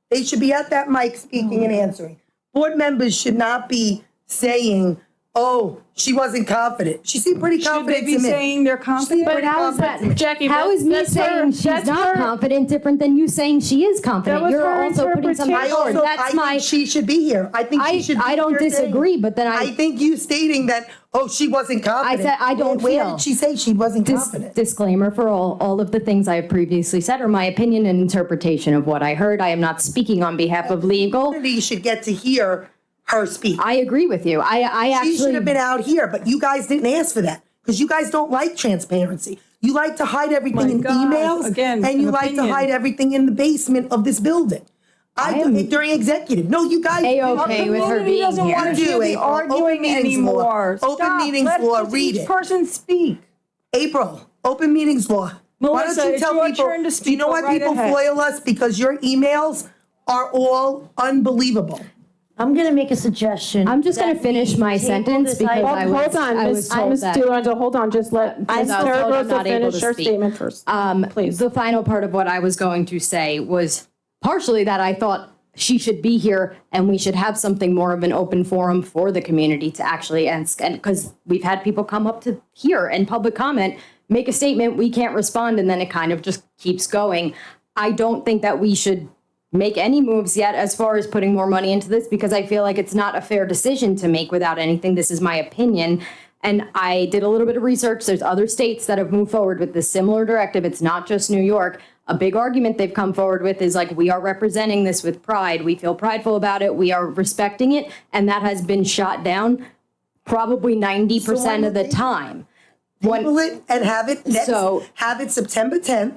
They should be at that mic speaking and answering. Board members should not be saying, oh, she wasn't confident. She seemed pretty Should confident they be to me. saying they're confident? But how is that, Jackie, how is me that's saying her- she's that's not her- confident different than you saying she is That confident? was You're her also putting something interpretation. forward. That's I my, think she should be here. I think she should be I don't here saying- disagree, but then I think you stating that, oh, she wasn't confident. said I don't Where feel- did she say she wasn't confident? disclaimer for all of the things I have previously said are my opinion and interpretation of what I heard. I am not speaking on behalf of legal. You should get to hear her speak. I agree with you. I actually She should have been out here, but you guys didn't ask for that because you guys don't like transparency. You like to hide everything in God, emails, again, and you an like to opinion. hide everything in the basement of this building. During executive. No, you guys. A-okay with her being doesn't here. want to hear the April. arguing Open meetings law. anymore. Open Stop. meetings Let law, just read each it. person speak. April, open meetings law. Why Melissa, don't you it's tell your people? turn to Do you speak. know Go why right people ahead. foil us? Because your emails are all unbelievable. I'm going to make a suggestion. I'm just going to that finish we my table sentence this because item. I was Hold on, I was Ms. told that. Durando, hold on, just let I Ms. was told I'm Zaragoza not able finish to her speak. statement first. Please. The final part of what I was going to say was partially that I thought she should be here and we should have something more of an open forum for the community to actually, and because we've had people come up to here and public comment, make a statement, we can't respond, and then it kind of just keeps going. I don't think that we should make any moves yet as far as putting more money into this because I feel like it's not a fair decision to make without anything. This is my opinion. And I did a little bit of research. There's other states that have moved forward with this similar directive. It's not just New York. A big argument they've come forward with is like, we are representing this with pride. We feel prideful about it. We are respecting it. And that has been shot down probably 90% of the time. Table it and have it next, have it September 10th,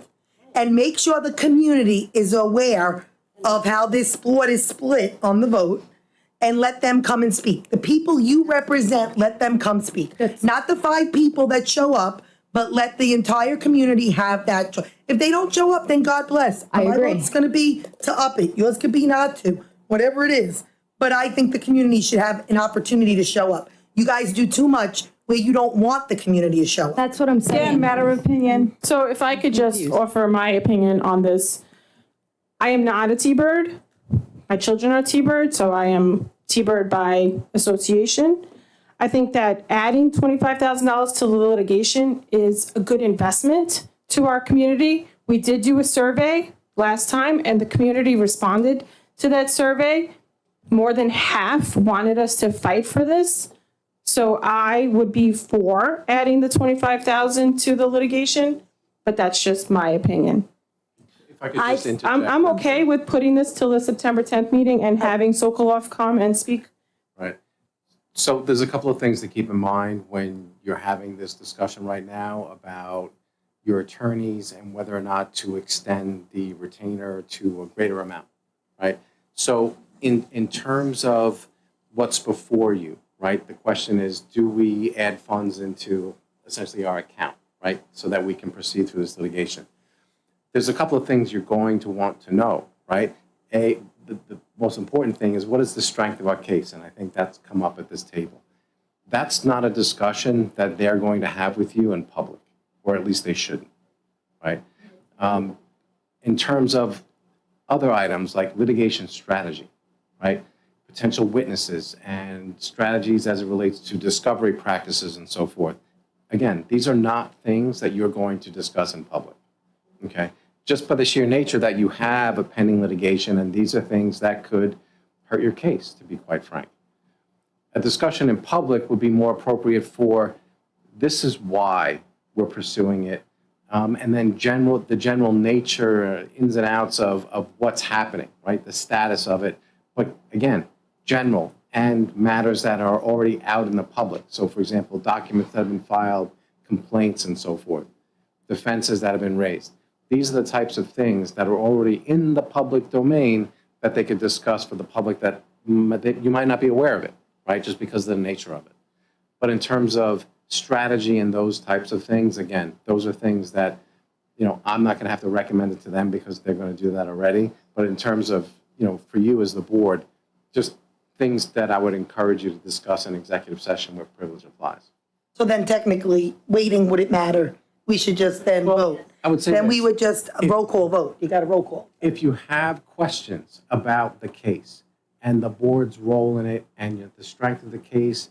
and make sure the community is aware of how this board is split on the vote, and let them come and speak. The people you represent, let them come speak. Not the 5 people that show up, but let the entire community have that choice. If they don't show up, then God bless. I agree. My vote's gonna be to up it. Yours could be not to, whatever it is. But I think the community should have an opportunity to show up. You guys do too much where you don't want the community to show up. That's what I'm saying. Again, matter of opinion. So if I could just offer my opinion on this. I am not a T-Bird. My children are T-Bird, so I am T-Bird by association. I think that adding $25,000 to the litigation is a good investment to our community. We did do a survey last time, and the community responded to that survey. More than half wanted us to fight for this. So I would be for adding the $25,000 to the litigation, but that's just my opinion. If I could just interject. I'm okay with putting this till the September 10th meeting and having Sokolov come and speak. Right. So there's a couple of things to keep in mind when you're having this discussion right now about your attorneys and whether or not to extend the retainer to a greater amount, right? So in terms of what's before you, right, the question is, do we add funds into essentially our account, right, so that we can proceed through this litigation? There's a couple of things you're going to want to know, right? The most important thing is, what is the strength of our case? And I think that's come up at this table. That's not a discussion that they're going to have with you in public, or at least they shouldn't, right? In terms of other items like litigation strategy, right? Potential witnesses and strategies as it relates to discovery practices and so forth. Again, these are not things that you're going to discuss in public, okay? Just by the sheer nature that you have a pending litigation, and these are things that could hurt your case, to be quite frank. A discussion in public would be more appropriate for, this is why we're pursuing it, and then the general nature, ins and outs of what's happening, right? The status of it. But again, general and matters that are already out in the public. So for example, documents that have been filed, complaints and so forth, defenses that have been raised. These are the types of things that are already in the public domain that they could discuss for the public that you might not be aware of it, right? Just because of the nature of it. But in terms of strategy and those types of things, again, those are things that, I'm not going to have to recommend it to them because they're going to do that already. But in terms of, for you as the board, just things that I would encourage you to discuss in executive session where privilege applies. So then technically, waiting, would it matter? We should just then vote. I would say Then we this. would just roll call vote. You got a roll call. If you have questions about the case and the board's role in it and the strength of the case,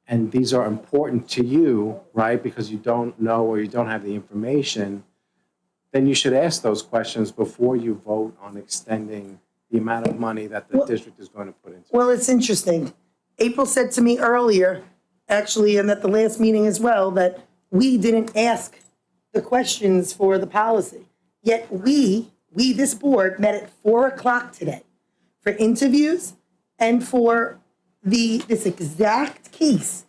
and these are important to you, right, because you don't know or you don't have the information, then you should ask those questions before you vote on extending the amount of money that the district is going to put into it. Well, it's interesting. April said to me earlier, actually, and at the last meeting as well, that we didn't ask the questions for the policy. Yet we, this board, met at 4:00 today for interviews and for this exact case.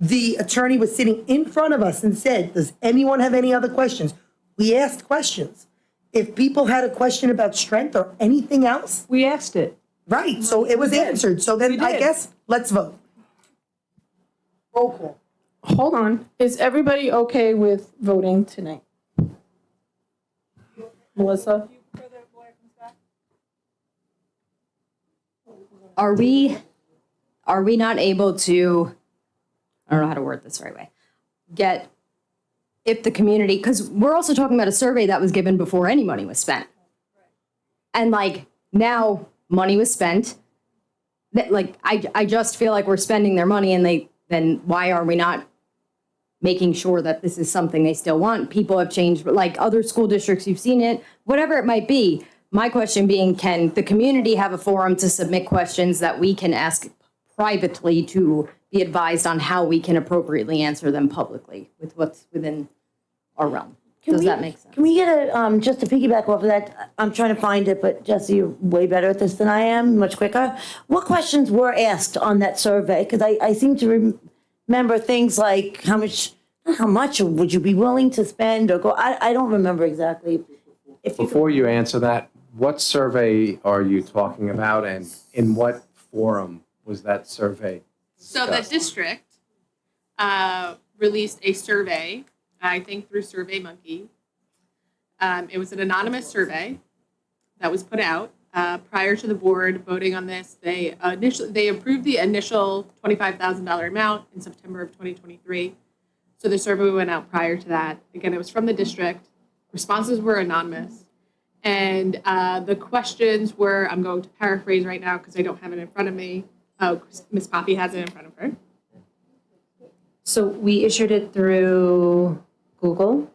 The attorney was sitting in front of us and said, does anyone have any other questions? We asked questions. If people had a question about strength or anything else, We asked it. right, so it was answered. So then I guess, let's vote. Roll call. Hold on. Is everybody okay with voting tonight? Melissa? Are we not able to, I don't know how to word this the right way, if the community, because we're also talking about a survey that was given before any money was spent. And now money was spent, I just feel like we're spending their money and then why are we not making sure that this is something they still want? People have changed, like other school districts, you've seen it, whatever it might be. My question being, can the community have a forum to submit questions that we can ask privately to be advised on how we can appropriately answer them publicly with what's within our realm? Does that make sense? Can we get just to piggyback off of that, I'm trying to find it, but Jesse, you're way better at this than I am, much quicker. What questions were asked on that survey? Because I seem to remember things like how much would you be willing to spend or go, I don't remember exactly. Before you answer that, what survey are you talking about, and in what forum was that survey? So the district released a survey, I think through SurveyMonkey. It was an anonymous survey that was put out prior to the board voting on this. They approved the initial $25,000 amount in September of 2023. So the survey went out prior to that. Again, it was from the district. Responses were anonymous. And the questions were, I'm going to paraphrase right now because I don't have it in front of me. Oh, Ms. Poppy has it in front of her. So we issued it through Google.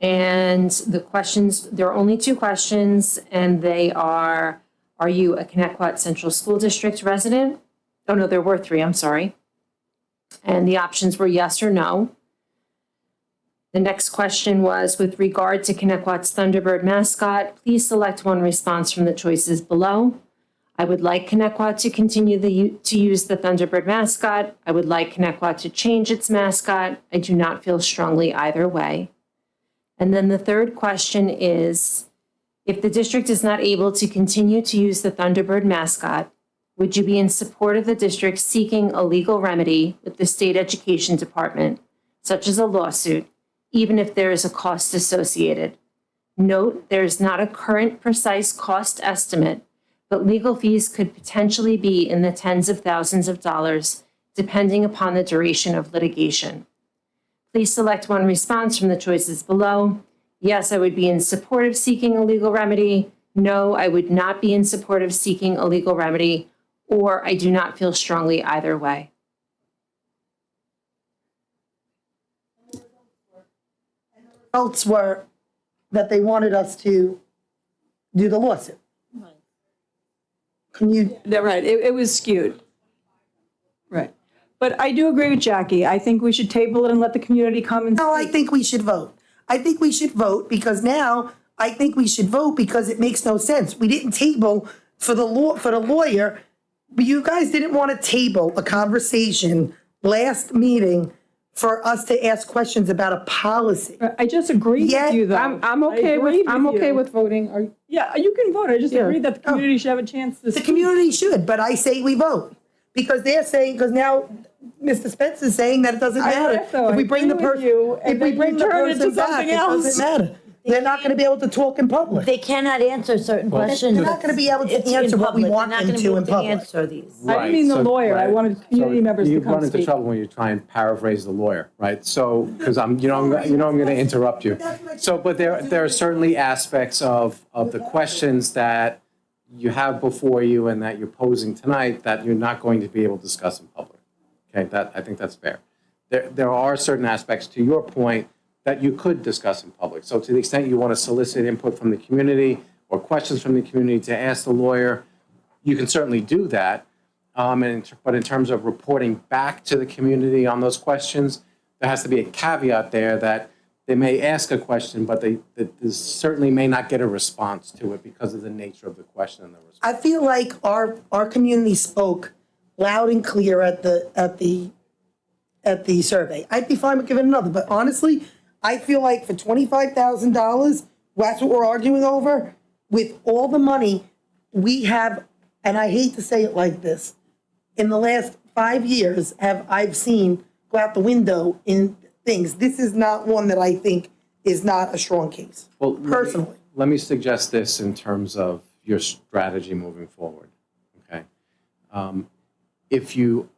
And the questions, there are only 2 questions, and they are you a Connecticut Central School District resident? Oh, no, there were 3, I'm sorry. And the options were yes or no. The next question was, with regard to Kennequat's Thunderbird mascot, please select one response from the choices below. I would like Kennequat to continue to use the Thunderbird mascot. I would like Kennequat to change its mascot. I do not feel strongly either way. And then the third question is, if the district is not able to continue to use the Thunderbird mascot, would you be in support of the district seeking a legal remedy with the state education department, such as a lawsuit, even if there is a cost associated? Note, there is not a current precise cost estimate, but legal fees could potentially be in the tens of thousands of dollars, depending upon the duration of litigation. Please select one response from the choices below. Yes, I would be in support of seeking a legal remedy. No, I would not be in support of seeking a legal remedy, or I do not feel strongly either way. Results were that they wanted us to do the lawsuit. Can you? They're right, it was skewed. Right. But I do agree with Jackie. I think we should table it and let the community come and. No, I think we should vote. I think we should vote because now, I think we should vote because it makes no sense. We didn't table for the lawyer, but you guys didn't want to table a conversation last meeting for us to ask questions about a policy. I just agree with you, though. I'm okay with voting. Yeah, you can vote. I just agree that the community should have a chance to. The community should, but I say we vote. Because they're saying, because now Mr. Spence is saying that it doesn't matter. If we bring the person, if we bring the person back, it doesn't matter. They're not going to be able to talk in public. They cannot answer certain questions. They're not going to be able to answer what we want them to in public. Answer these. I didn't mean the lawyer. I wanted community members to You come run into speak. trouble when you try and paraphrase the lawyer, right? So, because I'm going to interrupt you. So, but there are certainly aspects of the questions that you have before you and that you're posing tonight that you're not going to be able to discuss in public. Okay, I think that's fair. There are certain aspects, to your point, that you could discuss in public. So to the extent you want to solicit input from the community or questions from the community to ask the lawyer, you can certainly do that. But in terms of reporting back to the community on those questions, there has to be a caveat there that they may ask a question, but they certainly may not get a response to it because of the nature of the question and the response. I feel like our community spoke loud and clear at the survey. I'd be fine with giving another, but honestly, I feel like for $25,000, that's what we're arguing over, with all the money we have, and I hate to say it like this, in the last 5 years I've seen go out the window in things. This is not one that I think is not a strong case, personally. Let me suggest this in terms of your strategy moving forward, okay? If you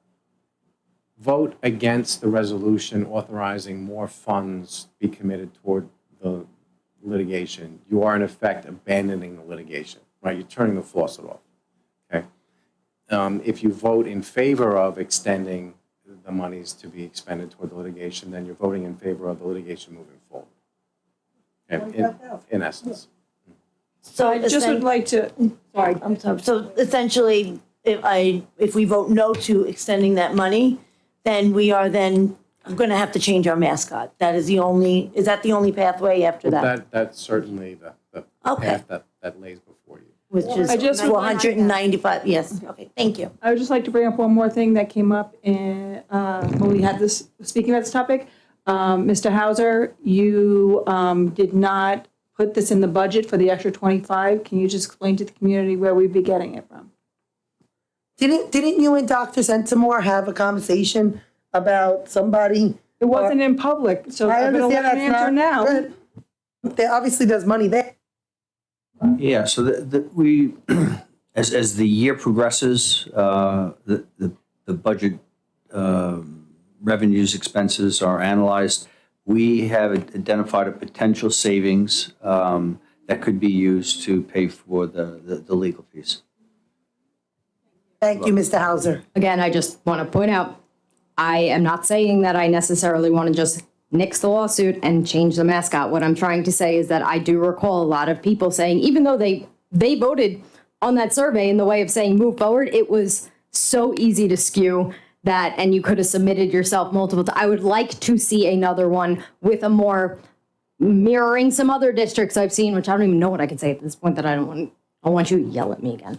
vote against the resolution authorizing more funds be committed toward the litigation, you are in effect abandoning the litigation, right? You're turning the faucet off, okay? If you vote in favor of extending the monies to be expended toward the litigation, then you're voting in favor of the litigation moving forward. Okay? In essence. So I just would like to, sorry. I'm sorry. So essentially, if we vote no to extending that money, then we are then going to have to change our mascot. That is is that the only pathway after that? That's certainly the Okay. path that lays before you. Which is I just would like- 495, yes. Okay, thank you. I would just like to bring up one more thing that came up when we had this, speaking about this topic. Mr. Hauser, you did not put this in the budget for the extra 25. Can you just explain to the community where we'd be getting it from? Didn't you and Dr. Sentimore have a conversation about somebody? It wasn't in public, so I I'm going to understand let him that's answer not now. good. There obviously there's money there. Yeah, so we, as the year progresses, the budget revenues, expenses are analyzed. We have identified a potential savings that could be used to pay for the legal fees. Thank you, Mr. Hauser. Again, I just want to point out, I am not saying that I necessarily want to just nix the lawsuit and change the mascot. What I'm trying to say is that I do recall a lot of people saying, even though they voted on that survey in the way of saying move forward, it was so easy to skew that, and you could have submitted yourself multiple times. I would like to see another one with a more mirroring some other districts I've seen, which I don't even know what I can say at this point that I want you to yell at me again.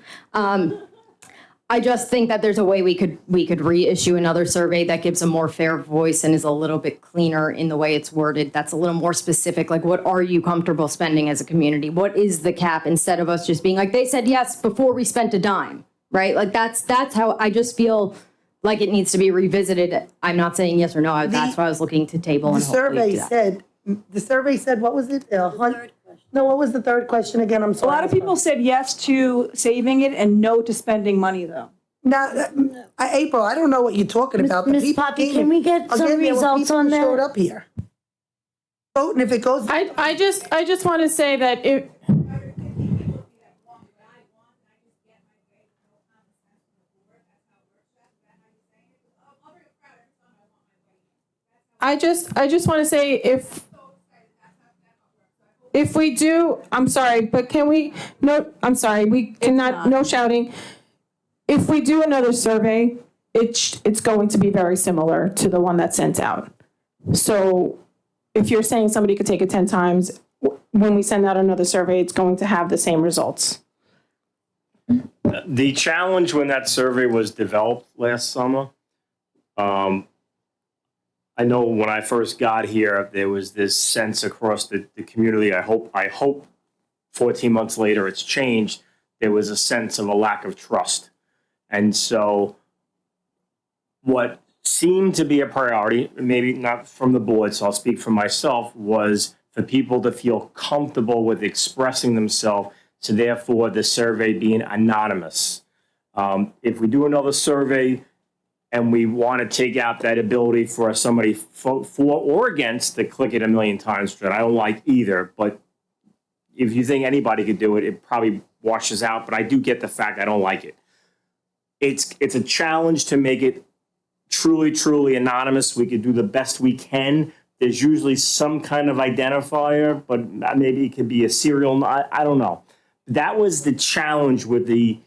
I just think that there's a way we could reissue another survey that gives a more fair voice and is a little bit cleaner in the way it's worded. That's a little more specific. Like, what are you comfortable spending as a community? What is the cap? Instead of us just being like, they said yes before we spent a dime, right? Like that's how I just feel like it needs to be revisited. I'm not saying yes or no. That's why I was looking to table and hopefully do that. The survey said, what was it? No, what was the third question again? I'm A sorry. lot of people said yes to saving it and no to spending money, though. Now, April, I don't know what you're talking about. The Ms. people Poppy, came can in. we get some Again, there were results people on who that? showed up here. Vote, and if it goes, I just want to say that I just want to say if we do, I'm sorry, but can we, no, I'm sorry, we cannot, no shouting. If we do another survey, it's going to be very similar to the one that's sent out. So if you're saying somebody could take it 10 times, when we send out another survey, it's going to have the same results. The challenge when that survey was developed last summer, I know when I first got here, there was this sense across the community. I hope 14 months later it's changed. There was a sense of a lack of trust. And so what seemed to be a priority, maybe not from the board, so I'll speak for myself, was for people to feel comfortable with expressing themselves. So therefore the survey being anonymous. If we do another survey, and we want to take out that ability for somebody for or against to click it a million times, I don't like either. But if you think anybody could do it, it probably washes out. But I do get the fact I don't like it. It's a challenge to make it truly anonymous. We could do the best we can. There's usually some kind of identifier, but maybe it could be a serial. I don't know. That was the challenge with the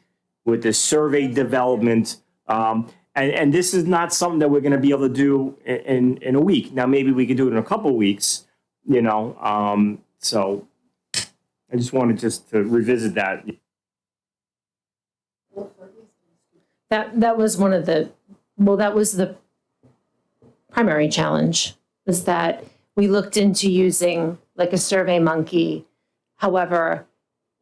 survey development. And this is not something that we're going to be able to do in a week. Now, maybe we could do it in a couple of weeks, so I just wanted to revisit that. That was that was the primary challenge, was that we looked into using like a Survey Monkey. However,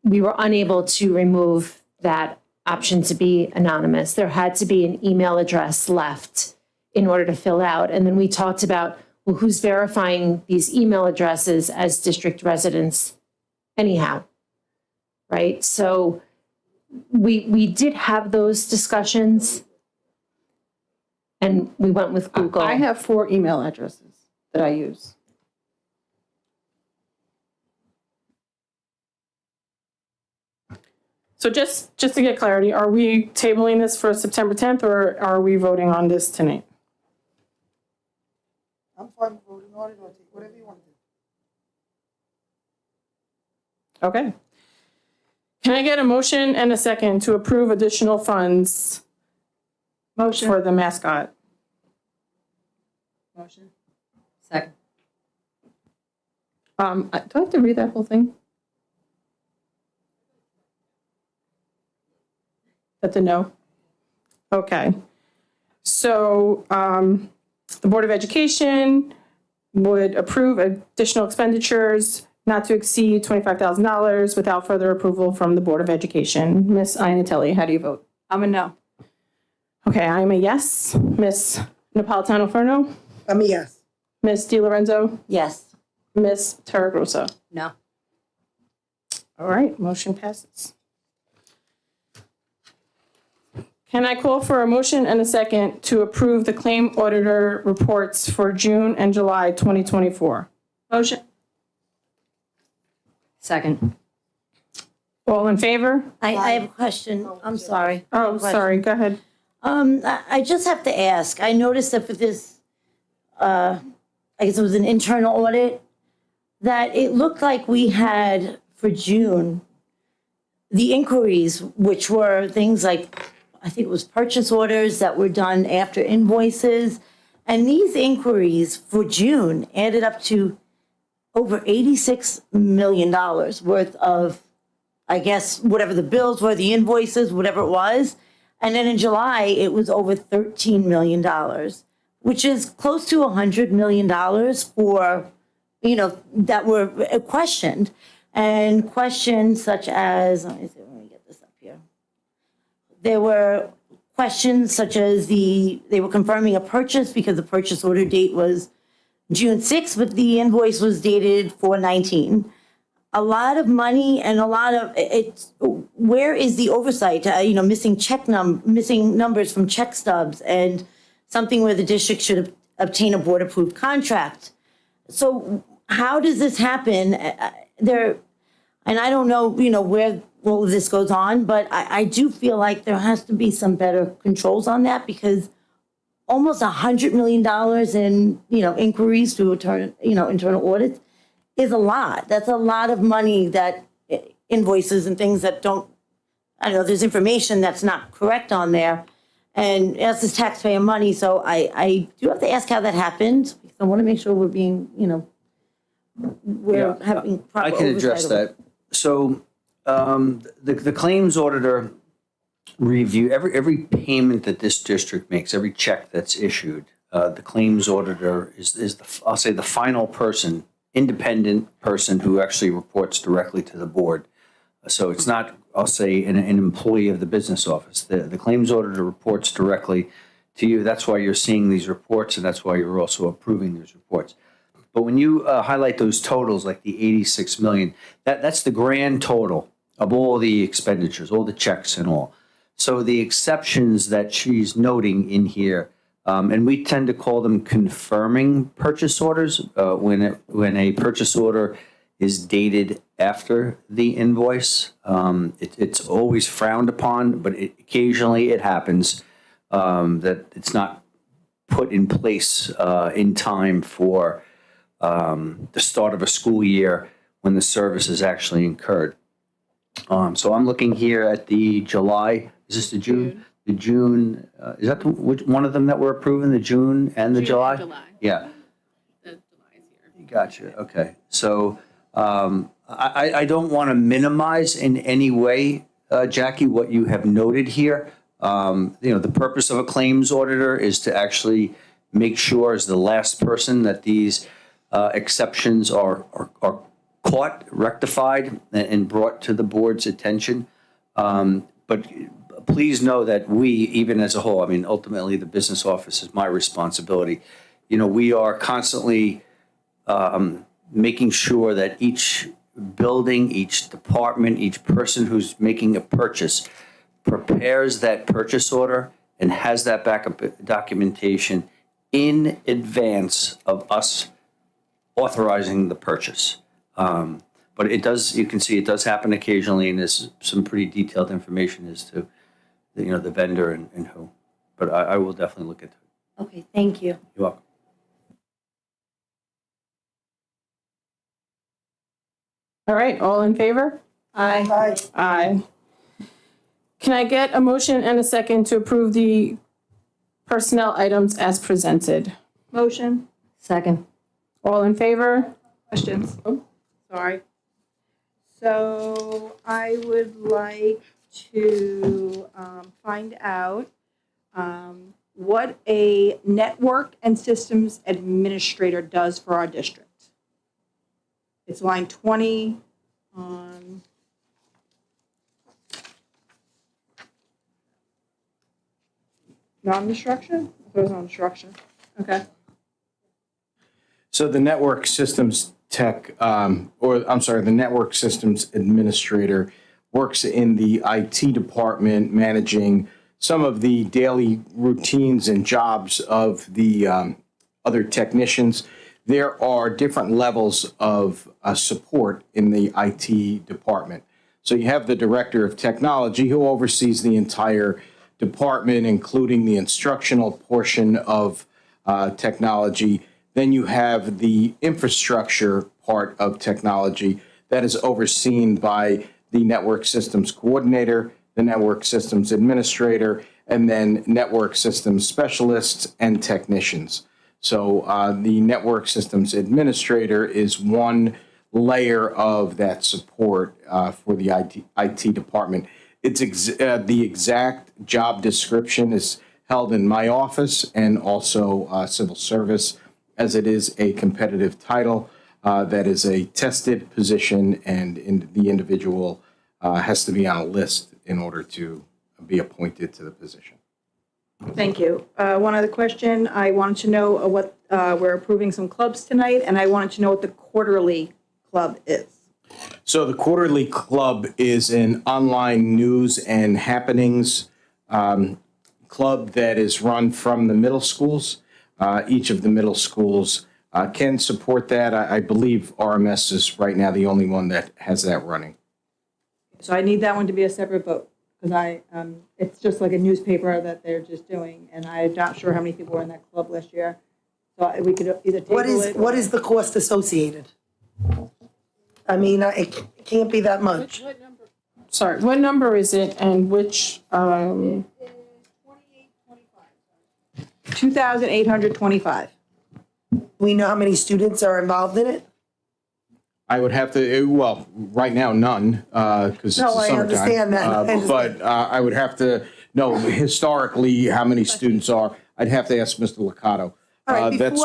we were unable to remove that option to be anonymous. There had to be an email address left in order to fill out. And then we talked about, well, who's verifying these email addresses as district residents anyhow, right? So we did have those discussions, and we went with Google. I have 4 email addresses that I use. So just to get clarity, are we tabling this for September 10th, or are we voting on this tonight? I'm fine with voting on it, or take whatever you want to do. Okay. Can I get a motion and a second to approve additional funds for the Mascot? Motion. Second. Do I have to read that whole thing? That's a no? Okay. So the Board of Education would approve additional expenditures not to exceed $25,000 without further approval from the Board of Education. Ms. Iannatelli, how do you vote? I'm a no. Okay, I am a yes. Ms. Napolitano-Ferno? I'm a yes. Ms. DiLorenzo? Yes. Ms. Terragrossa? No. All right, motion passes. Can I call for a motion and a second to approve the claim auditor reports for June and July 2024? Motion. Second. All in favor? I have a question. I'm sorry. Oh, sorry, go ahead. I just have to ask. I noticed that for this, I guess it was an internal audit, that it looked like we had for June, the inquiries, which were things like I think it was purchase orders that were done after invoices. And these inquiries for June added up to over $86 million worth of, I guess, whatever the bills were, the invoices, whatever it was. And then in July, it was over $13 million, which is close to $100 million for, that were questioned. And questions such as, let me get this up here. There were questions such as they were confirming a purchase because the purchase order date was June 6th, but the invoice was dated 4/19. A lot of money and a lot of where is the oversight? Missing numbers from check stubs and something where the district should obtain a board approved contract. So how does this happen? And I don't know, where all of this goes on, but I do feel like there has to be some better controls on that because almost $100 million in, inquiries through internal audits is a lot. That's a lot of money that invoices and things that there's information that's not correct on there. And this is taxpayer money, so I do have to ask how that happened because I want to make sure we're being, we're having proper I can address oversight of it. that. So the claims auditor review every payment that this district makes, every check that's issued. The claims auditor is the final person, independent person who actually reports directly to the board. So it's not, I'll say, an employee of the business office. The claims auditor reports directly to you. That's why you're seeing these reports, and that's why you're also approving these reports. But when you highlight those totals, like the 86 million, that's the grand total of all the expenditures, all the checks and all. So the exceptions that she's noting in here, and we tend to call them confirming purchase orders, when a purchase order is dated after the invoice. It's always frowned upon, but occasionally it happens that it's not put in place in time for the start of a school year when the service is actually incurred. So I'm looking here at the July, is this the June? The June, is that which one of them that we're approving, the June and the July? Yeah. The July is here. Gotcha, okay. So I don't want to minimize in any way, Jackie, what you have noted here. The purpose of a claims auditor is to actually make sure as the last person that these exceptions are caught, rectified, and brought to the board's attention. But please know that we, even as a whole, ultimately the business office is my responsibility. We are constantly making sure that each building, each department, each person who's making a purchase prepares that purchase order and has that backup documentation in advance of us authorizing the purchase. But it does, you can see it does happen occasionally, and there's some pretty detailed information as to the vendor and who. But I will definitely look into it. Okay, thank you. You're welcome. All right, all in favor? Aye. Aye. Can I get a motion and a second to approve the personnel items as presented? Motion, Second. All in favor? questions? Oh, sorry. So I would like to find out what a network and systems administrator does for our district. It's line 20 on non-destruction? I thought it was on destruction. Okay. So the network systems the network systems administrator works in the IT department, managing some of the daily routines and jobs of the other technicians. There are different levels of support in the IT department. So you have the director of technology who oversees the entire department, including the instructional portion of technology. Then you have the infrastructure part of technology that is overseen by the network systems coordinator, the network systems administrator, and then network systems specialists and technicians. So the network systems administrator is one layer of that support for the IT department. It's the exact job description is held in my office and also civil service, as it is a competitive title that is a tested position, and the individual has to be on a list in order to be appointed to the position. Thank you. One other question. I wanted to know what, we're approving some clubs tonight, and I wanted to know what the quarterly club is. So the Quarterly Club is an online news and happenings club that is run from the middle schools. Each of the middle schools can support that. I believe RMS is right now the only one that has that running. So I need that one to be a separate vote, because it's just like a newspaper that they're just doing, and I'm not sure how many people were in that club last year. So we could either table it. What is the cost associated? I mean, it can't be that much. Sorry, what number is it and which, $2,825. We know how many students are involved in it? I would have to, well, right now, none, because it's the No, I summertime. understand that. I understand. But I would have to know historically how many students are. I'd have to ask Mr. Licato. All right, That's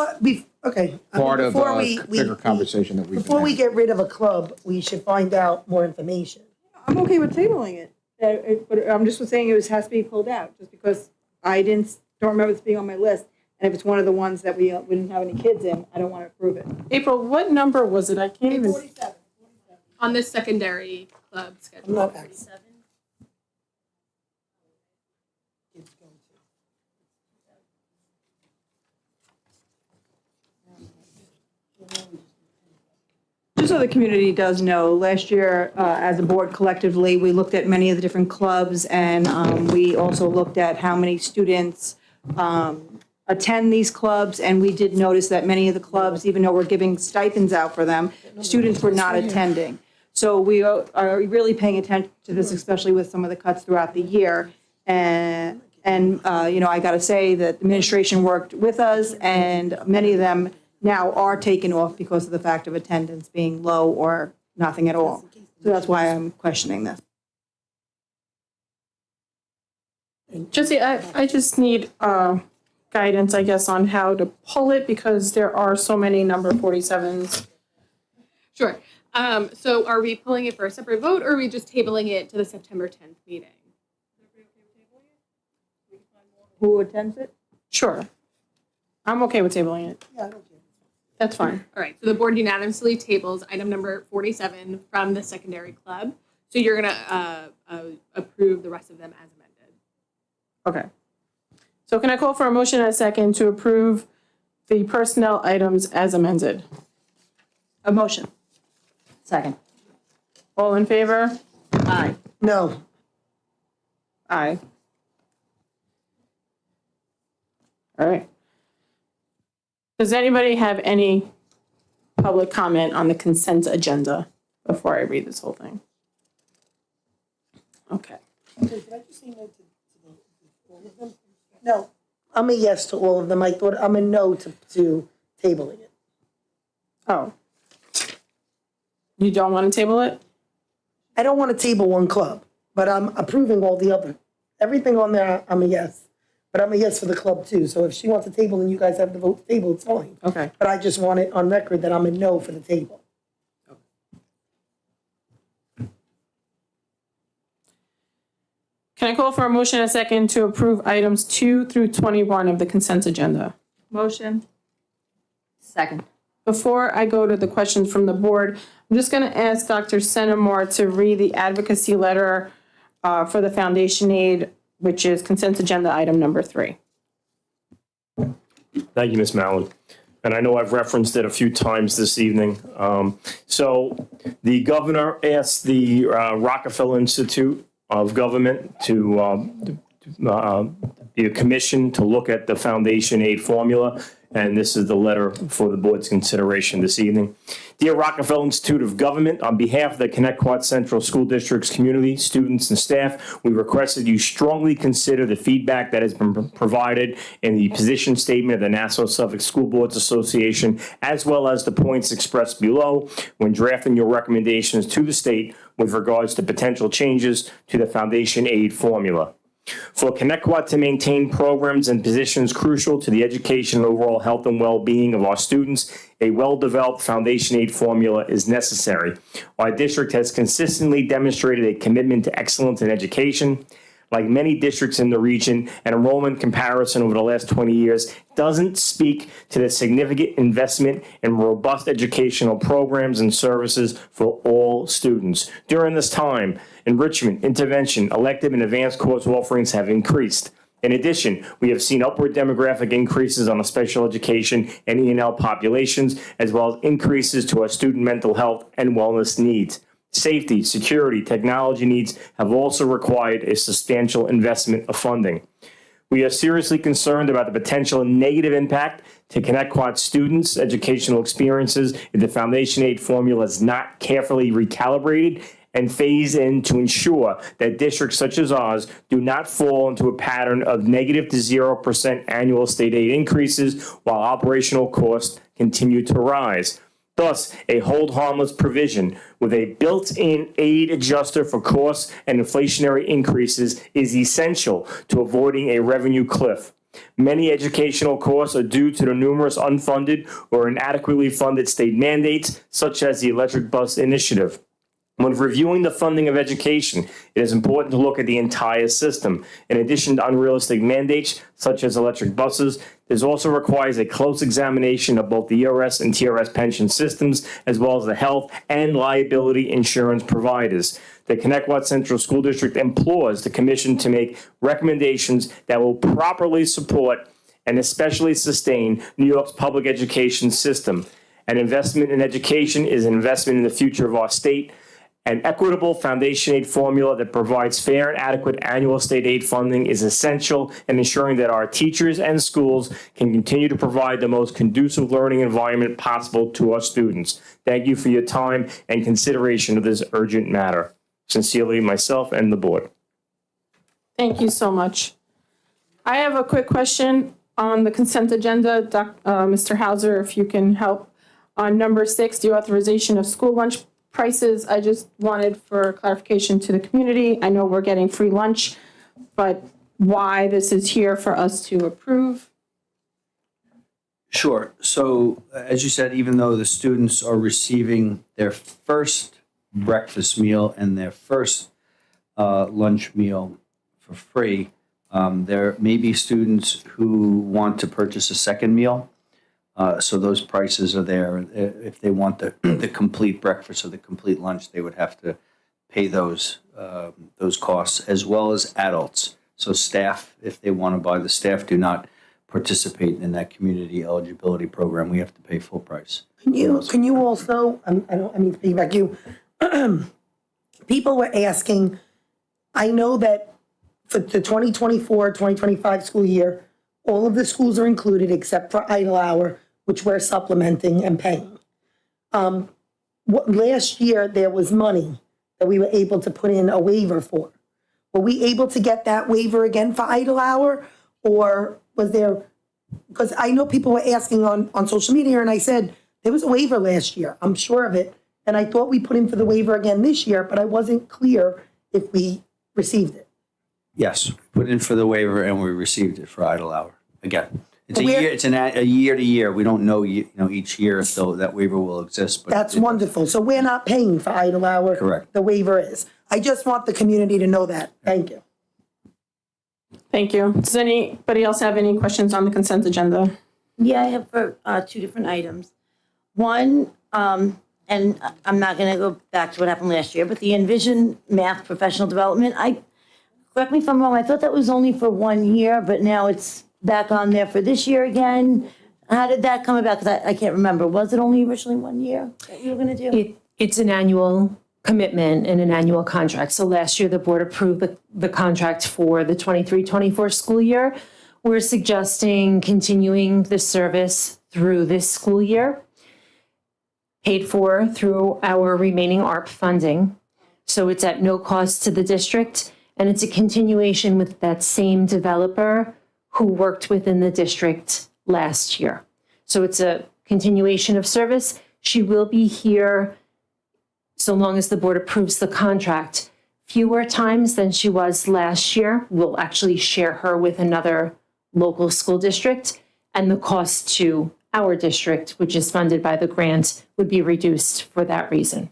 okay. part of Before a bigger conversation that we've been Before we having. get rid of a club, we should find out more information. I'm okay with tabling it, but I'm just saying has to be pulled out, just because I don't remember this being on my list. And if it's one of the ones that we didn't have any kids in, I don't want to approve it. April, what number was it? I can't even. 47. On this secondary club I'm schedule. not, Just so the community does know, last year, as a board collectively, we looked at many of the different clubs, and we also looked at how many students attend these clubs, and we did notice that many of the clubs, even though we're giving stipends out for them, students were not attending. So we are really paying attention to this, especially with some of the cuts throughout the year. And I got to say that the administration worked with us, and many of them now are taken off because of the fact of attendance being low or nothing at all. So that's why I'm questioning this. Jesse, I just need guidance, I guess, on how to pull it, because there are so many number 47s. Sure. So are we pulling it for a separate vote, or are we just tabling it to the September 10th meeting? Who attends it? Sure. I'm okay with tabling it. yeah, I don't care. That's fine. All right, so the board unanimously tables item number 47 from the secondary club. So you're gonna approve the rest of them as amended. Okay. So can I call for a motion and a second to approve the personnel items as amended? A motion. Second. All in favor? Aye. No, Aye. All right. Does anybody have any public comment on the consent agenda before I read this whole thing? Okay. no, I'm a yes to all of them. I thought I'm a no to tabling it. Oh. You don't want to table it? I don't want to table one club, but I'm approving all the other, everything on there, I'm a yes. But I'm a yes for the club too, so if she wants a table and you guys have the vote to table, it's fine. Okay. But I just want it on record that I'm a no for the table. Can I call for a motion and a second to approve items 2 through 21 of the consent agenda? Motion. Second. Before I go to the questions from the board, I'm just going to ask Dr. Senamore to read the advocacy letter for the foundation aid, which is consent agenda item number 3. Thank you, Ms. Mallon. And I know I've referenced it a few times this evening. So the governor asked the Rockefeller Institute of Government to be a commission to look at the foundation aid formula. And this is the letter for the board's consideration this evening. Dear Rockefeller Institute of Government, on behalf of the Connecticut Central School District's community, students, and staff, we request that you strongly consider the feedback that has been provided in the position statement of the Nassau-Suffolk School Boards Association, as well as the points expressed below when drafting your recommendations to the state with regards to potential changes to the foundation aid formula. For Connecticut to maintain programs and positions crucial to the education and overall health and well-being of our students, a well-developed foundation aid formula is necessary. Our district has consistently demonstrated a commitment to excellence in education. Like many districts in the region, an enrollment comparison over the last 20 years doesn't speak to the significant investment in robust educational programs and services for all students. During this time, enrichment, intervention, elective, and advanced course offerings have increased. In addition, we have seen upward demographic increases on the special education and E&L populations, as well as increases to our student mental health and wellness needs. Safety, security, technology needs have also required a substantial investment of funding. We are seriously concerned about the potential negative impact to Connecticut students' educational experiences if the foundation aid formula is not carefully recalibrated and phased in to ensure that districts such as ours do not fall into a pattern of negative to 0% annual state aid increases while operational costs continue to rise. Thus, a hold harmless provision with a built-in aid adjuster for costs and inflationary increases is essential to avoiding a revenue cliff. Many educational costs are due to the numerous unfunded or inadequately funded state mandates, such as the electric bus initiative. When reviewing the funding of education, it is important to look at the entire system. In addition to unrealistic mandates, such as electric buses, this also requires a close examination of both the ERS and TRS pension systems, as well as the health and liability insurance providers. The Connecticut Central School District implores the Commission to make recommendations that will properly support and especially sustain New York's public education system. An investment in education is an investment in the future of our state. An equitable foundation aid formula that provides fair and adequate annual state aid funding is essential in ensuring that our teachers and schools can continue to provide the most conducive learning environment possible to our students. Thank you for your time and consideration of this urgent matter. Sincerely, myself and the board. Thank you so much. I have a quick question on the consent agenda. Mr. Hauser, if you can help. On number 6, the authorization of school lunch prices. I just wanted for clarification to the community. I know we're getting free lunch, but why this is here for us to approve? Sure. So as you said, even though the students are receiving their first breakfast meal and their first lunch meal for free, there may be students who want to purchase a second meal. So those prices are there. If they want the complete breakfast or the complete lunch, they would have to pay those costs, as well as adults. So staff, if they want to buy, the staff do not participate in that community eligibility program. We have to pay full price. Can you also, I mean to piggyback you, people were asking, I know that for the 2024-2025 school year, all of the schools are included except for idle hour, which we're supplementing and paying. Last year, there was money that we were able to put in a waiver for. Were we able to get that waiver again for idle hour? Or was there, because I know people were asking on social media, and I said, there was a waiver last year, I'm sure of it. And I thought we put in for the waiver again this year, but I wasn't clear if we received it. Yes, put in for the waiver and we received it for idle hour. Again, it's a year. It's a year to year. We don't know, each year so that waiver will exist. But that's wonderful. So we're not paying for idle hour. Correct. The waiver is. I just want the community to know that. Thank you. Thank you. Does anybody else have any questions on the consent agenda? Yeah, I have for 2 different items. One, and I'm not going to go back to what happened last year, but the Envision Math Professional Development, correct me if I'm wrong, I thought that was only for 1 year, but now it's back on there for this year again. How did that come about? Because I can't remember. Was it only originally 1 year that you were going to do? It's an annual commitment and an annual contract. So last year, the board approved the contract for the 23-24 school year, We're suggesting continuing the service through this school year, paid for through our remaining ARP funding. So it's at no cost to the district, and it's a continuation with that same developer who worked within the district last year. So it's a continuation of service. She will be here so long as the board approves the contract. Fewer times than she was last year. We'll actually share her with another local school district, and the cost to our district, which is funded by the grant, would be reduced for that reason.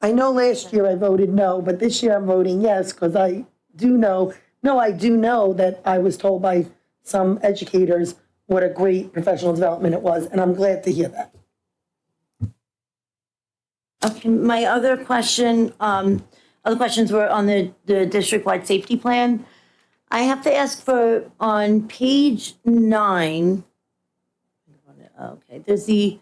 I know last year I voted no, but this year I'm voting yes, because I do know that I was told by some educators what a great professional development it was, and I'm glad to hear that. Okay, my other questions were on the district-wide safety plan. I have to ask for, on page 9, okay, there's the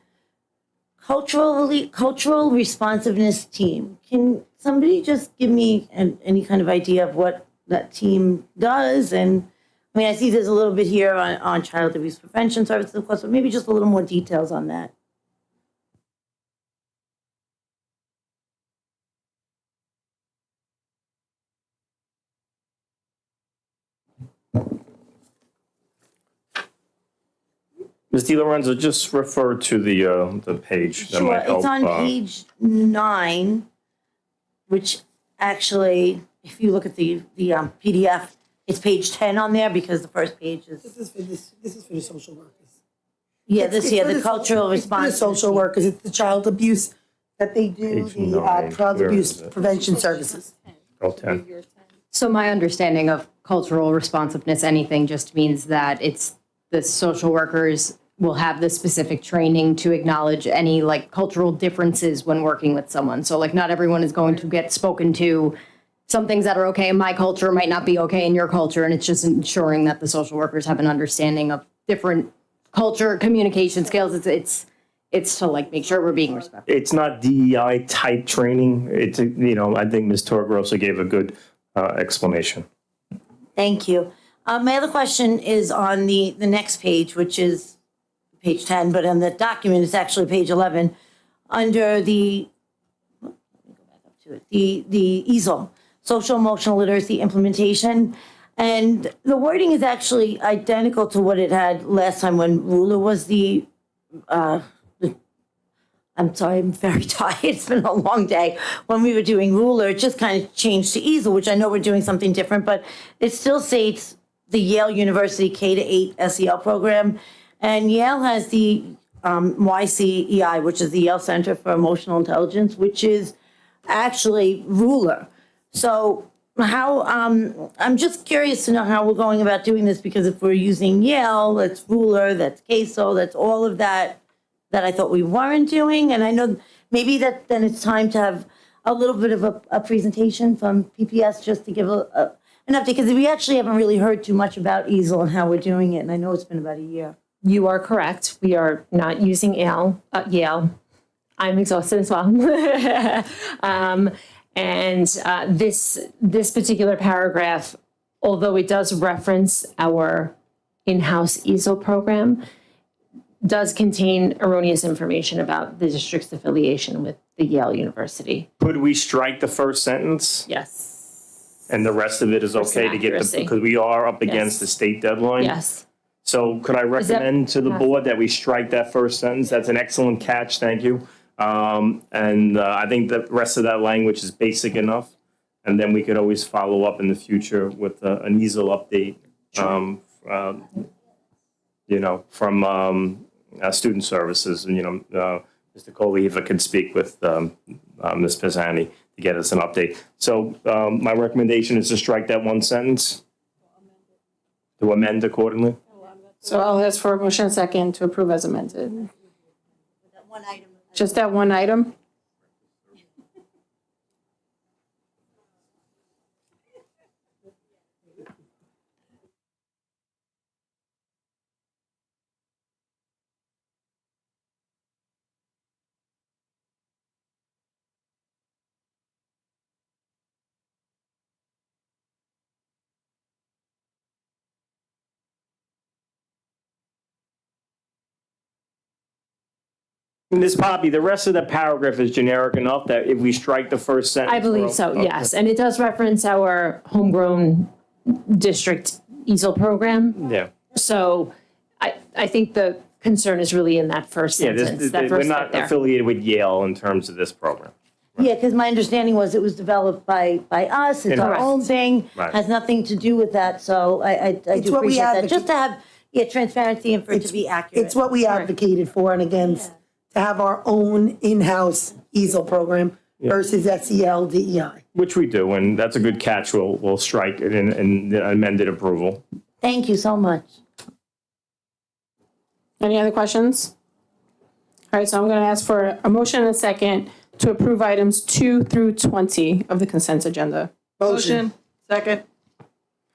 cultural responsiveness team. Can somebody just give me any kind of idea of what that team does? And I mean, I see there's a little bit here on child abuse prevention services, of course, but maybe just a little more details on that. Ms. DiLorenzo, just refer to the page. That Sure, might help. it's on page 9, which actually, if you look at the PDF, it's page 10 on there because the first page is. This is for the social workers. Yeah, It's the for cultural it's for the response. social workers, it's the child abuse that they do, Page the 9, child where abuse is it? prevention services. Oh, 10. So my understanding of cultural responsiveness, anything just means that it's the social workers will have the specific training to acknowledge any like cultural differences when working with someone. So like not everyone is going to get spoken to. Some things that are okay in my culture might not be okay in your culture. And it's just ensuring that the social workers have an understanding of different culture, communication skills. It's to like make sure we're being respectful. It's not DEI type training. It's, I think Ms. Torgrosa gave a good explanation. Thank you. My other question is on the next page, which is page 10, but on the document, it's actually page 11, under the, let me go back up to it, the EASL, Social Emotional Literacy Implementation. And the wording is actually identical to what it had last time when Ruler was I'm sorry, I'm very tired. It's been a long day. When we were doing Ruler, it just kind of changed to EASL, which I know we're doing something different, but it still states the Yale University K-8 SEL program. And Yale has the YCEI, which is the Yale Center for Emotional Intelligence, which is actually Ruler. So how, I'm just curious to know how we're going about doing this, because if we're using Yale, that's Ruler, that's CASO, that's all of that I thought we weren't doing. And I know maybe that then it's time to have a little bit of a presentation from PPS just to give an update, because we actually haven't really heard too much about EASL and how we're doing it. And I know it's been about a year. You are correct. We are not using Yale. I'm exhausted as well. This particular paragraph, although it does reference our in-house EASL program, does contain erroneous information about the district's affiliation with the Yale University. Could we strike the first sentence? Yes. And the rest of it is okay to get accuracy. because we are up against Yes. the state deadline? Yes. So could I recommend to the board that we strike that first sentence? That's an excellent catch, thank you. I think the rest of that language is basic enough. And then we could always follow up in the future with an EASL update, from student services. And, Mr. Koliva could speak with Ms. Pisani to get us an update. So my recommendation is to strike that one sentence, to amend accordingly. So I'll ask for a motion second to approve as amended. That one item. Just that one item? Ms. Poppy, the rest of the paragraph is generic enough that if we strike the first sentence. I believe so, yes. And it does reference our homegrown district easel program. Yeah. So I think the concern is really in that first Yeah, sentence, that we're first not bit there. affiliated with Yale in terms of this program. Yeah, because my understanding was it was developed by us, it's our Correct. own thing, Right. has nothing to do with that, so I do what we appreciate that. advocate- Just to have, transparency and for it to be accurate. It's what we advocated for and against, to have our own in-house easel program versus SEL DEI. Which we do, and that's a good catch. We'll strike it in the amended approval. Thank you so much. Any other questions? All right, so I'm going to ask for a motion and a second to approve items 2 through 20 of the consent agenda. Motion. Second.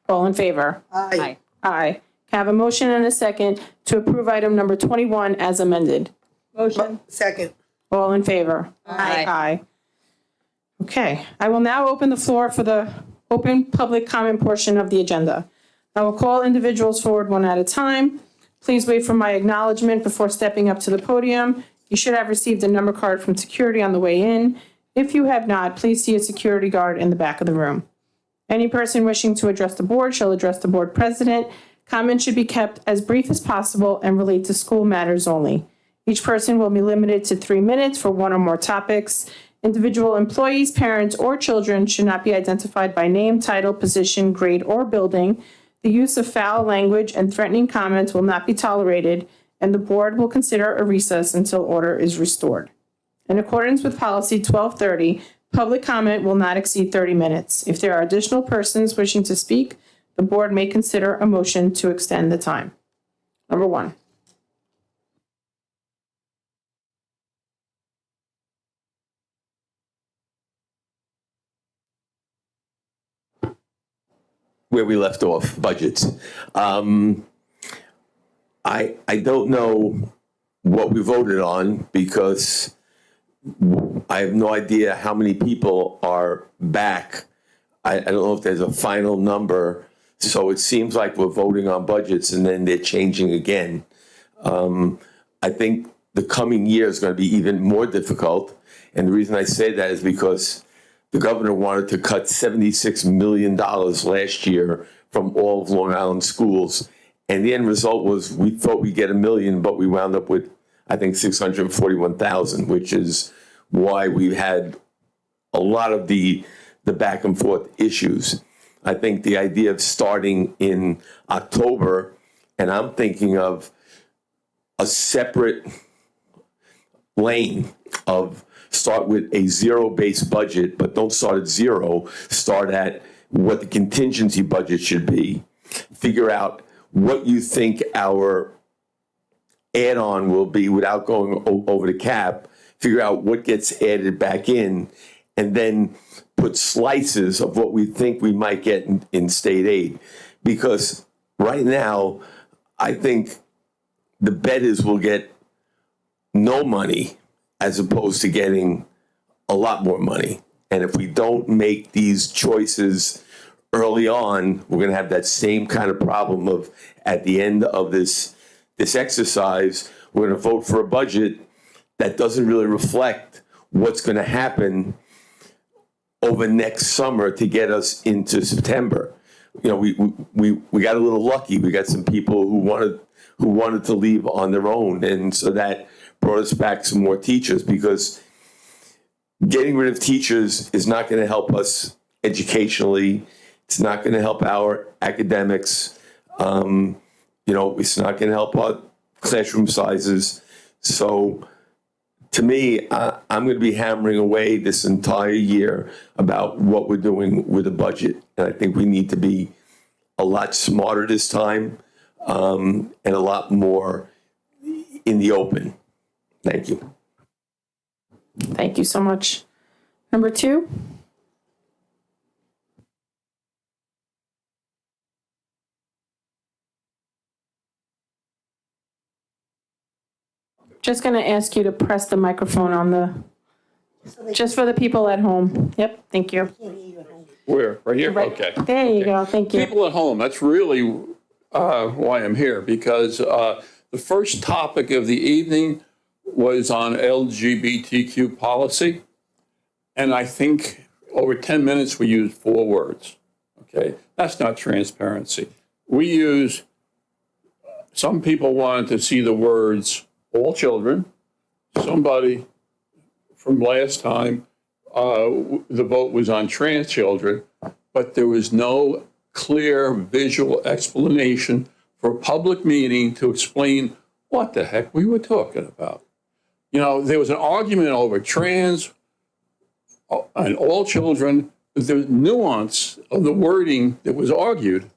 All in favor? Aye. Aye. Can I have a motion and a second to approve item number 21 as amended? Motion. Second. All in favor? Aye. Aye. Okay, I will now open the floor for the open public comment portion of the agenda. I will call individuals forward one at a time. Please wait for my acknowledgement before stepping up to the podium. You should have received a number card from security on the way in. If you have not, please see a security guard in the back of the room. Any person wishing to address the board shall address the board president. Comments should be kept as brief as possible and relate to school matters only. Each person will be limited to 3 minutes for one or more topics. Individual employees, parents, or children should not be identified by name, title, position, grade, or building. The use of foul language and threatening comments will not be tolerated, and the board will consider a recess until order is restored. In accordance with policy 1230, public comment will not exceed 30 minutes. If there are additional persons wishing to speak, the board may consider a motion to extend the time. Number 1. Where we left off, budgets. I don't know what we voted on because I have no idea how many people are back. I don't know if there's a final number. So it seems like we're voting on budgets and then they're changing again. I think the coming year is going to be even more difficult. And the reason I say that is because the governor wanted to cut $76 million last year from all of Long Island schools. And the end result was we thought we'd get $1 million, but we wound up with, I think, 641,000, which is why we've had a lot of the back and forth issues. I think the idea of starting in October, and I'm thinking of a separate lane of start with a zero-based budget, but don't start at zero. Start at what the contingency budget should be. Figure out what you think our add-on will be without going over the cap. Figure out what gets added back in, and then put slices of what we think we might get in state aid. Because right now, I think the bet is we'll get no money as opposed to getting a lot more money. And if we don't make these choices early on, we're going to have that same kind of problem of at the end of this exercise, we're going to vote for a budget that doesn't really reflect what's going to happen over next summer to get us into September. You know, we got a little lucky. We got some people who wanted to leave on their own, and so that brought us back some more teachers, because getting rid of teachers is not going to help us educationally. It's not going to help our academics. It's not going to help our classroom sizes. So to me, I'm going to be hammering away this entire year about what we're doing with the budget. And I think we need to be a lot smarter this time, and a lot more in the open. Thank you. Thank you so much. Number 2. Just going to ask you to press the microphone on just for the people at home. Yep, thank you. Where? Right here? Right. Okay. There you go, thank you. People at home, that's really why I'm here, because the first topic of the evening was on LGBTQ policy. And I think over 10 minutes, we used 4 words. Okay, that's not transparency. We use, some people wanted to see the words all children. Somebody from last time, the vote was on trans children, but there was no clear visual explanation for a public meeting to explain what the heck we were talking about. You know, there was an argument over trans and all children. The nuance of the wording that was argued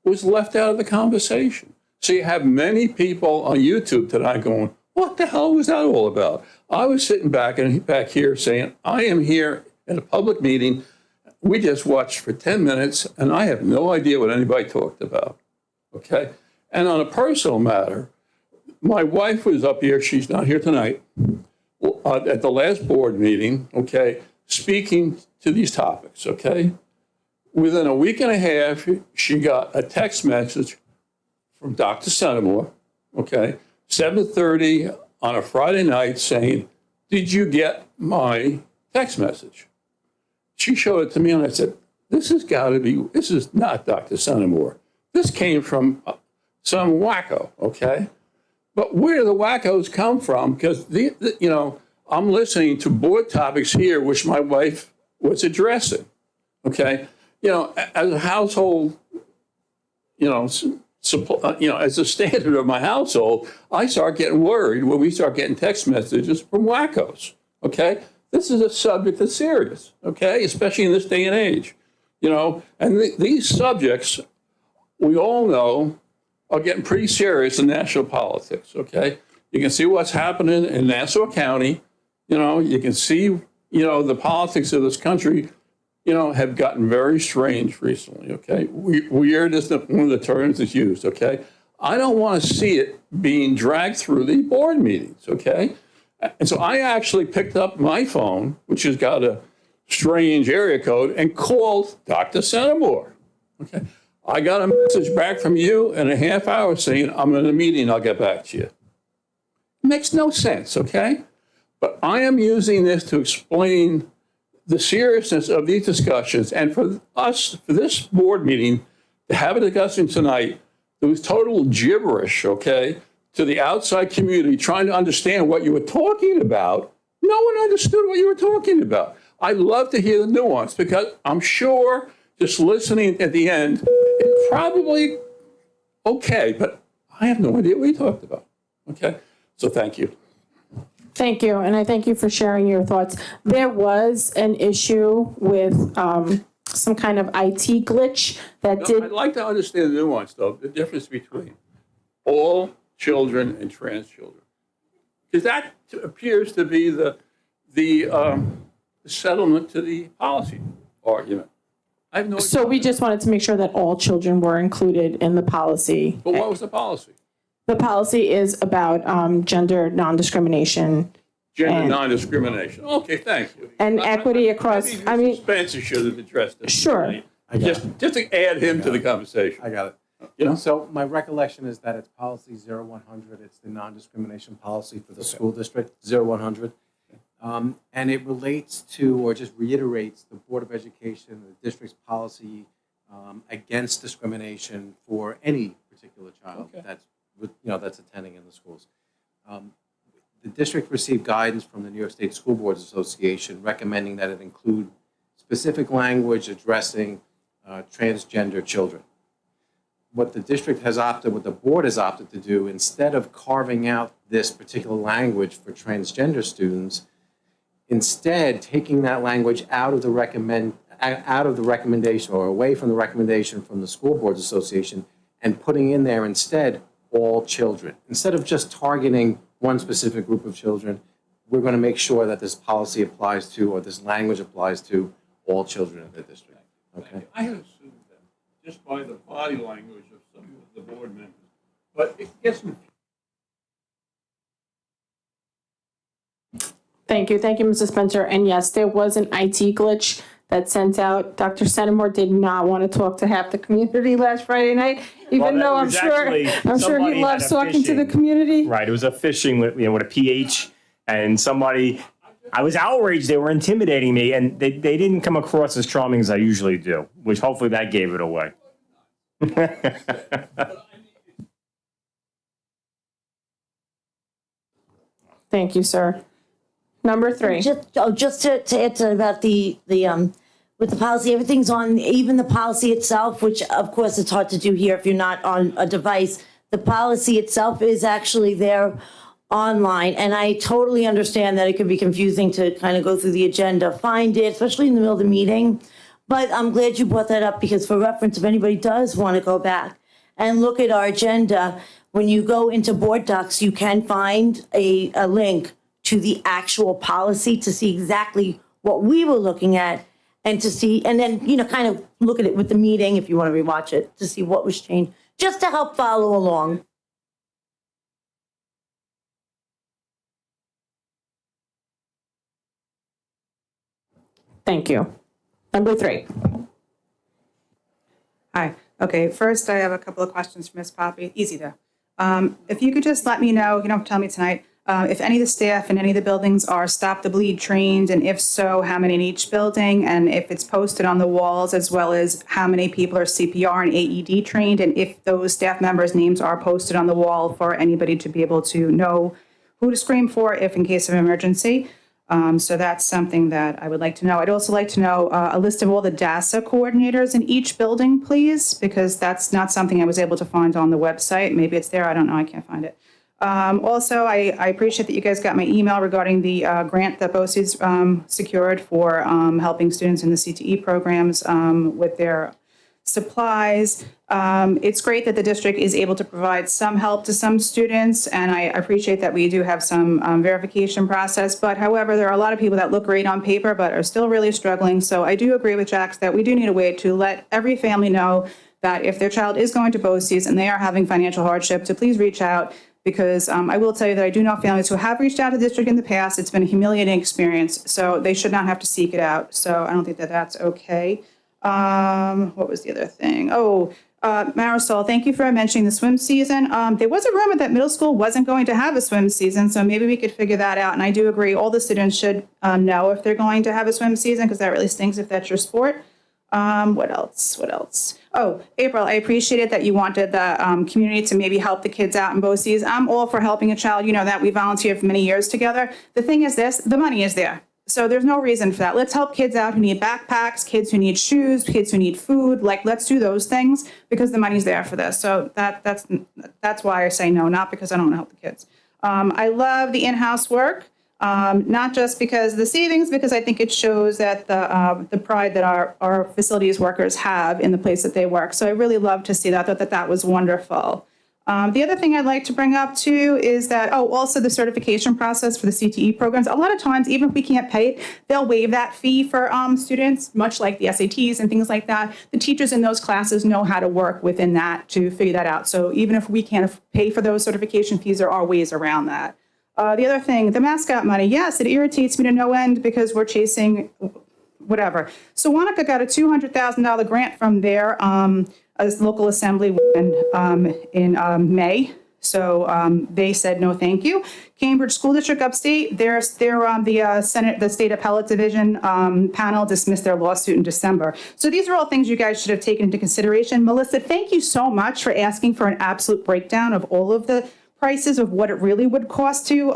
was left out of the conversation. So you have many people on YouTube tonight going, what the hell was that all about? I was sitting back here saying, I am here in a public meeting. We just watched for 10 minutes and I have no idea what anybody talked about. Okay. And on a personal matter, my wife was up here. She's not here tonight. At the last board meeting, okay, speaking to these topics, okay? Within a week and a half, she got a text message from Dr. Senimore, okay, 7:30 on a Friday night saying, did you get my text message? She showed it to me and I said, this is not Dr. Senimore. This came from some wacko, okay? But where do the wackos come from? Because, I'm listening to board topics here, which my wife was addressing, okay? As a household, as a standard of my household, I start getting worried when we start getting text messages from wackos, okay? This is a subject that's serious, okay? Especially in this day and age, and these subjects, we all know, are getting pretty serious in national politics, okay? You can see what's happening in Nassau County. You can see, the politics of this country, have gotten very strange recently, okay? Weird is one of the terms that's used, okay? I don't want to see it being dragged through the board meetings, okay? And so I actually picked up my phone, which has got a strange area code, and called Dr. Senimore, okay? I got a message back from you in a half hour saying, I'm in a meeting, I'll get back to you. It makes no sense, okay? But I am using this to explain the seriousness of these discussions. And for us, for this board meeting, to have a discussion tonight, it was total gibberish, okay, to the outside community trying to understand what you were talking about. No one understood what you were talking about. I'd love to hear the nuance because I'm sure just listening at the end, it's probably okay, but I have no idea what you talked about, okay? So thank you. Thank you, and I thank you for sharing your thoughts. There was an issue with some kind of IT glitch that did. I'd like to understand the nuance, though, the difference between all children and trans children. Because that appears to be the settlement to the policy argument. I have no idea. So we just wanted to make sure that all children were included in the policy. But what was the policy? The policy is about gender non-discrimination. Gender non-discrimination. Okay, thank you. And equity across, Spencer should have addressed it. Sure. Just to add him to the conversation. I got it. So my recollection is that it's policy 0100. It's the non-discrimination policy for the school district, 0100. And it relates to, or just reiterates, the Board of Education, the district's policy against discrimination for any particular child that's attending in the schools. The district received guidance from the New York State School Boards Association recommending that it include specific language addressing transgender children. What the board has opted to do, instead of carving out this particular language for transgender students, instead taking that language out of the recommendation or away from the recommendation from the School Boards Association and putting in there instead all children. Instead of just targeting one specific group of children, we're going to make sure that this policy applies to, or this language applies to, all children in the district. Okay. I had assumed that just by the body language of some of the board members, but it gets me. Thank you, Mrs. Spencer. And yes, there was an IT glitch that sent out. Dr. Senimore did not want to talk to half the community last Friday night, even though I'm sure he loves talking to the community. Right, it was a phishing with a PH And somebody, I was outraged, they were intimidating me, and they didn't come across as charming as I usually do, which hopefully that gave it away. Thank you, sir. Number 3. Just to add to about the with the policy, everything's on, even the policy itself, which of course it's hard to do here if you're not on a device. The policy itself is actually there online, and I totally understand that it could be confusing to kind of go through the agenda, find it, especially in the middle of the meeting. But I'm glad you brought that up, because for reference, if anybody does want to go back and look at our agenda, when you go into board docs, you can find a link to the actual policy to see exactly what we were looking at, and to see, and then, you know, kind of look at it with the meeting if you want to rewatch it to see what was changed, just to help follow along. Thank you. Number 3. Hi. Okay, first I have a couple of questions for Ms. Poppy. Easy though. If you could just let me know, you don't have to tell me tonight, if any of the staff in any of the buildings are Stop the Bleed trained, and if so, how many in each building, and if it's posted on the walls, as well as how many people are CPR and AED trained, and if those staff members' names are posted on the wall for anybody to be able to know who to scream for if in case of emergency. So that's something that I would like to know. I'd also like to know a list of all the DASA coordinators in each building, please, because that's not something I was able to find on the website. Maybe it's there. I don't know. I can't find it. Also, I appreciate that you guys got my email regarding the grant that BOCES secured for helping students in the CTE programs with their supplies. It's great that the district is able to provide some help to some students, and I appreciate that we do have some verification process. But however, there are a lot of people that look great on paper but are still really struggling. So I do agree with Jax that we do need a way to let every family know that if their child is going to BOCES and they are having financial hardship, to please reach out. Because I will tell you that I do know families who have reached out to the district in the past. It's been a humiliating experience, so they should not have to seek it out. So I don't think that that's okay. What was the other thing? Marisol, thank you for mentioning the swim season. There was a rumor that middle school wasn't going to have a swim season, so maybe we could figure that out. And I do agree, all the students should know if they're going to have a swim season, because that really stinks if that's your sport. What else? Oh, April, I appreciated that you wanted the community to maybe help the kids out in BOCES. I'm all for helping a child. You know that we volunteered for many years together. The thing is this, the money is there. So there's no reason for that. Let's help kids out who need backpacks, kids who need shoes, kids who need food. Like, let's do those things because the money's there for this. So that's why I say no, not because I don't want to help the kids. I love the in-house work. Not just because of the savings, because I think it shows that the pride that our facilities workers have in the place that they work. So I really love to see that. I thought that was wonderful. The other thing I'd like to bring up too is that, also the certification process for the CTE programs. A lot of times, even if we can't pay it, they'll waive that fee for students, much like the SATs and things like that. The teachers in those classes know how to work within that to figure that out. So even if we can't pay for those certification fees, there are ways around that. The other thing, the Mascot money, yes, it irritates me to no end because we're chasing whatever. So Wanaka got a $200,000 grant from their local assembly in May. So they said no, thank you. Cambridge School District Upstate, the State Appellate Division panel dismissed their lawsuit in December. So these are all things you guys should have taken into consideration. Melissa, thank you so much for asking for an absolute breakdown of all of the prices of what it really would cost to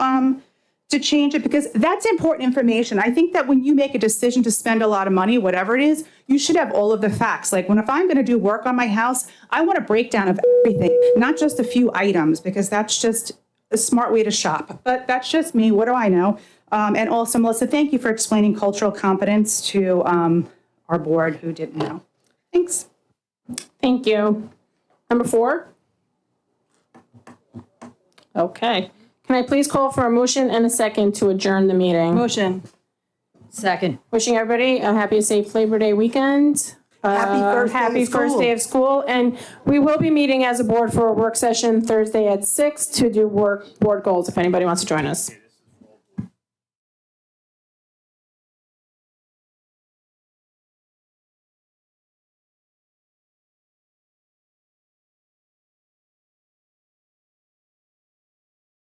change it, because that's important information. I think that when you make a decision to spend a lot of money, whatever it is, you should have all of the facts. Like if I'm going to do work on my house, I want a breakdown of everything, not just a few items, because that's just a smart way to shop. But that's just me. What do I know? And also, Melissa, thank you for explaining cultural competence to our board who didn't know. Thanks. Thank you. Number 4. Okay. Can I please call for a motion and a second to adjourn the meeting? Motion. Second. Wishing everybody a happy, safe Labor Day weekend. Happy first day of school. And we will be meeting as a board for a work session Thursday at 6 to do board goals if anybody wants to join us.